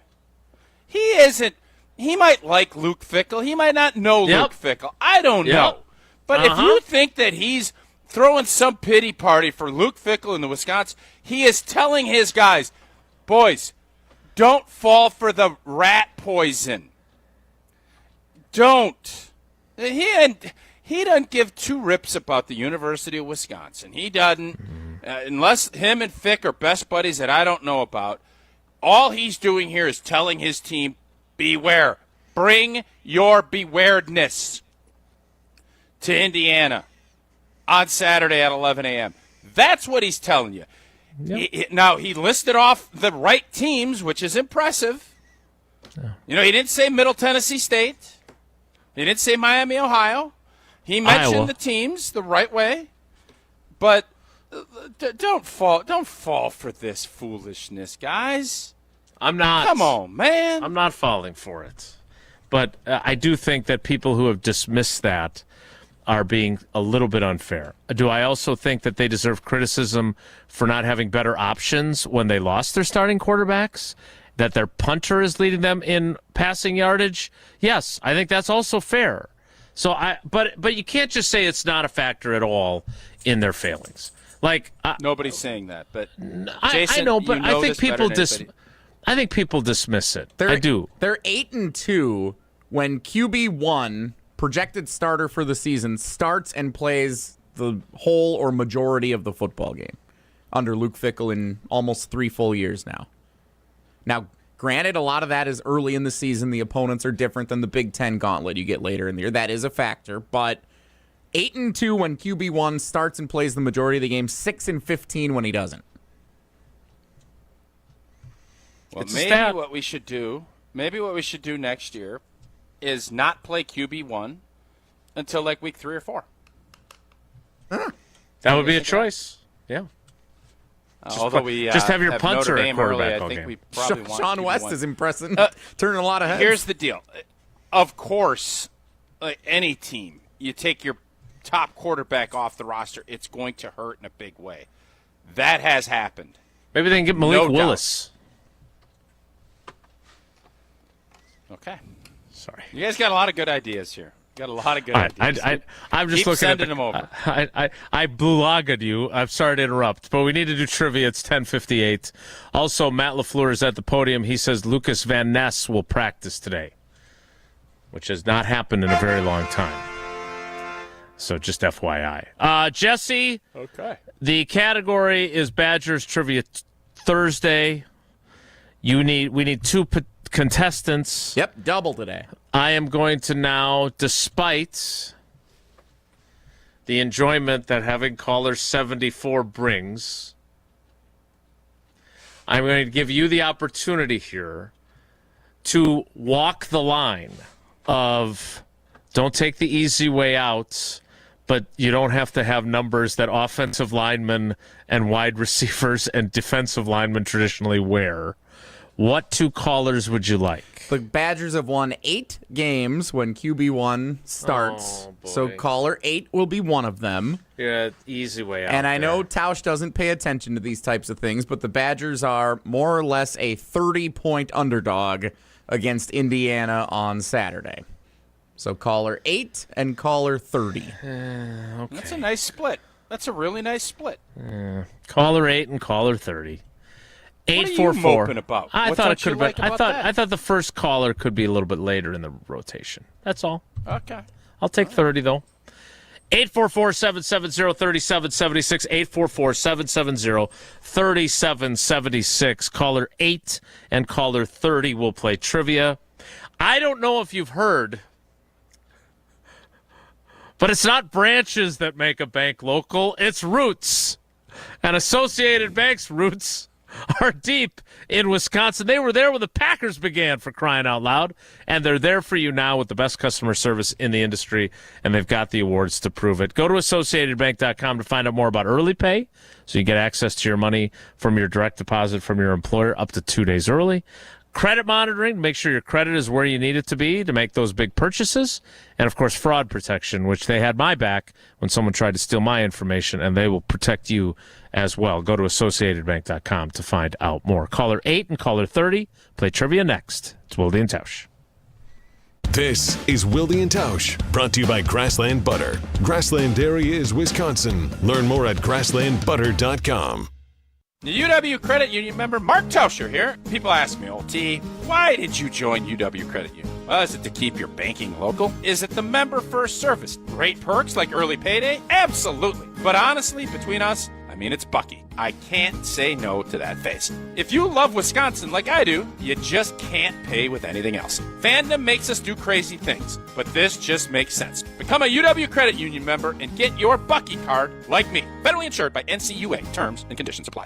He isn't. He might like Luke Fickell. He might not know Luke Fickell. I don't know. But if you think that he's throwing some pity party for Luke Fickell in the Wisconsin, he is telling his guys, boys, don't fall for the rat poison. Don't. He doesn't give two rips about the University of Wisconsin. He doesn't. Unless him and Fick are best buddies that I don't know about. All he's doing here is telling his team, beware. Bring your bewaredness to Indiana on Saturday at 11 a.m. That's what he's telling you. Yep. Now, he listed off the right teams, which is impressive. Yeah. You know, he didn't say Middle Tennessee State. He didn't say Miami, Ohio. He mentioned the teams the right way. But don't fall for this foolishness, guys. I'm not. Come on, man. I'm not falling for it. But I do think that people who have dismissed that are being a little bit unfair. Do I also think that they deserve criticism for not having better options when they lost their starting quarterbacks? That their punter is leading them in passing yardage? Yes, I think that's also fair. So but you can't just say it's not a factor at all in their failings. Like nobody's saying that, but I Jason, know, but you know I think people I think people dismiss it. I do. They're 8-2 when QB1, projected starter for the season, starts and plays the whole or majority of the football game under Luke Fickell in almost 3 full years now. Now, granted, a lot of that is early in the season. The opponents are different than the Big Ten gauntlet you get later in the year. That is a factor, but 8-2 when QB1 starts and plays the majority of the game, 6-15 when he doesn't. Well, maybe what we should do next year is not play QB1 until like week 3 or 4. That would be a choice. Yeah. Although we just have your have punter Notre at Dame quarterback early, all I think game. we probably want Sean QB1. West is impressing, turning a lot of heads. Here's the deal. Of course, any team, you take your top quarterback off the roster, it's going to hurt in a big way. That has happened. Maybe they can get Malik Willis. Okay. Sorry. You guys got a lot of good ideas here. Got a lot of good ideas. I'm just Keep looking sending at them over. I blogged you. I'm sorry to interrupt, but we need to do trivia. It's 10:58. Also, Matt LaFleur is at the podium. He says Lucas Van Ness will practice today, which has not happened in a very long time. So just FYI. Jesse. Okay. The category is Badgers Trivia Thursday. We need 2 contestants. Yep, double today. I am going to now, despite the enjoyment that having caller 74 brings, I'm going to give you the opportunity here to walk the line of don't take the easy way out, but you don't have to have numbers that offensive linemen and wide receivers and defensive linemen traditionally wear. What 2 callers would you like? The Badgers have won 8 games when QB1 starts. So caller 8 will be one of them. Yeah, easy way out. And I know Tausch doesn't pay attention to these types of things, but the Badgers are more or less a 30-point underdog against Indiana on Saturday. So caller 8 and caller 30. Okay. That's a nice split. That's a really nice split. Caller 8 and caller 30. 844. What are you moping about? I What thought don't it could you have like been. about that? I thought the first caller could be a little bit later in the rotation. That's all. Okay. I'll take 30 though. 844-770-3776. 844-770-3776. Caller 8 and caller 30 will play trivia. I don't know if you've heard, but it's not branches that make a bank local. It's roots. And Associated Bank's roots are deep in Wisconsin. They were there when the Packers began, for crying out loud. And they're there for you now with the best customer service in the industry. And they've got the awards to prove it. Go to AssociatedBank.com to find out more about early pay, so you get access to your money from your direct deposit from your employer up to 2 days early. Credit monitoring, make sure your credit is where you need it to be to make those big purchases. And, of course, fraud protection, which they had my back when someone tried to steal my information, and they will protect you as well. Go to AssociatedBank.com to find out more. Caller 8 and caller 30. Play trivia next. It's Wilde and Tausch. This is Wilde and Tausch, brought to you by Grassland Butter. Grassland Dairy is Wisconsin. Learn more at grasslandbutter.com. The UW Credit Union member Mark Tauscher here. People ask me, old T, why did you join UW Credit Union? Well, is it to keep your banking local? Is it the member first service? Great perks like early payday? Absolutely. But honestly, between us, I mean, it's Bucky. I can't say no to that face. If you love Wisconsin like I do, you just can't pay with anything else. Fandom makes us do crazy things, but this just makes sense. Become a UW Credit Union member and get your Bucky card like me. Federally insured by NCUA. Terms and conditions apply.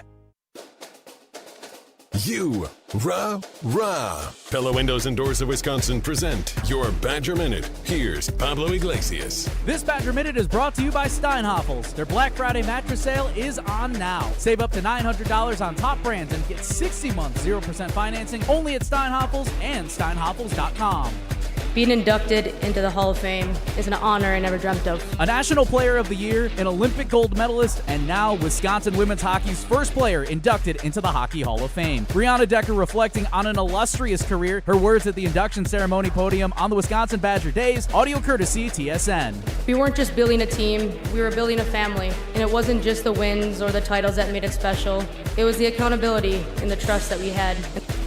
Pella Windows and Doors of Wisconsin present your Badger Minute. Here's Pablo Iglesias. This Badger Minute is brought to you by Steinhoffels. Their Black Friday mattress sale is on now. Save up to $900 on top brands and get 60 months 0% financing only at Steinhoffels and steinhoffels.com. Being inducted into the Hall of Fame is an honor I never dreamt of. A National Player of the Year, an Olympic gold medalist, and now Wisconsin women's hockey's first player inducted into the Hockey Hall of Fame. Brianna Decker reflecting on an illustrious career. Her words at the induction ceremony podium on the Wisconsin Badger Days. Audio courtesy TSN. We weren't just building a team, we were building a family. And it wasn't just the wins or the titles that made it special. It was the accountability and the trust that we had.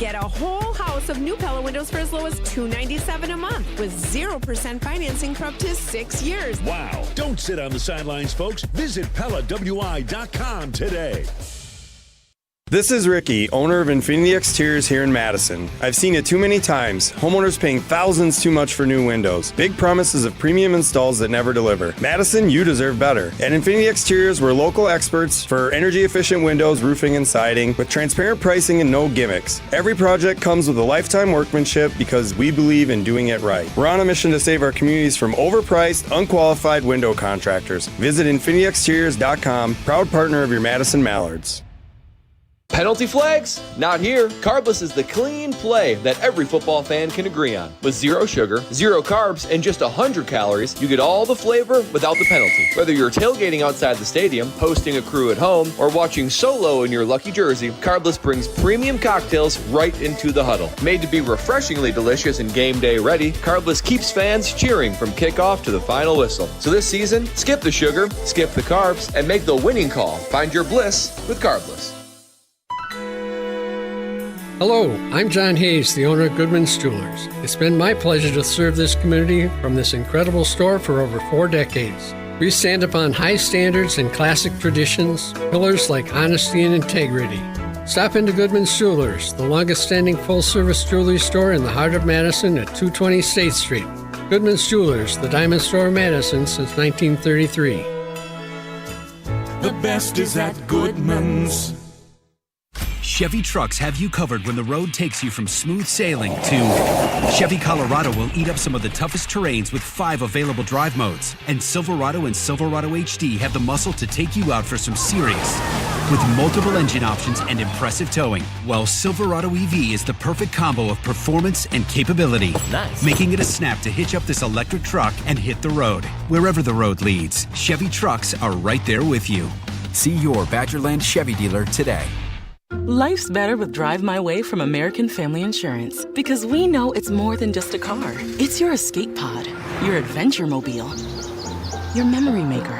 Get a whole house of new Pella windows for as low as $297 a month with 0% financing for up to 6 years. Wow. Don't sit on the sidelines, folks. Visit PellaWI.com today. This is Ricky, owner of Infinity Exteriors here in Madison. I've seen it too many times. Homeowners paying thousands too much for new windows. Big promises of premium installs that never deliver. Madison, you deserve better. At Infinity Exteriors, we're local experts for energy-efficient windows, roofing, and siding with transparent pricing and no gimmicks. Every project comes with a lifetime workmanship because we believe in doing it right. We're on a mission to save our communities from overpriced, unqualified window contractors. Visit InfinityExteriors.com, proud partner of your Madison Mallards. Penalty flags? Not here. Carbless is the clean play that every football fan can agree on. With 0 sugar, 0 carbs, and just 100 calories, you get all the flavor without the penalty. Whether you're tailgating outside the stadium, hosting a crew at home, or watching solo in your lucky jersey, Carbless brings premium cocktails right into the huddle. Made to be refreshingly delicious and game day ready, Carbless keeps fans cheering from kickoff to the final whistle. So this season, skip the sugar, skip the carbs, and make the winning call. Find your bliss with Carbless. Hello, I'm John Hayes, the owner of Goodman's Jewelers. It's been my pleasure to serve this community from this incredible store for over 4 decades. We stand upon high standards and classic traditions, pillars like honesty and integrity. Stop into Goodman's Jewelers, the longest-standing full-service jewelry store in the heart of Madison at 220 State Street. Goodman's Jewelers, the diamond store of Madison since 1933. The best is at Goodman's. Chevy trucks have you covered when the road takes you from smooth sailing to Chevy Colorado will eat up some of the toughest terrains with 5 available drive modes. And Silverado and Silverado HD have the muscle to take you out for some serious. With multiple engine options and impressive towing, well, Silverado EV is the perfect combo of performance and capability. Nice. Making it a snap to hitch up this electric truck and hit the road. Wherever the road leads, Chevy trucks are right there with you. See your Badgerland Chevy dealer today. Life's better with Drive My Way from American Family Insurance because we know it's more than just a car. It's your escape pod, your adventure mobile, your memory maker.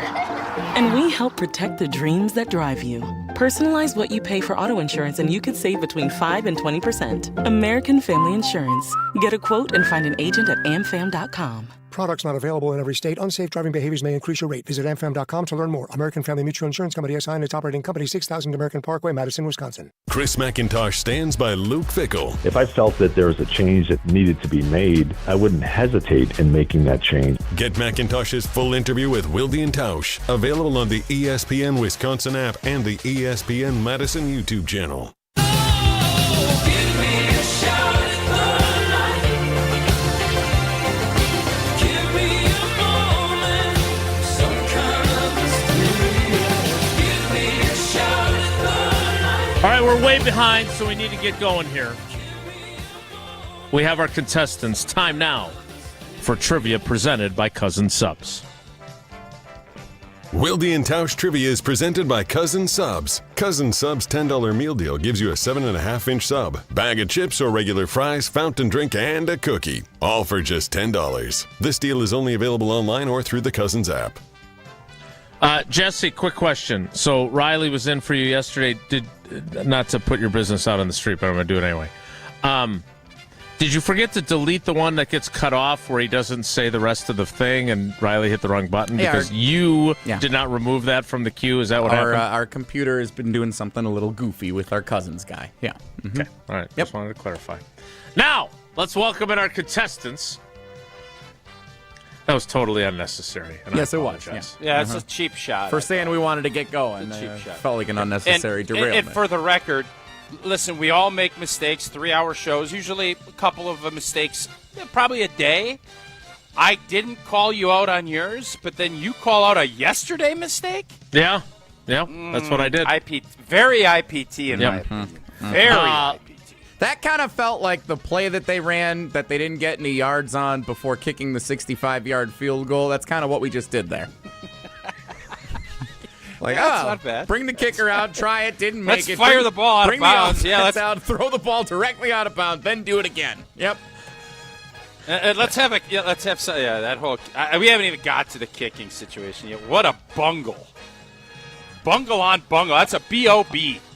And we help protect the dreams that drive you. Personalize what you pay for auto insurance and you could save between 5 and 20%. American Family Insurance. Get a quote and find an agent at amfam.com. Products not available in every state. Unsafe driving behaviors may increase your rate. Visit amfam.com to learn more. American Family Mutual Insurance Company SI and its operating company 6000 American Parkway, Madison, Wisconsin. Chris McIntosh stands by Luke Fickell. If I felt that there was a change that needed to be made, I wouldn't hesitate in making that change. Get McIntosh's full interview with Wilde and Tausch, available on the ESPN Wisconsin app and the ESPN Madison YouTube channel. All right, we're way behind, so we need to get going here. We have our contestants. Time now for trivia presented by Cousin Subs. Wilde and Tausch Trivia is presented by Cousin Subs. Cousin Subs $10 meal deal gives you a 7.5-inch sub, bag of chips or regular fries, fountain drink, and a cookie. All for just $10. This deal is only available online or through the Cousins app. Jesse, quick question. So Riley was in for you yesterday. Not to put your business out on the street, but I'm going to do it anyway. Did you forget to delete the one that gets cut off where he doesn't say the rest of the thing and Riley hit the wrong button? Because you did not remove that from the queue. Is that what happened? Our computer has been doing something a little goofy with our Cousins guy. Yeah. Mm-hmm. Okay. All right. Just wanted to clarify. Now, let's welcome in our contestants. That was totally unnecessary. Yes, it was. Yeah, it's a cheap shot. For saying we wanted to get going, It's a cheap shot. felt like an unnecessary derailment. And for the record, listen, we all make mistakes, 3-hour shows, usually a couple of mistakes, probably a day. I didn't call you out on yours, but then you call out a yesterday mistake? Yeah, that's what I did. Very IPT in my opinion. Very IPT. That kind of felt like the play that they ran that they didn't get any yards on before kicking the 65-yard field goal. That's kind of what we just did there. Like, that's not bad. Bring the kicker out, try it, didn't make Let's it. Fire the ball out of bounds. Let's out, throw the ball directly out of bounds, then do it again. Yep. Let's have that whole. We haven't even got to the kicking situation yet. What a bungle! Bungle on bungle. That's a BOB.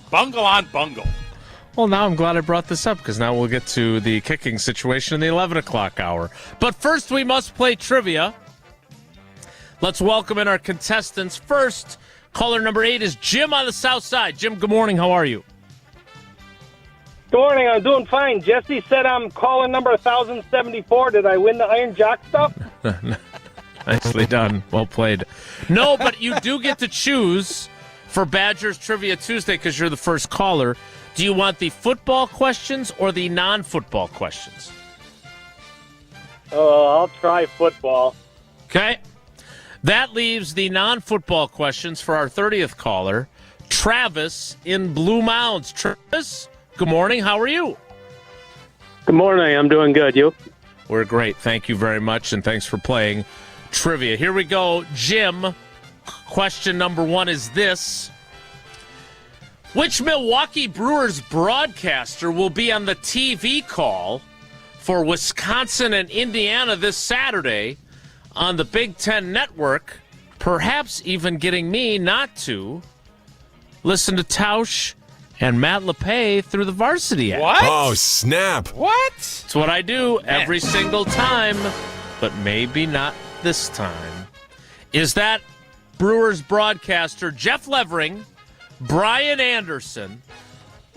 Bungle on bungle. Well, now I'm glad I brought this up because now we'll get to the kicking situation in the 11 o'clock hour. But first, we must play trivia. Let's welcome in our contestants. First, caller number 8 is Jim on the south side. Jim, good morning. How are you? Good morning. I'm doing fine. Jesse said I'm calling number 1074. Did I win the Iron Jock stuff? Nicely done. Well played. No, but you do get to choose for Badgers Trivia Tuesday because you're the first caller. Do you want the football questions or the non-football questions? I'll try football. Okay. That leaves the non-football questions for our 30th caller, Travis in Blue Mounds. Travis, good morning. How are you? Good morning. I'm doing good. You? We're great. Thank you very much, and thanks for playing trivia. Here we go. Jim, question number 1 is this. Which Milwaukee Brewers broadcaster will be on the TV call for Wisconsin and Indiana this Saturday on the Big Ten Network, perhaps even getting me not to listen to Tausch and Matt LaFleur through the Varsity app? What? Oh, snap. What? It's what I do every single time, but maybe not this time. Is that Brewers broadcaster Jeff Levering, Brian Anderson,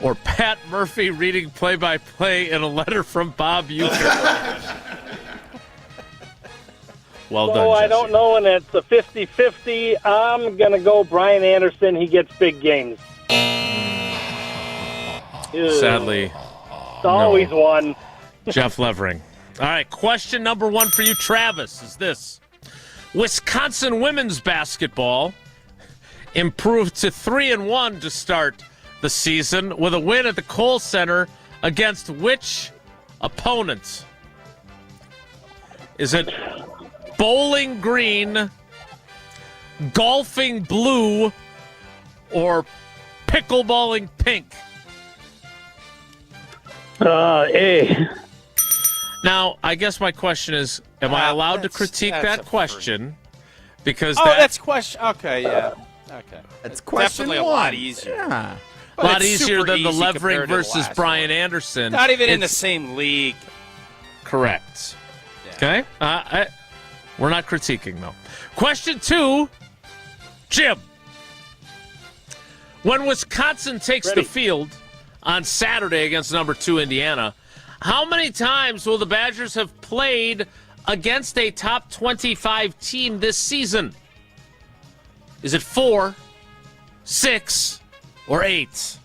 or Pat Murphy reading play-by-play in a letter from Bob Uecker? Well done, So I Jesse. don't know, and it's a 50-50. I'm going to go Brian Anderson. He gets big games. Sadly, It's always one. Jeff Levering. All right, question number 1 for you, Travis, is this. Wisconsin women's basketball improved to 3-1 to start the season with a win at the Kohl Center against which opponent? Is it Bowling Green, Golfing Blue, or Pickleballing Pink? A. Now, I guess my question is, am I allowed to critique that question? Because that's question. Okay, yeah. Okay. That's question definitely 1. a lot easier. Yeah. A lot easier than the Levering versus Brian one. Anderson. Not even in the same league. Correct. Yeah. Okay. We're not critiquing, though. Question 2, Jim. When Wisconsin takes the field on Saturday against number 2 Indiana, how many times will the Badgers have played against a top 25 team this season? Is it 4, 6, or 8? 6.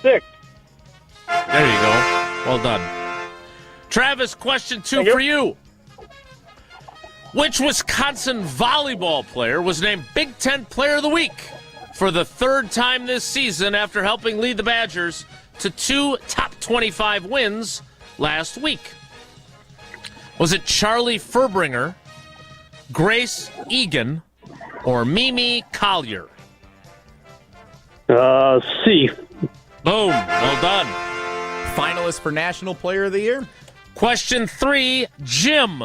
There you go. Well done. Travis, question 2 for you. Which Wisconsin volleyball player was named Big Ten Player of the Week for the 3rd time this season after helping lead the Badgers to 2 top 25 wins last week? Was it Charlie Furbringer, Grace Egan, or Mimi Collier? C. Boom. Well done. Finalist for National Player of the Year? Question 3, Jim.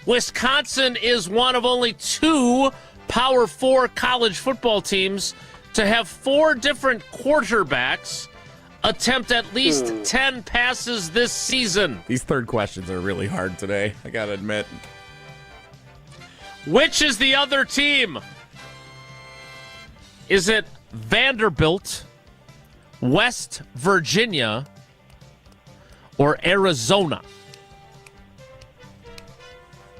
Wisconsin is one of only 2 Power 4 college football teams to have 4 different quarterbacks attempt at least 10 passes this season. These third questions are really hard today, I gotta admit. Which is the other team? Is it Vanderbilt, West Virginia, or Arizona?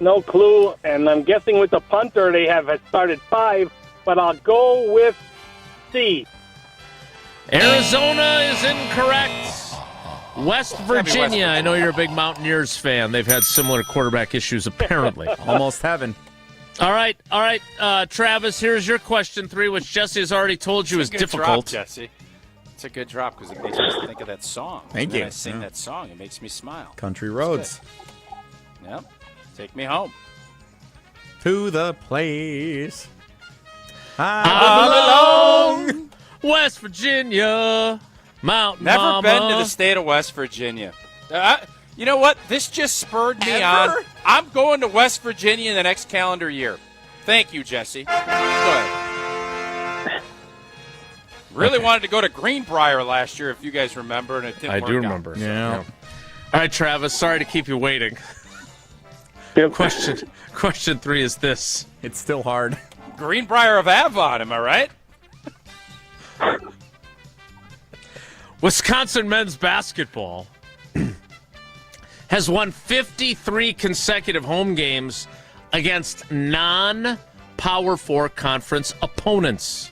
No clue, and I'm guessing with the punter they have started 5, but I'll go with C. Arizona is incorrect. West Virginia. I know you're a big Mountaineers fan. They've had similar quarterback issues, apparently. Almost heaven. All right. Travis, here's your question 3, which Jesse has already told you is difficult. Drop, Jesse. It's a good drop because it makes me think of that song. Thank when you. I sing that song, it makes me smile. Country roads. Yep. Take me home. To the place I belong. West Virginia, Mountain Never Mama. been to the state of West Virginia. You know what? This just spurred me on. I'm going to West Virginia in the next calendar year. Thank you, Jesse. Go ahead. Really wanted to go to Greenbrier last year, if you guys remember, and it didn't work I do remember. out. Yeah. All right, Travis, sorry to keep you waiting. Yep. Question 3 is this. It's still hard. Greenbrier of Avon, am I right? Wisconsin men's basketball has won 53 consecutive home games against non-Power 4 conference opponents.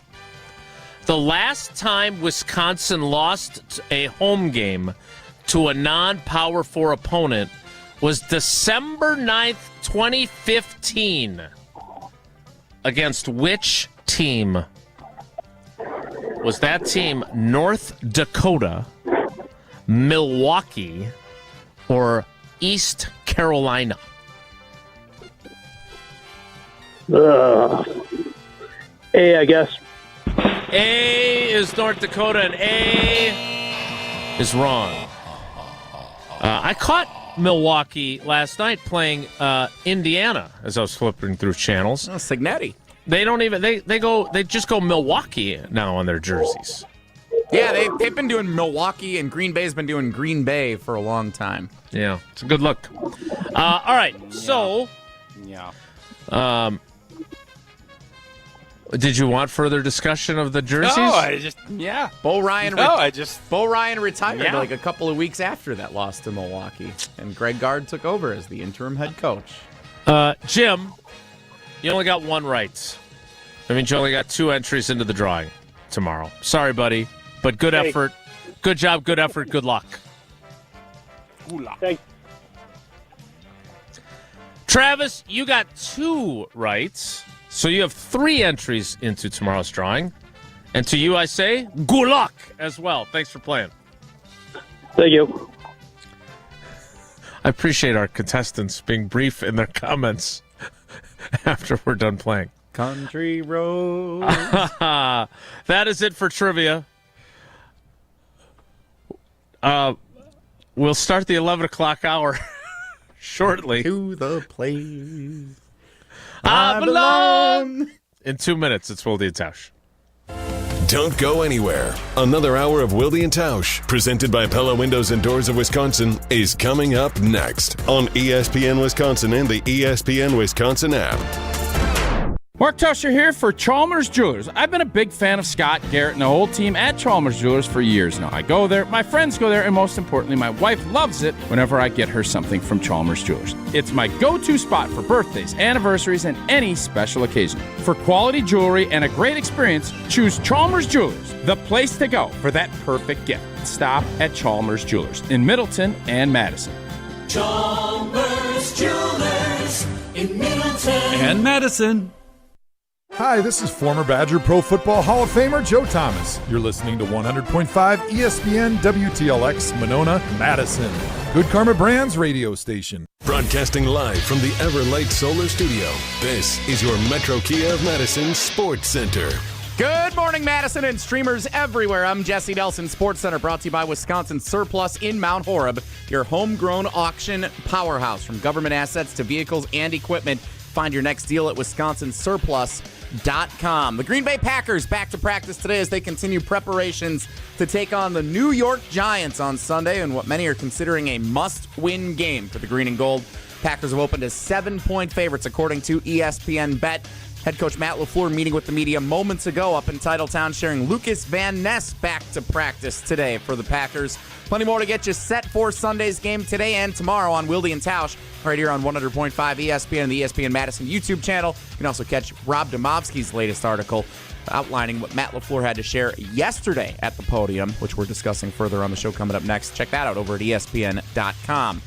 The last time Wisconsin lost a home game to a non-Power 4 opponent was December 9th, 2015. Against which team? Was that team North Dakota, Milwaukee, or East Carolina? A, I guess. A is North Dakota, and A is wrong. I caught Milwaukee last night playing Indiana as I was flipping through channels. Oh, Signetti. They don't even they just go Milwaukee now on their jerseys. Yeah, they've been doing Milwaukee, and Green Bay's been doing Green Bay for a long time. Yeah, it's a good look. All right, so did you want further discussion of the jerseys? No, Bo Ryan. Bo Ryan retired Yeah. like a couple of weeks after that loss to Milwaukee, and Greg Gard took over as the interim head coach. Jim, you only got one right. That means you only got 2 entries into the drawing tomorrow. Sorry, buddy, but good effort. Good job, good effort, good luck. Thanks. Travis, you got 2 right, so you have 3 entries into tomorrow's drawing. And to you, I say, good luck as well. Thanks for playing. Thank you. I appreciate our contestants being brief in their comments after we're done playing. Country road. That is it for trivia. We'll start the 11 o'clock hour shortly. To the place I belong. In 2 minutes, it's Wilde and Tausch. Don't go anywhere. Another hour of Wilde and Tausch, presented by Pella Windows and Doors of Wisconsin, is coming up next on ESPN Wisconsin and the ESPN Wisconsin app. Mark Tusher here for Chalmers Jewelers. I've been a big fan of Scott, Garrett, and the whole team at Chalmers Jewelers for years now. I go there, my friends go there, and most importantly, my wife loves it whenever I get her something from Chalmers Jewelers. It's my go-to spot for birthdays, anniversaries, and any special occasion. For quality jewelry and a great experience, choose Chalmers Jewelers, the place to go for that perfect gift. Stop at Chalmers Jewelers in Middleton and Madison. Chalmers Jewelers in Middleton and Madison. Hi, this is former Badger Pro Football Hall of Famer Joe Thomas. You're listening to 100.5 ESPN WTLX Monona, Madison. Good Karma Brands radio station. Broadcasting live from the Everlight Solar Studio, this is your Metro Kia of Madison Sports Center. Good morning, Madison and streamers everywhere. I'm Jesse Nelson, Sports Center, brought to you by Wisconsin Surplus in Mount Horeb, your homegrown auction powerhouse. From government assets to vehicles and equipment, find your next deal at wisconsinsurplus.com. The Green Bay Packers back to practice today as they continue preparations to take on the New York Giants on Sunday in what many are considering a must-win game for the Green and Gold. Packers have opened as 7-point favorites according to ESPN Bet. Head coach Matt LaFleur meeting with the media moments ago up in Titletown, sharing Lucas Van Ness back to practice today for the Packers. Plenty more to get you set for Sunday's game today and tomorrow on Wilde and Tausch, right here on 100.5 ESPN and the ESPN Madison YouTube channel. You can also catch Rob Demovsky's latest article outlining what Matt LaFleur had to share yesterday at the podium, which we're discussing further on the show coming up next. Check that out over at ESPN.com.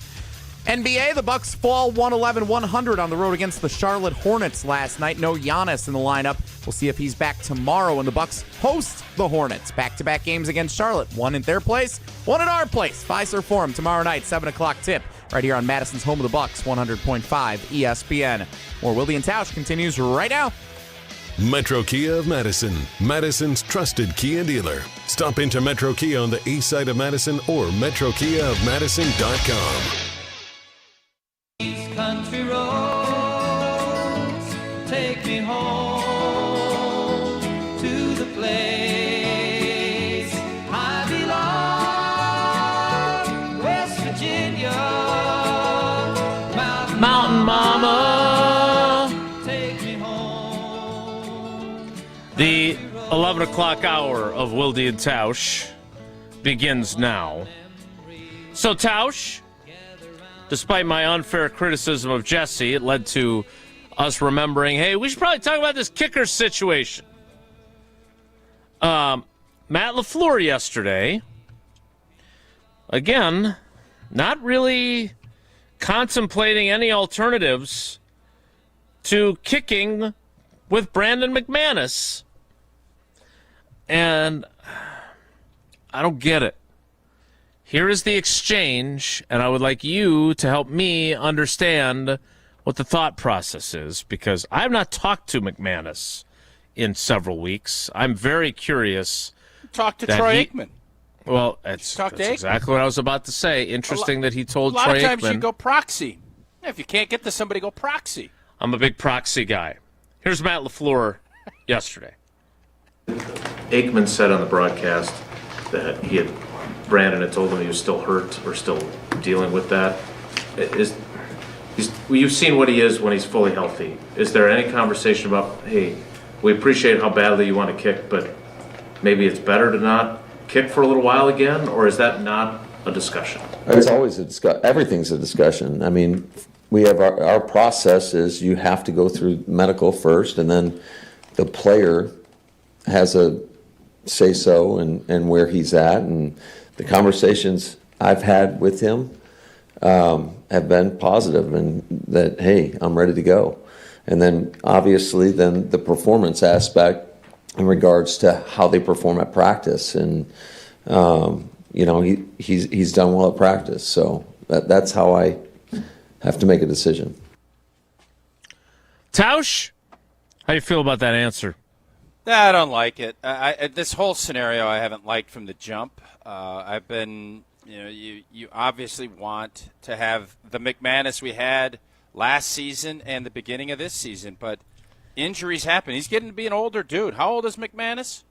NBA, the Bucks fall 111-100 on the road against the Charlotte Hornets last night. No Giannis in the lineup. We'll see if he's back tomorrow when the Bucks host the Hornets. Back-to-back games against Charlotte. One at their place, one at our place. Fiserv Forum tomorrow night, 7 o'clock tip, right here on Madison's home of the Bucks, 100.5 ESPN. More Wilde and Tausch continues right now. Metro Kia of Madison, Madison's trusted Kia dealer. Stop into Metro Kia on the east side of Madison or metrokiaofmadison.com. Country roads take me home to the place 11 o'clock hour of Wilde and Tausch begins now. So, Tausch, despite my unfair criticism of Jesse, it led to us remembering, hey, we should probably talk about this kicker situation. Matt LaFleur yesterday, again, not really contemplating any alternatives to kicking with Brandon McManus. And I don't get it. Here is the exchange, and I would like you to help me understand what the thought process is, because I have not talked to McManus in several weeks. I'm very curious. Talk to Troy Aikman. Well, that's exactly what I was about to say. Interesting that he told Troy Aikman. A lot of times you go proxy. If you can't get to somebody, go proxy. I'm a big proxy guy. Here's Matt LaFleur yesterday. Aikman said on the broadcast that Brandon had told him he was still hurt or still dealing with that. You've seen what he is when he's fully healthy. Is there any conversation about, hey, we appreciate how badly you want to kick, but maybe it's better to not kick for a little while again, or is that not a discussion? It's always a discussion. Everything's a discussion. I mean, we have our process is you have to go through medical first, and then the player has a say-so and where he's at, and the conversations I've had with him have been positive, and that, hey, I'm ready to go. And then obviously then the performance aspect in regards to how they perform at practice, and he's done well at practice, so that's how I have to make a decision. Tausch, how do you feel about that answer? I don't like it. This whole scenario I haven't liked from the jump. I've been, you obviously want to have the McManus we had last season and the beginning of this season, but injuries happen. He's getting to be an older dude. How old is McManus?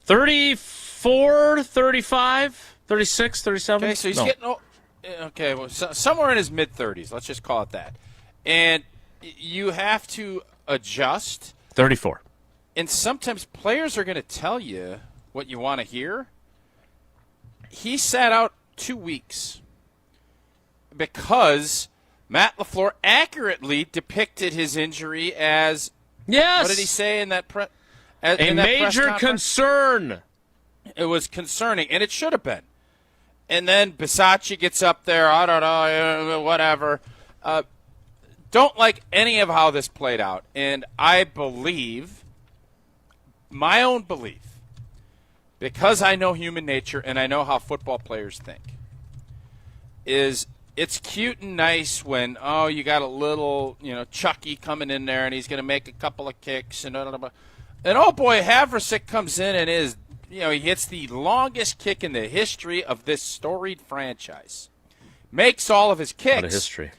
34, 35, 36, 37? Okay, so he's getting old. Okay, well, somewhere in his mid-30s. Let's just call it that. And you have to adjust. 34. And sometimes players are going to tell you what you want to hear. He sat out 2 weeks because Matt LaFleur accurately depicted his injury as, yes, what did he say in that a major concern. It was concerning, and it should have been. And then Bisaccia gets up there, I don't know, whatever. Don't like any of how this played out. And I believe, my own belief, because I know human nature and I know how football players think, is it's cute and nice when, you got a little, Chucky coming in there and he's going to make a couple of kicks. And oh boy, Havrasek comes in and he hits the longest kick in the history of this storied franchise. Makes all of his kicks. What a history.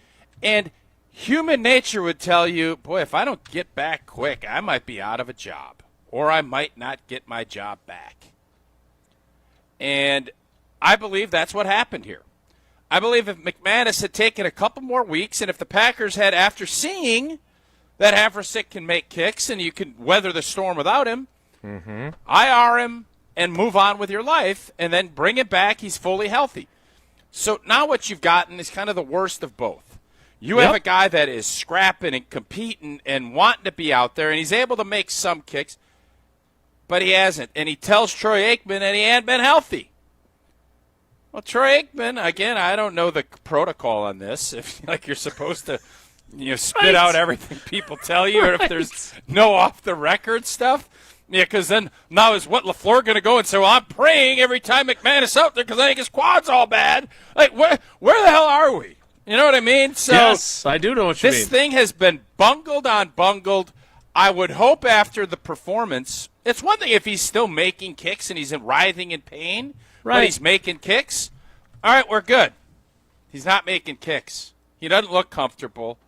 And human nature would tell you, boy, if I don't get back quick, I might be out of a job. Or I might not get my job back. And I believe that's what happened here. I believe if McManus had taken a couple more weeks, and if the Packers had, after seeing that Havrasek can make kicks and you can weather the storm without him, IR him and move on with your life, and then bring him back, he's fully healthy. So now what you've gotten is kind of the worst of both. You have a guy that is scrapping and competing and wanting to be out there, and he's able to make some kicks, but he hasn't. And he tells Troy Aikman that he hadn't been healthy. Well, Troy Aikman, again, I don't know the protocol on this. If you're supposed to spit out everything people tell you, or if there's no off-the-record stuff. Yeah, because then now is what LaFleur going to go and say, well, I'm praying every time McManus out there because I think his quad's all bad. Like, where the hell are we? You know what I mean? So yes, I do know what you mean. This thing has been bungled on bungled. I would hope after the performance, it's one thing if he's still making kicks and he's writhing in pain, but he's making kicks. All right, we're good. He's not making kicks. He doesn't look comfortable.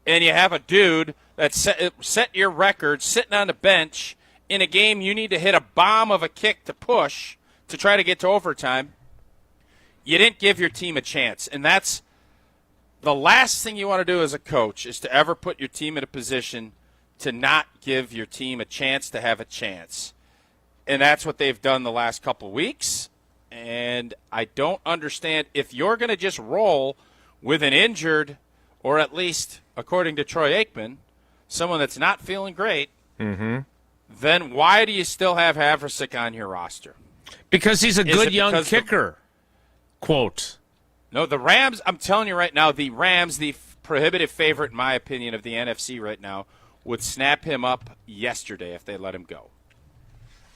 And you have a dude that set your record sitting on the bench in a game you need to hit a bomb of a kick to push to try to get to overtime. You didn't give your team a chance. And that's the last thing you want to do as a coach, is to ever put your team in a position to not give your team a chance to have a chance. And that's what they've done the last couple of weeks. And I don't understand if you're going to just roll with an injured, or at least, according to Troy Aikman, someone that's not feeling great, then why do you still have Havrasek on your roster? Because he's a good young kicker. Quote. No, the Rams, I'm telling you right now, the Rams, the prohibitive favorite, in my opinion, of the NFC right now, would snap him up yesterday if they let him go.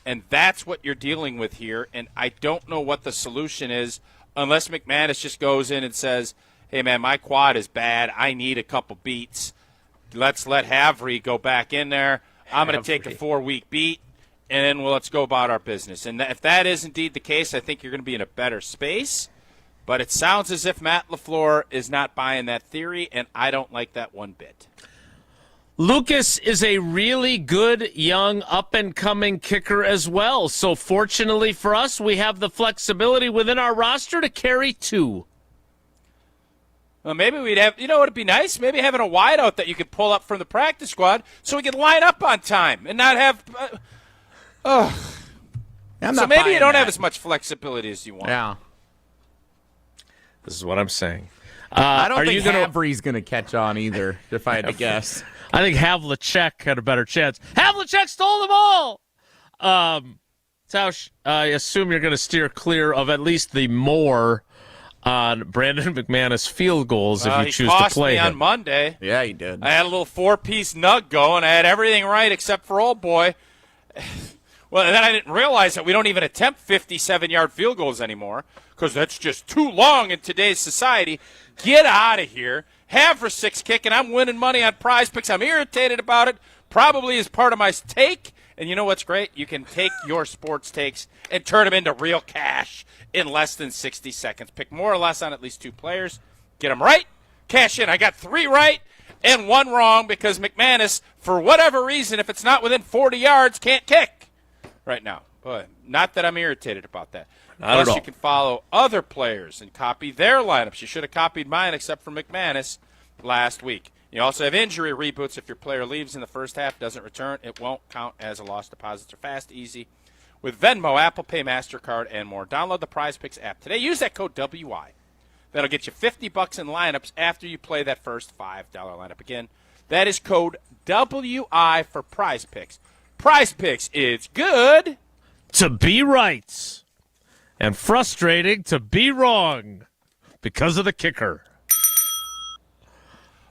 And that's what you're dealing with here, and I don't know what the solution is unless McManus just goes in and says, hey, man, my quad is bad. I need a couple beats. Let's let Havre go back in there. I'm going to take a 4-week beat, and then let's go about our business. And if that is indeed the case, I think you're going to be in a better space. But it sounds as if Matt LaFleur is not buying that theory, and I don't like that one bit. Lucas is a really good, young, up-and-coming kicker as well. So fortunately for us, we have the flexibility within our roster to carry 2. Well, maybe we'd have, you know what would be nice? Maybe having a wideout that you could pull up from the practice squad so we could line up on time and not have so maybe you don't have as much flexibility as you want. Yeah. This is what I'm saying. I don't think Havre's going to catch on either, if I had to guess. I think Havlicek had a better chance. Havlicek stole the ball! Tausch, I assume you're going to steer clear of at least the more on Brandon McManus field goals if you choose to play him. He cost me on Monday. Yeah, he did. I had a little 4-piece nug going. I had everything right except for old boy. Well, and then I didn't realize that we don't even attempt 57-yard field goals anymore because that's just too long in today's society. Get out of here. Havrasek kicking. I'm winning money on Prize Picks. I'm irritated about it. Probably as part of my take. And you know what's great? You can take your sports takes and turn them into real cash in less than 60 seconds. Pick more or less on at least 2 players. Get them right. Cash in. I got 3 right and 1 wrong because McManus, for whatever reason, if it's not within 40 yards, can't kick right now. But not that I'm irritated about that. Plus, you can follow other players and copy their lineups. You should have copied mine except for McManus last week. You also have injury reboots. If your player leaves in the first half, doesn't return, it won't count as a lost deposit. They're fast, easy, with Venmo, Apple Pay, MasterCard, and more. Download the Prize Picks app today. Use that code WI. That'll get you $50 in lineups after you play that first $5 lineup. Again, that is code WI for Prize Picks. Prize Picks, it's good to be right and frustrating to be wrong because of the kicker.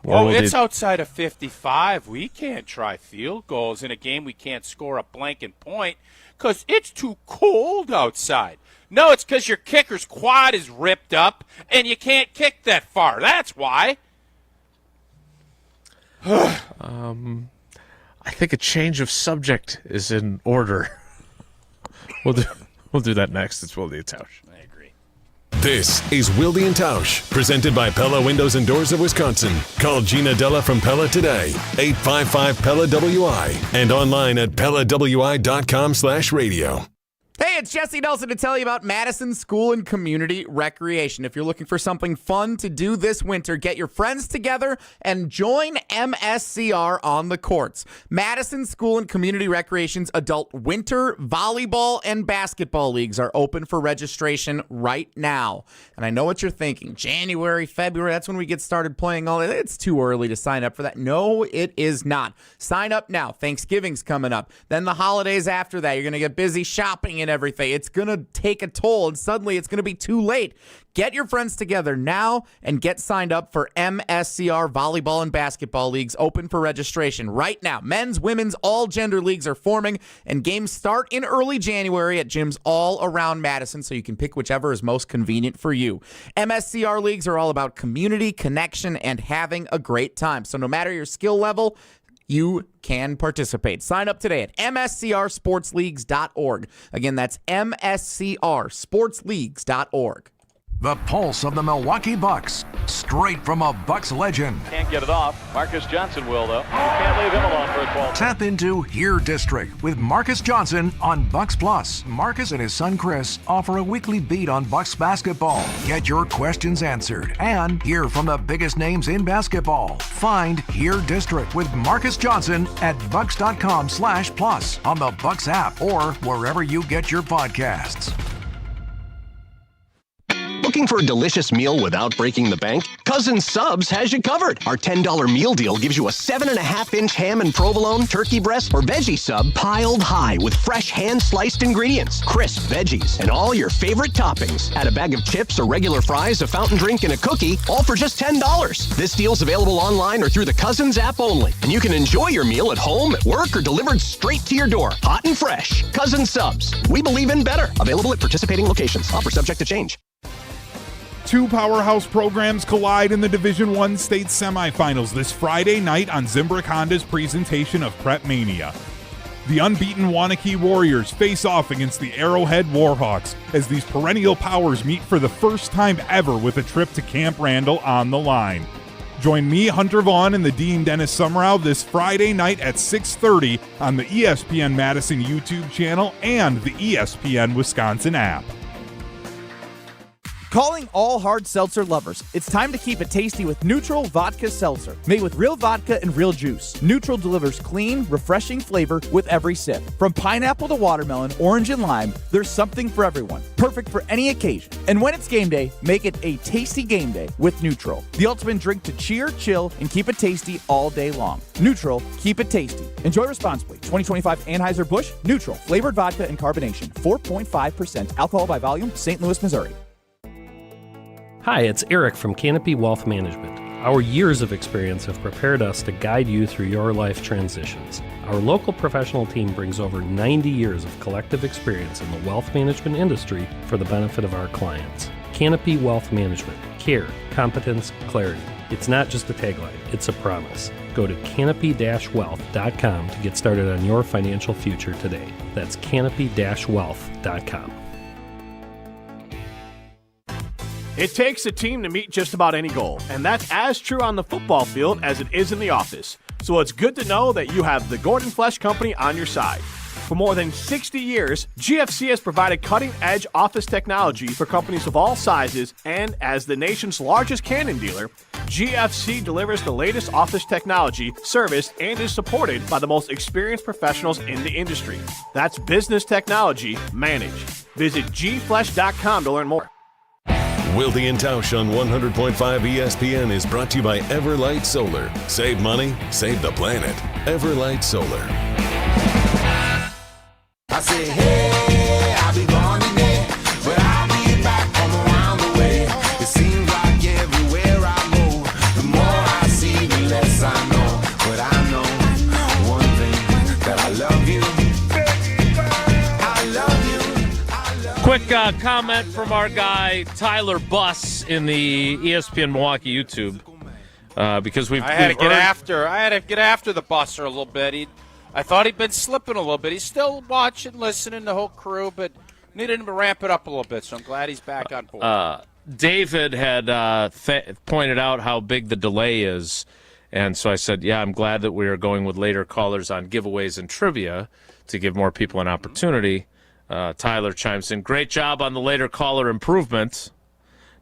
Oh, it's outside of 55. We can't try field goals in a game we can't score a blanket point because it's too cold outside. No, it's because your kicker's quad is ripped up and you can't kick that far. That's why. I think a change of subject is in order. We'll do that next. It's Wilde and Tausch. I agree. This is Wilde and Tausch, presented by Pella Windows and Doors of Wisconsin. Call Gina Della from Pella today, 855-PELLA-WI, and online at PellaWI.com/radio. Hey, it's Jesse Nelson to tell you about Madison School and Community Recreation. If you're looking for something fun to do this winter, get your friends together and join MSCR on the courts. Madison School and Community Recreation's adult winter volleyball and basketball leagues are open for registration right now. And I know what you're thinking. January, February, that's when we get started playing all that. It's too early to sign up for that. No, it is not. Sign up now. Thanksgiving's coming up. Then the holidays after that. You're going to get busy shopping and everything. It's going to take a toll, and suddenly it's going to be too late. Get your friends together now and get signed up for MSCR volleyball and basketball leagues open for registration right now. Men's, women's, all gender leagues are forming, and games start in early January at gyms all around Madison, so you can pick whichever is most convenient for you. MSCR leagues are all about community, connection, and having a great time. So no matter your skill level, you can participate. Sign up today at mscrsportsleagues.org. Again, that's mscrsportsleagues.org. The pulse of the Milwaukee Bucks, straight from a Bucks legend. Can't get it off. Marcus Johnson will, though. You can't leave him alone for a 12. Tap into Here District with Marcus Johnson on Bucks Plus. Marcus and his son Chris offer a weekly beat on Bucks basketball. Get your questions answered and hear from the biggest names in basketball. Find Here District with Marcus Johnson at bucks.com/plus on the Bucks app or wherever you get your podcasts. Looking for a delicious meal without breaking the bank? Cousin Subs has you covered. Our $10 meal deal gives you a 7.5-inch ham and provolone, turkey breast, or veggie sub piled high with fresh hand-sliced ingredients, crisp veggies, and all your favorite toppings. Add a bag of chips or regular fries, a fountain drink, and a cookie, all for just $10. This deal's available online or through the Cousins app only. And you can enjoy your meal at home, at work, or delivered straight to your door. Hot and fresh. Cousin Subs. We believe in better. Available at participating locations. Offer subject to change. Two powerhouse programs collide in the Division I state semifinals this Friday night on Zimbrick Honda's presentation of Prep Mania. The unbeaten Wanakee Warriors face off against the Arrowhead Warhawks as these perennial powers meet for the first time ever with a trip to Camp Randall on the line. Join me, Hunter Vaughn, and the Dean Dennis Summerall this Friday night at 6:30 on the ESPN Madison YouTube channel and the ESPN Wisconsin app. Calling all hard seltzer lovers. It's time to keep it tasty with Neutral Vodka Seltzer. Made with real vodka and real juice. Neutral delivers clean, refreshing flavor with every sip. From pineapple to watermelon, orange and lime, there's something for everyone. Perfect for any occasion. And when it's game day, make it a tasty game day with Neutral. The ultimate drink to cheer, chill, and keep it tasty all day long. Neutral, keep it tasty. Enjoy responsibly. 2025 Anheuser-Busch, Neutral, flavored vodka and carbonation. 4.5% alcohol by volume, St. Louis, Missouri. Hi, it's Eric from Canopy Wealth Management. Our years of experience have prepared us to guide you through your life transitions. Our local professional team brings over 90 years of collective experience in the wealth management industry for the benefit of our clients. Canopy Wealth Management. Care, competence, clarity. It's not just a tagline, it's a promise. Go to canopy-wealth.com to get started on your financial future today. That's canopy-wealth.com. It takes a team to meet just about any goal, and that's as true on the football field as it is in the office. So it's good to know that you have the Gordon Flesch Company on your side. For more than 60 years, GFC has provided cutting-edge office technology for companies of all sizes, and as the nation's largest Canon dealer, GFC delivers the latest office technology, serviced, and is supported by the most experienced professionals in the industry. That's business technology managed. Visit gflesh.com to learn more. Wilde and Tausch on 100.5 ESPN is brought to you by Everlight Solar. Save money, save the planet. Everlight Solar. I say, hey, I'll be gone today, but I'll be back from around the way. It seems like everywhere I go, the more I see, the less I know. But I know one thing, that I love you. I love you. Quick comment from our guy Tyler Buss in the ESPN Milwaukee YouTube, because I had to get after the Busser a little bit. I thought he'd been slipping a little bit. He's still watching, listening, the whole crew, but needed him to ramp it up a little bit. So I'm glad he's back on board. David had pointed out how big the delay is, and so I said, yeah, I'm glad that we are going with later callers on giveaways and trivia to give more people an opportunity. Tyler chimes in, great job on the later caller improvement.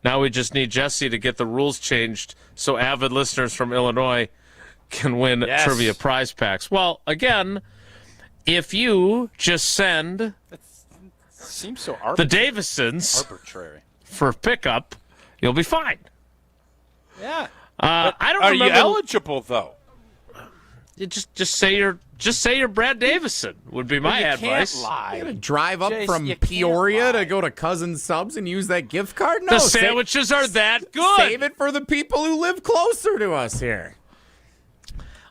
Now we just need Jesse to get the rules changed so avid listeners from Illinois can win trivia prize packs. Well, again, if you just send seems so the Davisons for pickup, you'll be fine. Yeah. I don't are remember. You eligible though? Just say you're Brad Davison would be my advice. Can't lie. You gotta drive up from Peoria to go to Cousin Subs and use that gift card? No, the sandwiches are that good. Save it for the people who live closer to us here.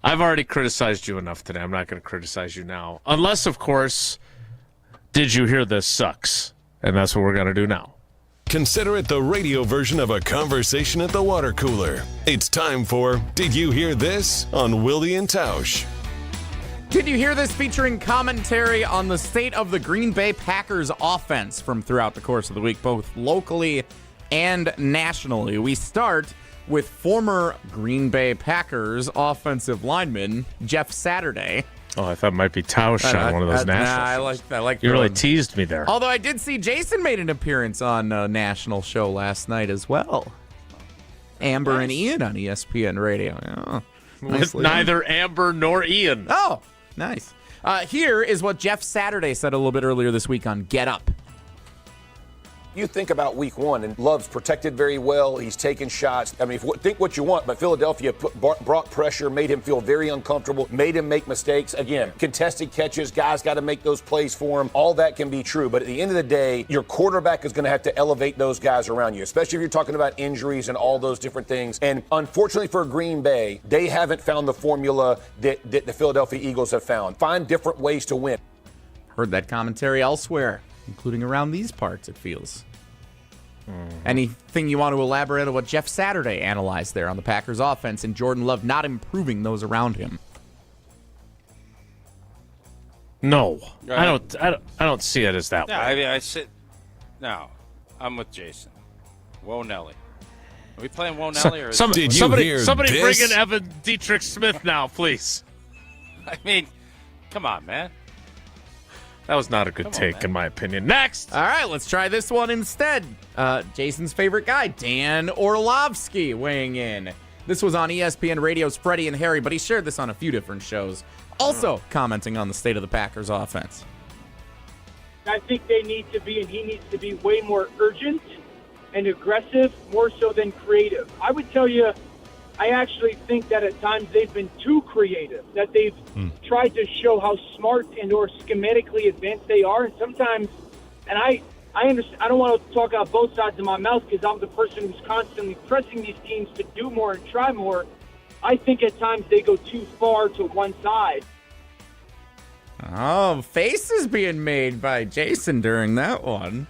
I've already criticized you enough today. I'm not going to criticize you now. Unless, of course, did you hear this sucks? And that's what we're going to do now. Consider it the radio version of a conversation at the water cooler. It's time for Did You Hear This on Wilde and Tausch. Did you hear this, featuring commentary on the state of the Green Bay Packers offense from throughout the course of the week, both locally and nationally. We start with former Green Bay Packers offensive lineman Jeff Saturday. Oh, I thought it might be Tausch on one of those national shows. I like. You really teased me there. Although I did see Jason made an appearance on a national show last night as well. Amber and Ian on ESPN Radio. Yeah. With neither Amber nor Ian. Oh, nice. Here is what Jeff Saturday said a little bit earlier this week on Get Up. You think about week one, and Love's protected very well. He's taken shots. I mean, think what you want, but Philadelphia brought pressure, made him feel very uncomfortable, made him make mistakes. Again, contested catches, guys got to make those plays for him. All that can be true, but at the end of the day, your quarterback is going to have to elevate those guys around you, especially if you're talking about injuries and all those different things. And unfortunately for Green Bay, they haven't found the formula that the Philadelphia Eagles have found. Find different ways to win. Heard that commentary elsewhere, including around these parts, it feels. Anything you want to elaborate on what Jeff Saturday analyzed there on the Packers offense and Jordan Love not improving those around him? No, I don't see it as that way. I mean, No, I'm with Jason. Whoa, Nelly. Are we playing Whoa, Nelly? Or somebody bring in Evan Dietrich Smith now, please. I mean, come on, man. That was not a good take, in my opinion. Next! All right, let's try this one instead. Jason's favorite guy, Dan Orlovsky, weighing in. This was on ESPN Radio's Freddie and Harry, but he shared this on a few different shows. Also commenting on the state of the Packers offense. I think he needs to be way more urgent and aggressive, more so than creative. I would tell you, I actually think that at times they've been too creative, that they've tried to show how smart and or schematically advanced they are. And sometimes, and I understand, I don't want to talk out both sides of my mouth because I'm the person who's constantly pressing these teams to do more and try more. I think at times they go too far to one side. Oh, faces being made by Jason during that one.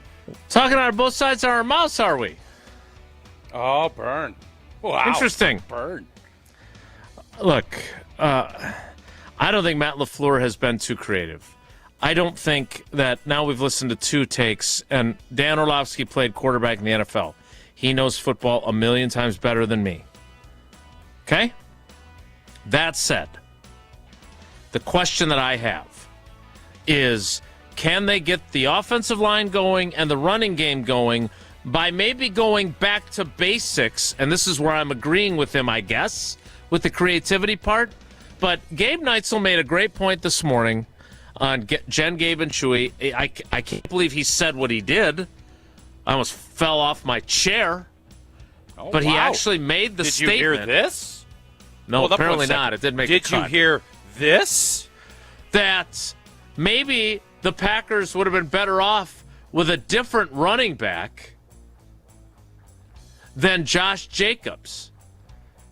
Talking out of both sides of our mouths, are we? Oh, burn. Wow. Interesting. Burn. Look, I don't think Matt LaFleur has been too creative. I don't think that now we've listened to two takes, and Dan Orlovsky played quarterback in the NFL. He knows football a million times better than me. Okay? That said, the question that I have is, can they get the offensive line going and the running game going by maybe going back to basics? And this is where I'm agreeing with him, I guess, with the creativity part. But Gabe Neitzel made a great point this morning on Jen, Gabe, and Chewy. I can't believe he said what he did. I almost fell off my chair. Oh, but wow. he actually made the statement. Did you hear this? No, apparently not. It didn't make a cut. Did you hear this? That maybe the Packers would have been better off with a different running back than Josh Jacobs,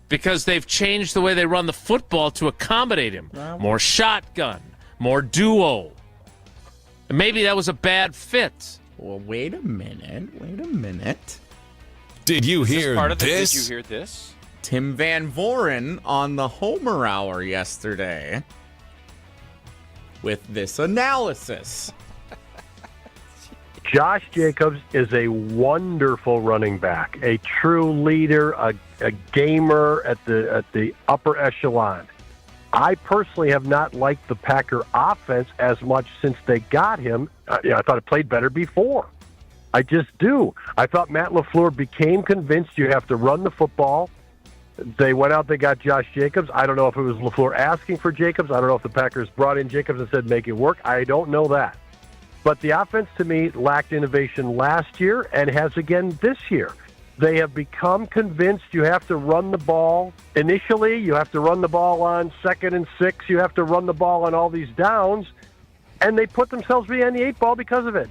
because they've changed the way they run the football to accommodate him. More shotgun, more duo. And maybe that was a bad fit. Well, wait a minute. Did you hear this? Did you hear this? Tim Van Voren on the Homer Hour yesterday with this analysis. Josh Jacobs is a wonderful running back, a true leader, a gamer at the upper echelon. I personally have not liked the Packer offense as much since they got him. I thought it played better before. I just do. I thought Matt LaFleur became convinced you have to run the football. They went out, they got Josh Jacobs. I don't know if it was LaFleur asking for Jacobs. I don't know if the Packers brought in Jacobs and said, make it work. I don't know that. But the offense, to me, lacked innovation last year and has again this year. They have become convinced you have to run the ball. Initially, you have to run the ball on 2nd and 6. You have to run the ball on all these downs. And they put themselves behind the 8 ball because of it.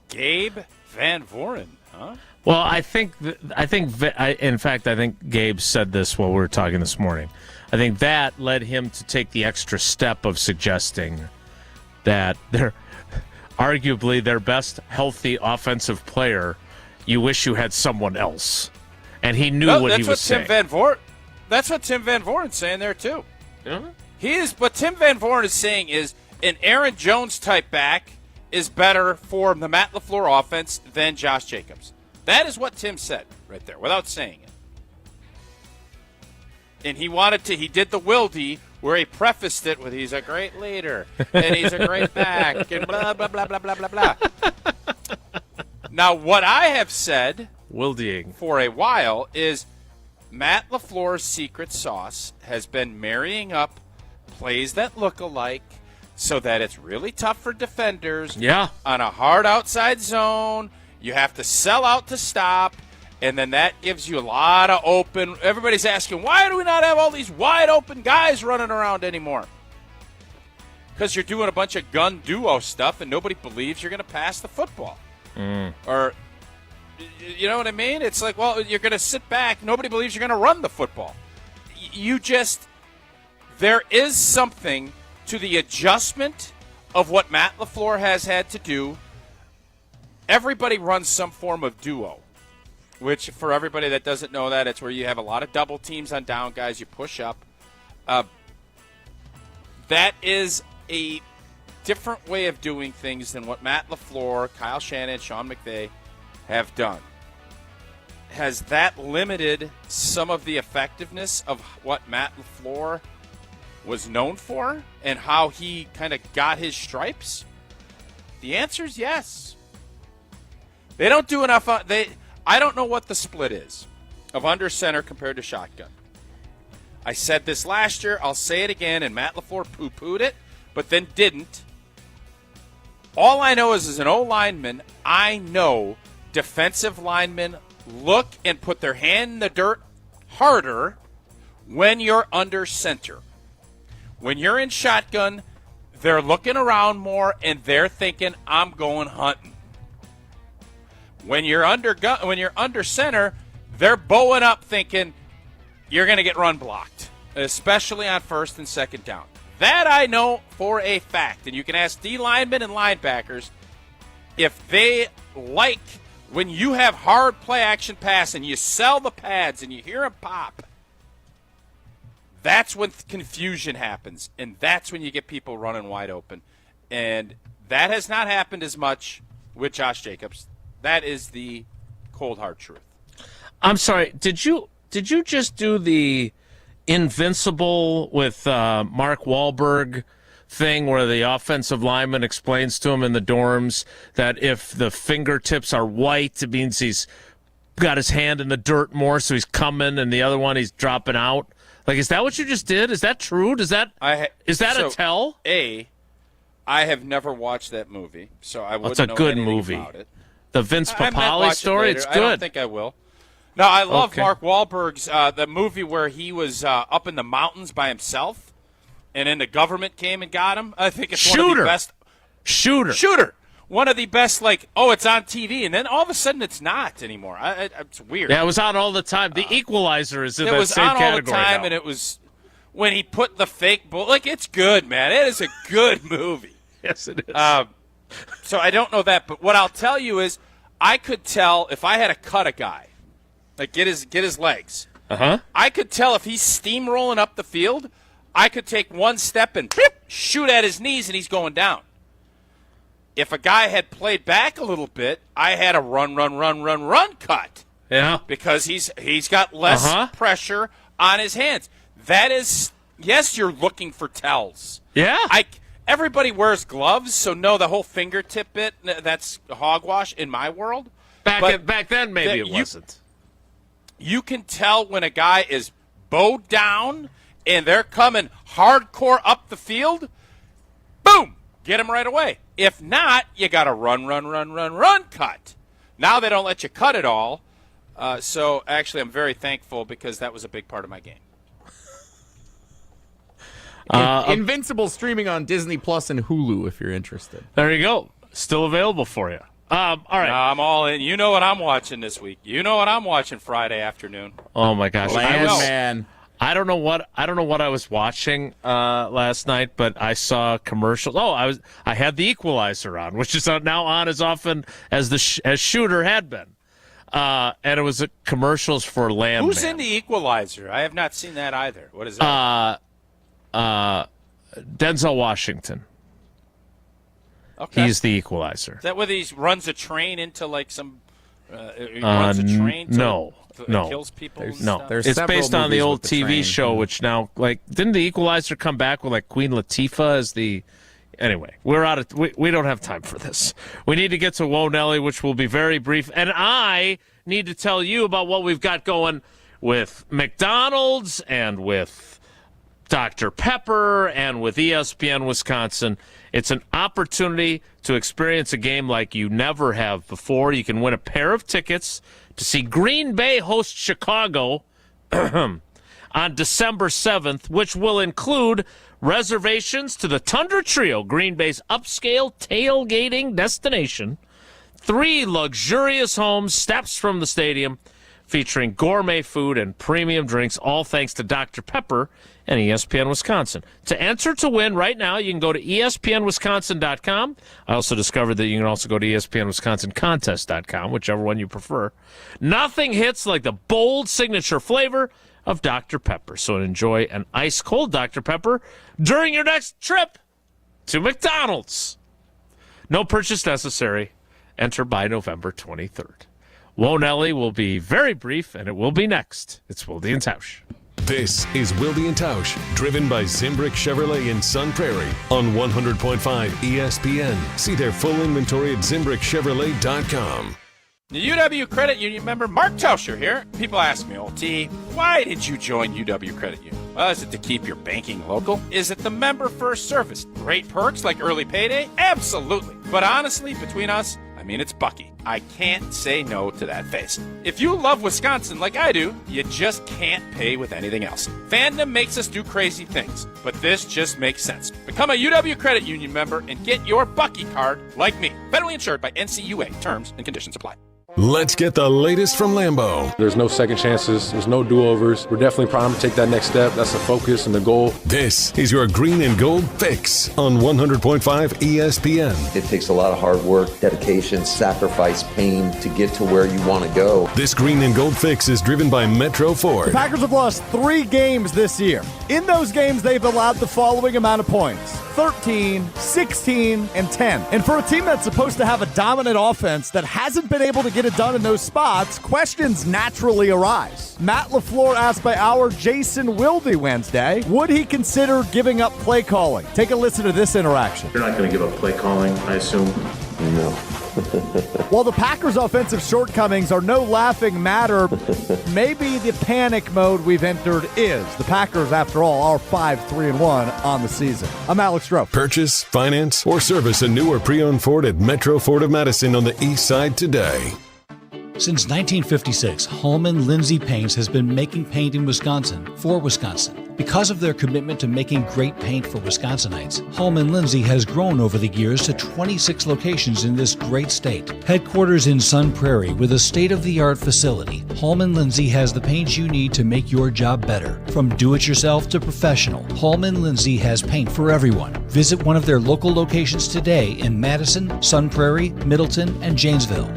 Gabe Van Voren, huh? Well, I think Gabe said this while we were talking this morning. I think that led him to take the extra step of suggesting that they're arguably their best healthy offensive player. You wish you had someone else, and he knew what he was saying. That's what Tim Van Voren's saying there too. Yeah. What Tim Van Voren is saying is an Aaron Jones type back is better for the Matt LaFleur offense than Josh Jacobs. That is what Tim said right there, without saying it. And he did the Wilde where he prefaced it with, he's a great leader, and he's a great back, and blah, blah, blah, blah, blah, blah, blah. Now, what I have said Wildeing for a while is Matt LaFleur's secret sauce has been marrying up plays that look alike so that it's really tough for defenders. Yeah. On a hard outside zone, you have to sell out to stop, and then that gives you a lot of open. Everybody's asking, why do we not have all these wide open guys running around anymore? Because you're doing a bunch of gun duo stuff, and nobody believes you're going to pass the football. Or, you know what I mean? It's like, well, you're going to sit back. Nobody believes you're going to run the football. There is something to the adjustment of what Matt LaFleur has had to do. Everybody runs some form of duo, which for everybody that doesn't know that, it's where you have a lot of double teams on down guys. You push up. That is a different way of doing things than what Matt LaFleur, Kyle Shanahan, Sean McVay have done. Has that limited some of the effectiveness of what Matt LaFleur was known for and how he kind of got his stripes? The answer is yes. They don't do enough. I don't know what the split is of under center compared to shotgun. I said this last year. I'll say it again, and Matt LaFleur poo-pooed it, but then didn't. All I know is, as an O-lineman, I know defensive linemen look and put their hand in the dirt harder when you're under center. When you're in shotgun, they're looking around more and they're thinking, I'm going hunting. When you're under center, they're bowing up thinking you're going to get run blocked, especially on first and second down. That I know for a fact. And you can ask D linemen and linebackers if they like when you have hard play action pass and you sell the pads and you hear them pop. That's when confusion happens, and that's when you get people running wide open. And that has not happened as much with Josh Jacobs. That is the cold, hard truth. I'm sorry, did you just do the Invincible with Mark Wahlberg thing where the offensive lineman explains to him in the dorms that if the fingertips are white, it means he's got his hand in the dirt more, so he's coming, and the other one he's dropping out? Like, is that what you just did? Is that true? Is that a tell? I have never watched that movie, so I wouldn't know good anything movie. about it. The Vince Papale story, it's good. I don't think I will. No, I love Mark Wahlberg's the movie where he was up in the mountains by himself, and then the government came and got him. I think it's one of the best. Shooter. One of the best, it's on TV, and then all of a sudden it's not anymore. It's weird. Yeah, it was on all the time. The Equalizer is in that same category. It was on all the time, now. and it was when he put the fake bull. It's good, man. It is a good movie. Yes, it is. So I don't know that, but what I'll tell you is I could tell if I had to cut a guy, get his legs. I could tell if he's steamrolling up the field, I could take one step and shoot at his knees, and he's going down. If a guy had played back a little bit, I had a run cut. Yeah. Because he's got less pressure on his hands. That is, yes, you're looking for tells. Yeah. Everybody wears gloves, so no, the whole fingertip bit, that's hogwash in my world. Back then, maybe it wasn't. You can tell when a guy is bowed down and they're coming hardcore up the field. Boom! Get him right away. If not, you got to run cut. Now they don't let you cut it all. So actually, I'm very thankful because that was a big part of my game. Invincible streaming on Disney Plus and Hulu if you're interested. There you go. Still available for you. All right. I'm all in. You know what I'm watching this week. You know what I'm watching Friday afternoon. Oh my gosh. Man. I don't know what I was watching last night, but I saw commercials. I had the Equalizer on, which is now on as often as as Shooter had been, and it was commercials for Landman. Who's in the Equalizer? I have not seen that either. What is that? Denzel Washington. Okay. He's the equalizer. Is that whether he runs a train into like some? He runs a train. No. Kills people. It's based on the old TV show, which now didn't the Equalizer come back with Queen Latifah as the? Anyway, we don't have time for this. We need to get to Whoa Nelly, which will be very brief, and I need to tell you about what we've got going with McDonald's and with Dr. Pepper and with ESPN Wisconsin. It's an opportunity to experience a game like you never have before. You can win a pair of tickets to see Green Bay host Chicago on December 7th, which will include reservations to the Tundra Trio, Green Bay's upscale tailgating destination, 3 luxurious homes, steps from the stadium, featuring gourmet food and premium drinks, all thanks to Dr. Pepper and ESPN Wisconsin. To enter to win right now, you can go to espnwisconsin.com. I also discovered that you can also go to espnwisconsincontest.com, whichever one you prefer. Nothing hits like the bold signature flavor of Dr. Pepper. So enjoy an ice-cold Dr. Pepper during your next trip to McDonald's. No purchase necessary. Enter by November 23rd. Whoa Nelly will be very brief, and it will be next. It's Wilde and Tausch. This is Wilde and Tausch, driven by Zimbrick Chevrolet in Sun Prairie on 100.5 ESPN. See their full inventory at ZimbrickChevrolet.com. The UW Credit Union member Mark Tauscher here. People ask me, T, why did you join UW Credit Union? Well, is it to keep your banking local? Is it the member-first service? Great perks like early payday? Absolutely. But honestly, between us, it's Bucky. I can't say no to that face. If you love Wisconsin like I do, you just can't pay with anything else. Fandom makes us do crazy things, but this just makes sense. Become a UW Credit Union member and get your Bucky card like me. Federally insured by NCUA. Terms and conditions apply. Let's get the latest from Lambeau. There's no second chances. There's no do-overs. We're definitely primed to take that next step. That's the focus and the goal. This is your green and gold fix on 100.5 ESPN. It takes a lot of hard work, dedication, sacrifice, pain to get to where you want to go. This green and gold fix is driven by Metro Ford. The Packers have lost 3 games this year. In those games, they've allowed the following amount of points: 13, 16, and 10. And for a team that's supposed to have a dominant offense that hasn't been able to get it done in those spots, questions naturally arise. Matt LaFleur asked by our Jason Wilde Wednesday, would he consider giving up play calling? Take a listen to this interaction. You're not going to give up play calling, I assume? No. While the Packers' offensive shortcomings are no laughing matter, maybe the panic mode we've entered is. The Packers, after all, are 5-3-1 on the season. I'm Alex Stroh. Purchase, finance, or service a new or pre-owned Ford at Metro Ford of Madison on the east side today. Since 1956, Holman Lindsay Paints has been making paint in Wisconsin for Wisconsin. Because of their commitment to making great paint for Wisconsinites, Holman Lindsay has grown over the years to 26 locations in this great state. Headquarters in Sun Prairie with a state-of-the-art facility, Holman Lindsay has the paints you need to make your job better. From do-it-yourself to professional, Holman Lindsay has paint for everyone. Visit one of their local locations today in Madison, Sun Prairie, Middleton, and Janesville.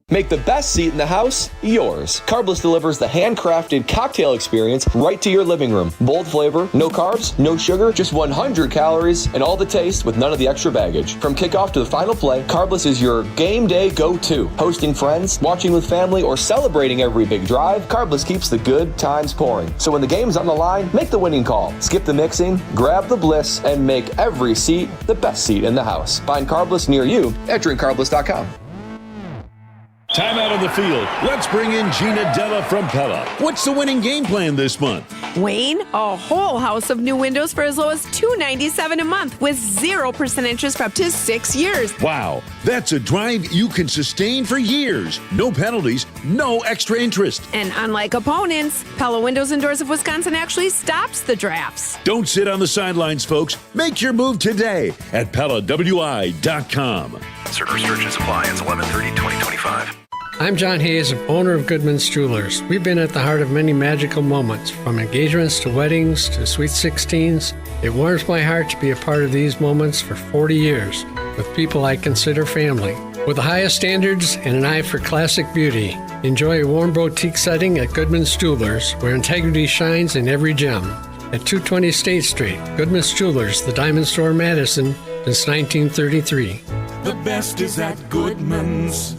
Make the best seat in the house yours. Carbless delivers the handcrafted cocktail experience right to your living room. Bold flavor, no carbs, no sugar, just 100 calories, and all the taste with none of the extra baggage. From kickoff to the final play, Carbless is your game day go-to. Hosting friends, watching with family, or celebrating every big drive, Carbless keeps the good times pouring. So when the game's on the line, make the winning call. Skip the mixing, grab the bliss, and make every seat the best seat in the house. Find Carbless near you at drinkcarbless.com. Time out on the field. Let's bring in Gina Della from Pella. What's the winning game plan this month? Wayne, a whole house of new windows for as low as $297 a month with 0% interest for up to 6 years. Wow, that's a drive you can sustain for years. No penalties, no extra interest. And unlike opponents, Pella Windows and Doors of Wisconsin actually stops the drafts. Don't sit on the sidelines, folks. Make your move today at PellaWI.com. Certain restrictions apply. Ends 11/30/2025. I'm John Hayes, owner of Goodman's Jewelers. We've been at the heart of many magical moments, from engagements to weddings to sweet 16s. It warms my heart to be a part of these moments for 40 years with people I consider family. With the highest standards and an eye for classic beauty, enjoy a warm boutique setting at Goodman's Jewelers, where integrity shines in every gem. At 220 State Street, Goodman's Jewelers, the Diamond Store in Madison, since 1933. The best is at Goodman's.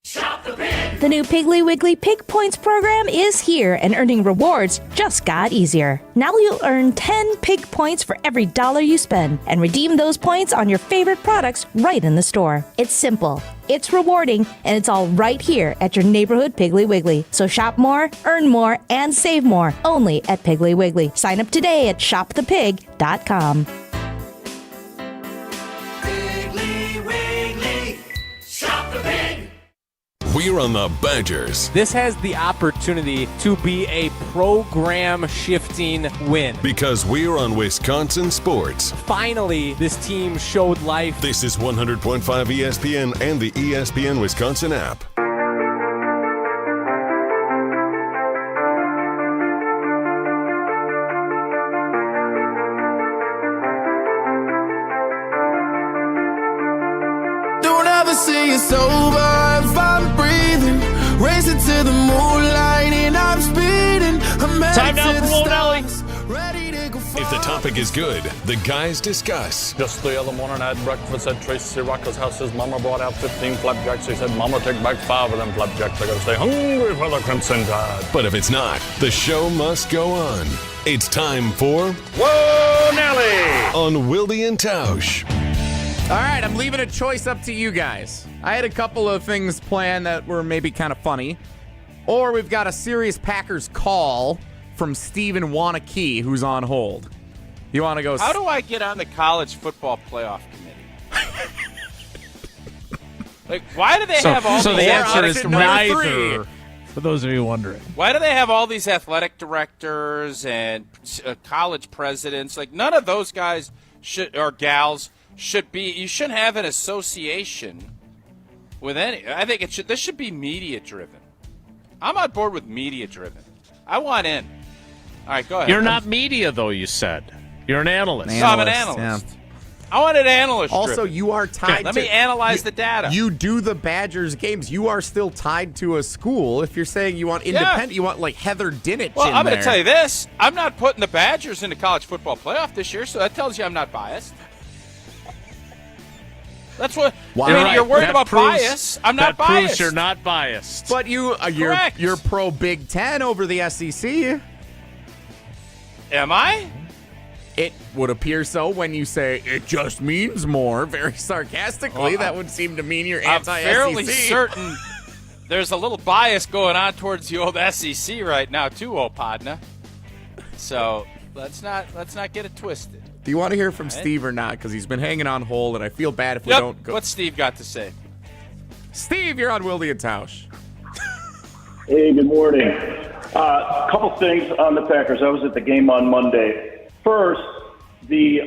The new Piggly Wiggly Pig Points program is here, and earning rewards just got easier. Now you'll earn 10 pig points for every $1 you spend, and redeem those points on your favorite products right in the store. It's simple, it's rewarding, and it's all right here at your neighborhood Piggly Wiggly. So shop more, earn more, and save more, only at Piggly Wiggly. Sign up today at shopthepig.com. Piggly Wiggly, shop the pig. We're on the Badgers. This has the opportunity to be a program-shifting win. Because we're on Wisconsin sports. Finally, this team showed life. This is 100.5 ESPN and the ESPN Wisconsin app. Don't ever say it's over if I'm breathing. Racing to the moonlight and I'm speeding. Time now for Wilde and If the topic is good, the guys discuss. Just the other morning I had breakfast at Tracy Rocker's house. His mama brought out 15 flapjacks. He said, Mama, take back 5 of them flapjacks. I gotta stay hungry for the Crimson Tide. But if it's not, the show must go on. It's time for Whoa, Nelly! On Wilde and Tausch. All right, I'm leaving a choice up to you guys. I had a couple of things planned that were maybe kind of funny. Or we've got a serious Packers call from Stephen Wanakee, who's on hold. You want to go? How do I get on the college football playoff committee? Like, why do they have all so these the answer is neither. 3. For those of you wondering. Why do they have all these athletic directors and college presidents? Like, none of those guys or gals should be. You shouldn't have an association with any. I think it should. This should be media driven. I'm on board with media driven. I want in. All right, go ahead. You're not media, though, you said. You're an analyst. No, I'm an analyst. Yeah. I want an analyst. Also, you are tied. Let me analyze the data. You do the Badgers games. You are still tied to a school. If you're saying you want independent, you want like Heather Dinich. Well, I'm going to tell you this. I'm not putting the Badgers in the college football playoff this year, so that tells you I'm not biased. That's what. You're worried about bias. I'm not biased. That proves you're not biased. But you're pro Big Ten over the SEC. Am I? It would appear so when you say it just means more, very sarcastically. That would seem to mean you're anti-SEC. I'm fairly certain there's a little bias going on towards the old SEC right now, too, Opadna. So let's not get it twisted. Do you want to hear from Steve or not? Because he's been hanging on hold, and I feel bad if we don't go. What's Steve got to say? Steve, you're on Wilde and Tausch. Hey, good morning. A couple things on the Packers. I was at the game on Monday. First, the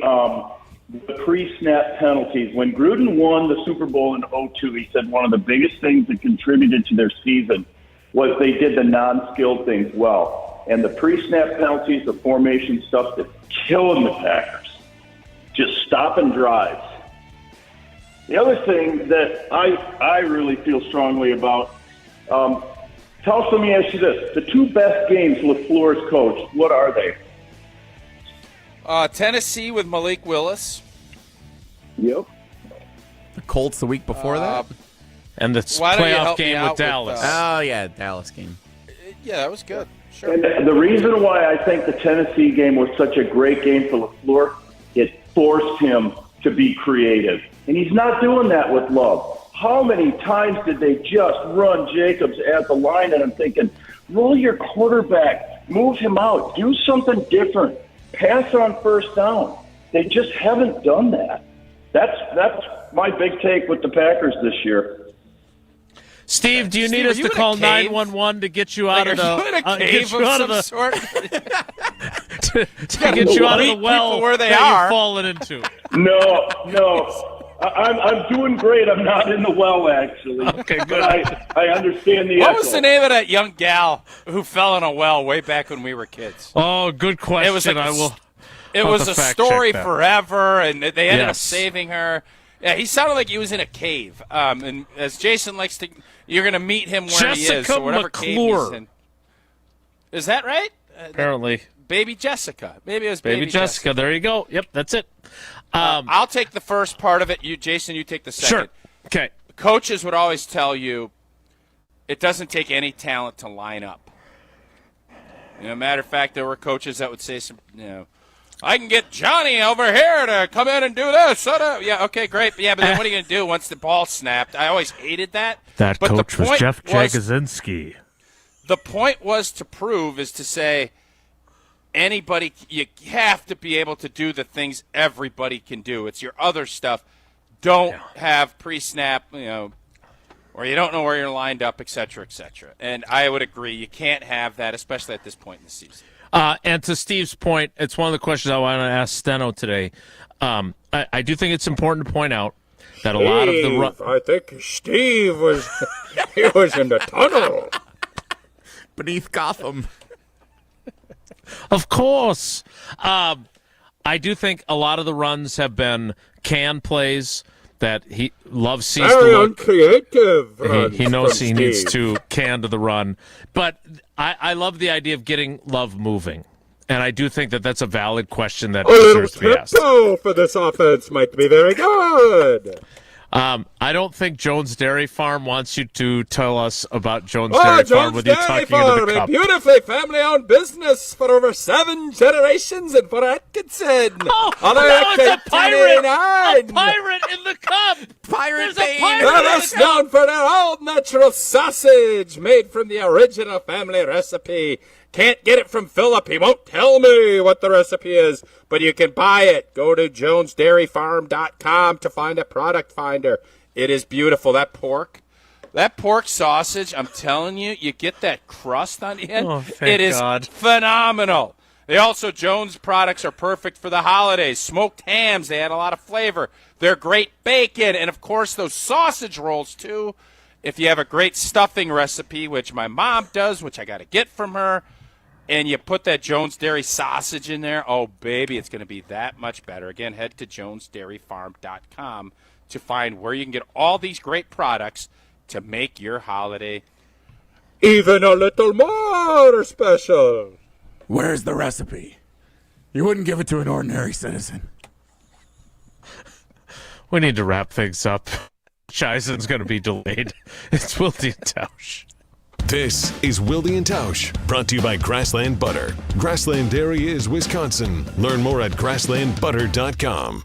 pre-snap penalties. When Gruden won the Super Bowl in 2002, he said one of the biggest things that contributed to their season was they did the non-skilled things well. And the pre-snap penalties, the formation stuff that's killing the Packers. Just stopping drives. The other thing that I really feel strongly about, Tausch, let me ask you this. The 2 best games LaFleur's coached, what are they? Tennessee with Malik Willis. Yep. The Colts the week before that? And the playoff game with Dallas. Oh, yeah, Dallas game. Yeah, that was good. Sure. And the reason why I think the Tennessee game was such a great game for LaFleur, it forced him to be creative. And he's not doing that with Love. How many times did they just run Jacobs at the line? And I'm thinking, roll your quarterback, move him out, do something different, pass on first down. They just haven't done that. That's my big take with the Packers this year. Steve, do you need us to call 911 to get you out of the get you out of the sort? to get you out of the well where they that are. You've fallen into? No. I'm doing great. I'm not in the well, actually. Okay, good. But I understand the What echo. was the name of that young gal who fell in a well way back when we were kids? Oh, good question. It was like It was a story that. forever, and they ended up Yes. saving her. Yeah, he sounded like he was in a cave. And as Jason likes to, you're going to meet him where he is. Jessica So whatever cave he's McClure. in. Is that right? Apparently. Baby Jessica. Maybe it was Baby Jessica. There you go. Yep, that's it. I'll take the first part of it. Jason, you take the second. Sure. Okay. Coaches would always tell you it doesn't take any talent to line up. Matter of fact, there were coaches that would say, I can get Johnny over here to come in and do this. Yeah, okay, great. Yeah, but then what are you going to do once the ball snapped? I always hated that. That but coach was Jeff Jagosinski. The point was to say anybody, you have to be able to do the things everybody can do. It's your other stuff. Don't have pre-snap, or you don't know where you're lined up, et cetera, et cetera. And I would agree, you can't have that, especially at this point in the season. And to Steve's point, it's one of the questions I want to ask Steno today. I do think it's important to point out that a lot of the I think Steve was he was in the tunnel beneath Gotham. Of course. I do think a lot of the runs have been can plays that he loves. Sees very the look. uncreative. He knows he Steve needs to can to the run. But I love the idea of getting Love moving. And I do think that that's a valid question that deserves to be asked. Tempo for this offense might be very good. I don't think Jones Dairy Farm wants you to tell us about Jones Dairy Farm with you talking into the cup. A beautifully family-owned business for over 7 generations in Fort Atkinson. Oh, no, it's a pirate! A pirate in the cup! Pirate There's a pirate Let us known for their all-natural sausage made from the original family recipe. Can't get it from Philip. He won't tell me what the recipe is, but you can buy it. Go to jonesdairyfarm.com to find a product finder. It is beautiful. That pork sausage, I'm telling you, you get that crust on the end. Oh, thank it is God. phenomenal. Jones products are perfect for the holidays. Smoked hams, they add a lot of flavor. They're great bacon. And, of course, those sausage rolls, too. If you have a great stuffing recipe, which my mom does, which I got to get from her, and you put that Jones Dairy sausage in there, oh, baby, it's going to be that much better. Again, head to jonesdairyfarm.com to find where you can get all these great products to make your holiday even a little more special. Where's the recipe? You wouldn't give it to an ordinary citizen. We need to wrap things up. Scheissen's going to be delayed. It's Wilde and Tausch. This is Wilde and Tausch, brought to you by Grassland Butter. Grassland Dairy is Wisconsin. Learn more at grasslandbutter.com.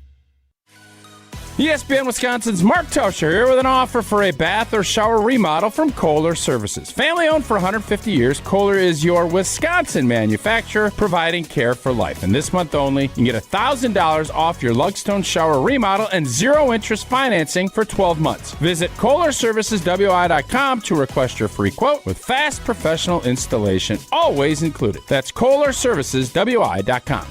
ESPN Wisconsin's Mark Tauscher here with an offer for a bath or shower remodel from Kohler Services. Family owned for 150 years, Kohler is your Wisconsin manufacturer providing care for life. And this month only, you can get $1,000 off your Lugstone shower remodel and 0 interest financing for 12 months. Visit KohlerServicesWI.com to request your free quote with fast professional installation always included. That's KohlerServicesWI.com.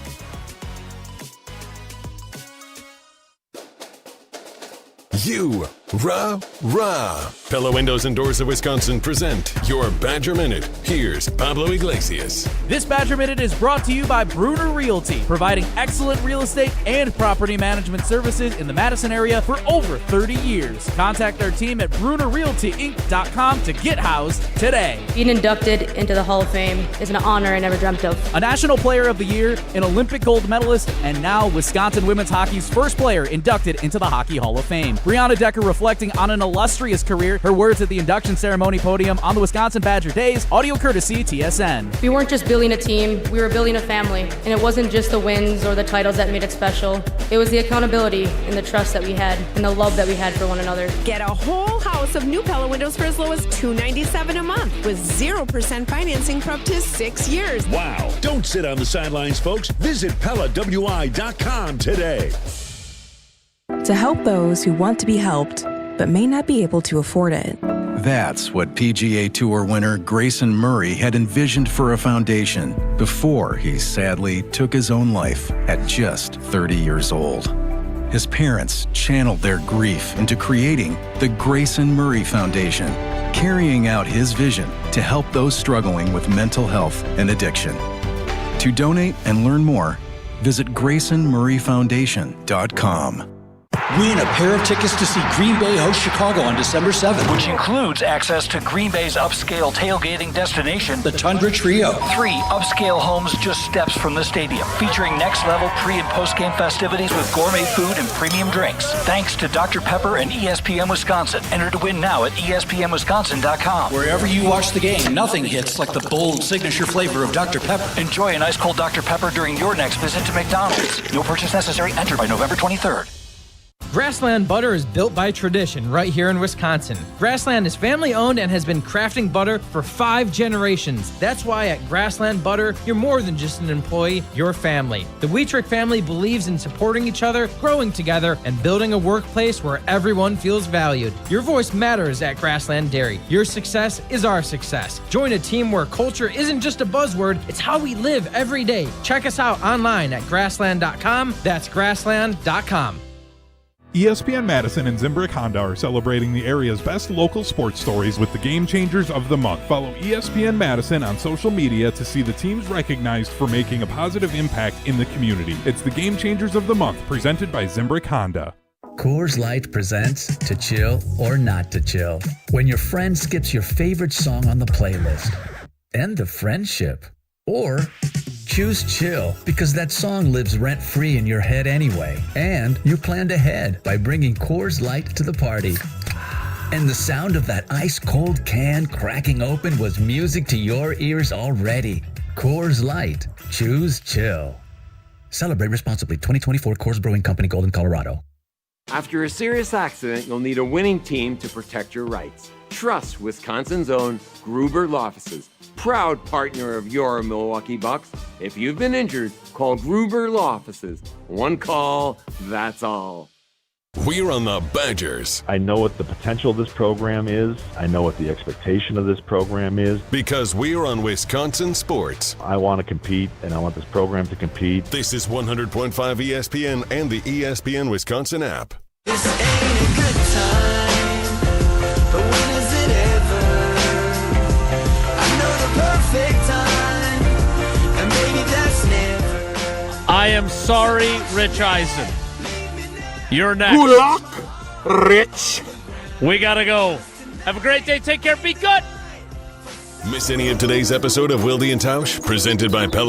Rah. Pella Windows and Doors of Wisconsin present your Badger Minute. Here's Pablo Iglesias. This Badger Minute is brought to you by Bruner Realty, providing excellent real estate and property management services in the Madison area for over 30 years. Contact our team at BrunerRealtyInc.com to get housed today. Being inducted into the Hall of Fame is an honor I never dreamt of. A National Player of the Year, an Olympic gold medalist, and now Wisconsin women's hockey's first player inducted into the Hockey Hall of Fame. Brianna Decker reflecting on an illustrious career, her words at the induction ceremony podium on the Wisconsin Badger Days, audio courtesy TSN. We weren't just building a team, we were building a family. And it wasn't just the wins or the titles that made it special. It was the accountability and the trust that we had and the love that we had for one another. Get a whole house of new Pella windows for as low as $297 a month with 0% financing for up to 6 years. Wow. Don't sit on the sidelines, folks. Visit PellaWI.com today. To help those who want to be helped, but may not be able to afford it. That's what PGA Tour winner Grayson Murray had envisioned for a foundation before he sadly took his own life at just 30 years old. His parents channeled their grief into creating the Grayson Murray Foundation, carrying out his vision to help those struggling with mental health and addiction. To donate and learn more, visit GraysonMurrayFoundation.com. Win a pair of tickets to see Green Bay host Chicago on December 7th. Which includes access to Green Bay's upscale tailgating destination, the Tundra Trio. 3 upscale homes just steps from the stadium, featuring next-level pre- and post-game festivities with gourmet food and premium drinks. Thanks to Dr. Pepper and ESPN Wisconsin. Enter to win now at ESPNWisconsin.com. Wherever you watch the game, nothing hits like the bold signature flavor of Dr. Pepper. Enjoy an ice-cold Dr. Pepper during your next visit to McDonald's. No purchase necessary. Enter by November 23rd. Grassland Butter is built by tradition right here in Wisconsin. Grassland is family owned and has been crafting butter for 5 generations. That's why at Grassland Butter, you're more than just an employee, you're family. The Wietrich family believes in supporting each other, growing together, and building a workplace where everyone feels valued. Your voice matters at Grassland Dairy. Your success is our success. Join a team where culture isn't just a buzzword, it's how we live every day. Check us out online at grassland.com. That's grassland.com. ESPN Madison and Zimbrick Honda are celebrating the area's best local sports stories with the Game Changers of the Month. Follow ESPN Madison on social media to see the teams recognized for making a positive impact in the community. It's the Game Changers of the Month, presented by Zimbrick Honda. Coors Light presents To Chill or Not to Chill. When your friend skips your favorite song on the playlist. End of friendship. Or choose chill because that song lives rent-free in your head anyway. And you planned ahead by bringing Coors Light to the party. And the sound of that ice-cold can cracking open was music to your ears already. Coors Light. Choose chill. Celebrate responsibly. 2024 Coors Brewing Company, Golden, Colorado. After a serious accident, you'll need a winning team to protect your rights. Trust Wisconsin's own Gruber Law Offices, proud partner of your Milwaukee Bucks. If you've been injured, call Gruber Law Offices. One call, that's all. We're on the Badgers. I know what the potential of this program is. I know what the expectation of this program is. Because we're on Wisconsin Sports. I want to compete, and I want this program to compete. This is 100.5 ESPN and the ESPN Wisconsin app. This ain't a good time, but when is it ever? I know the perfect time, and maybe that's never. I am sorry, Rich Eisen. You're next. Good luck, Rich. We gotta go. Have a great day. Take care. Be good. Miss any of today's episode of Wilde and Tausch? Presented by Pella.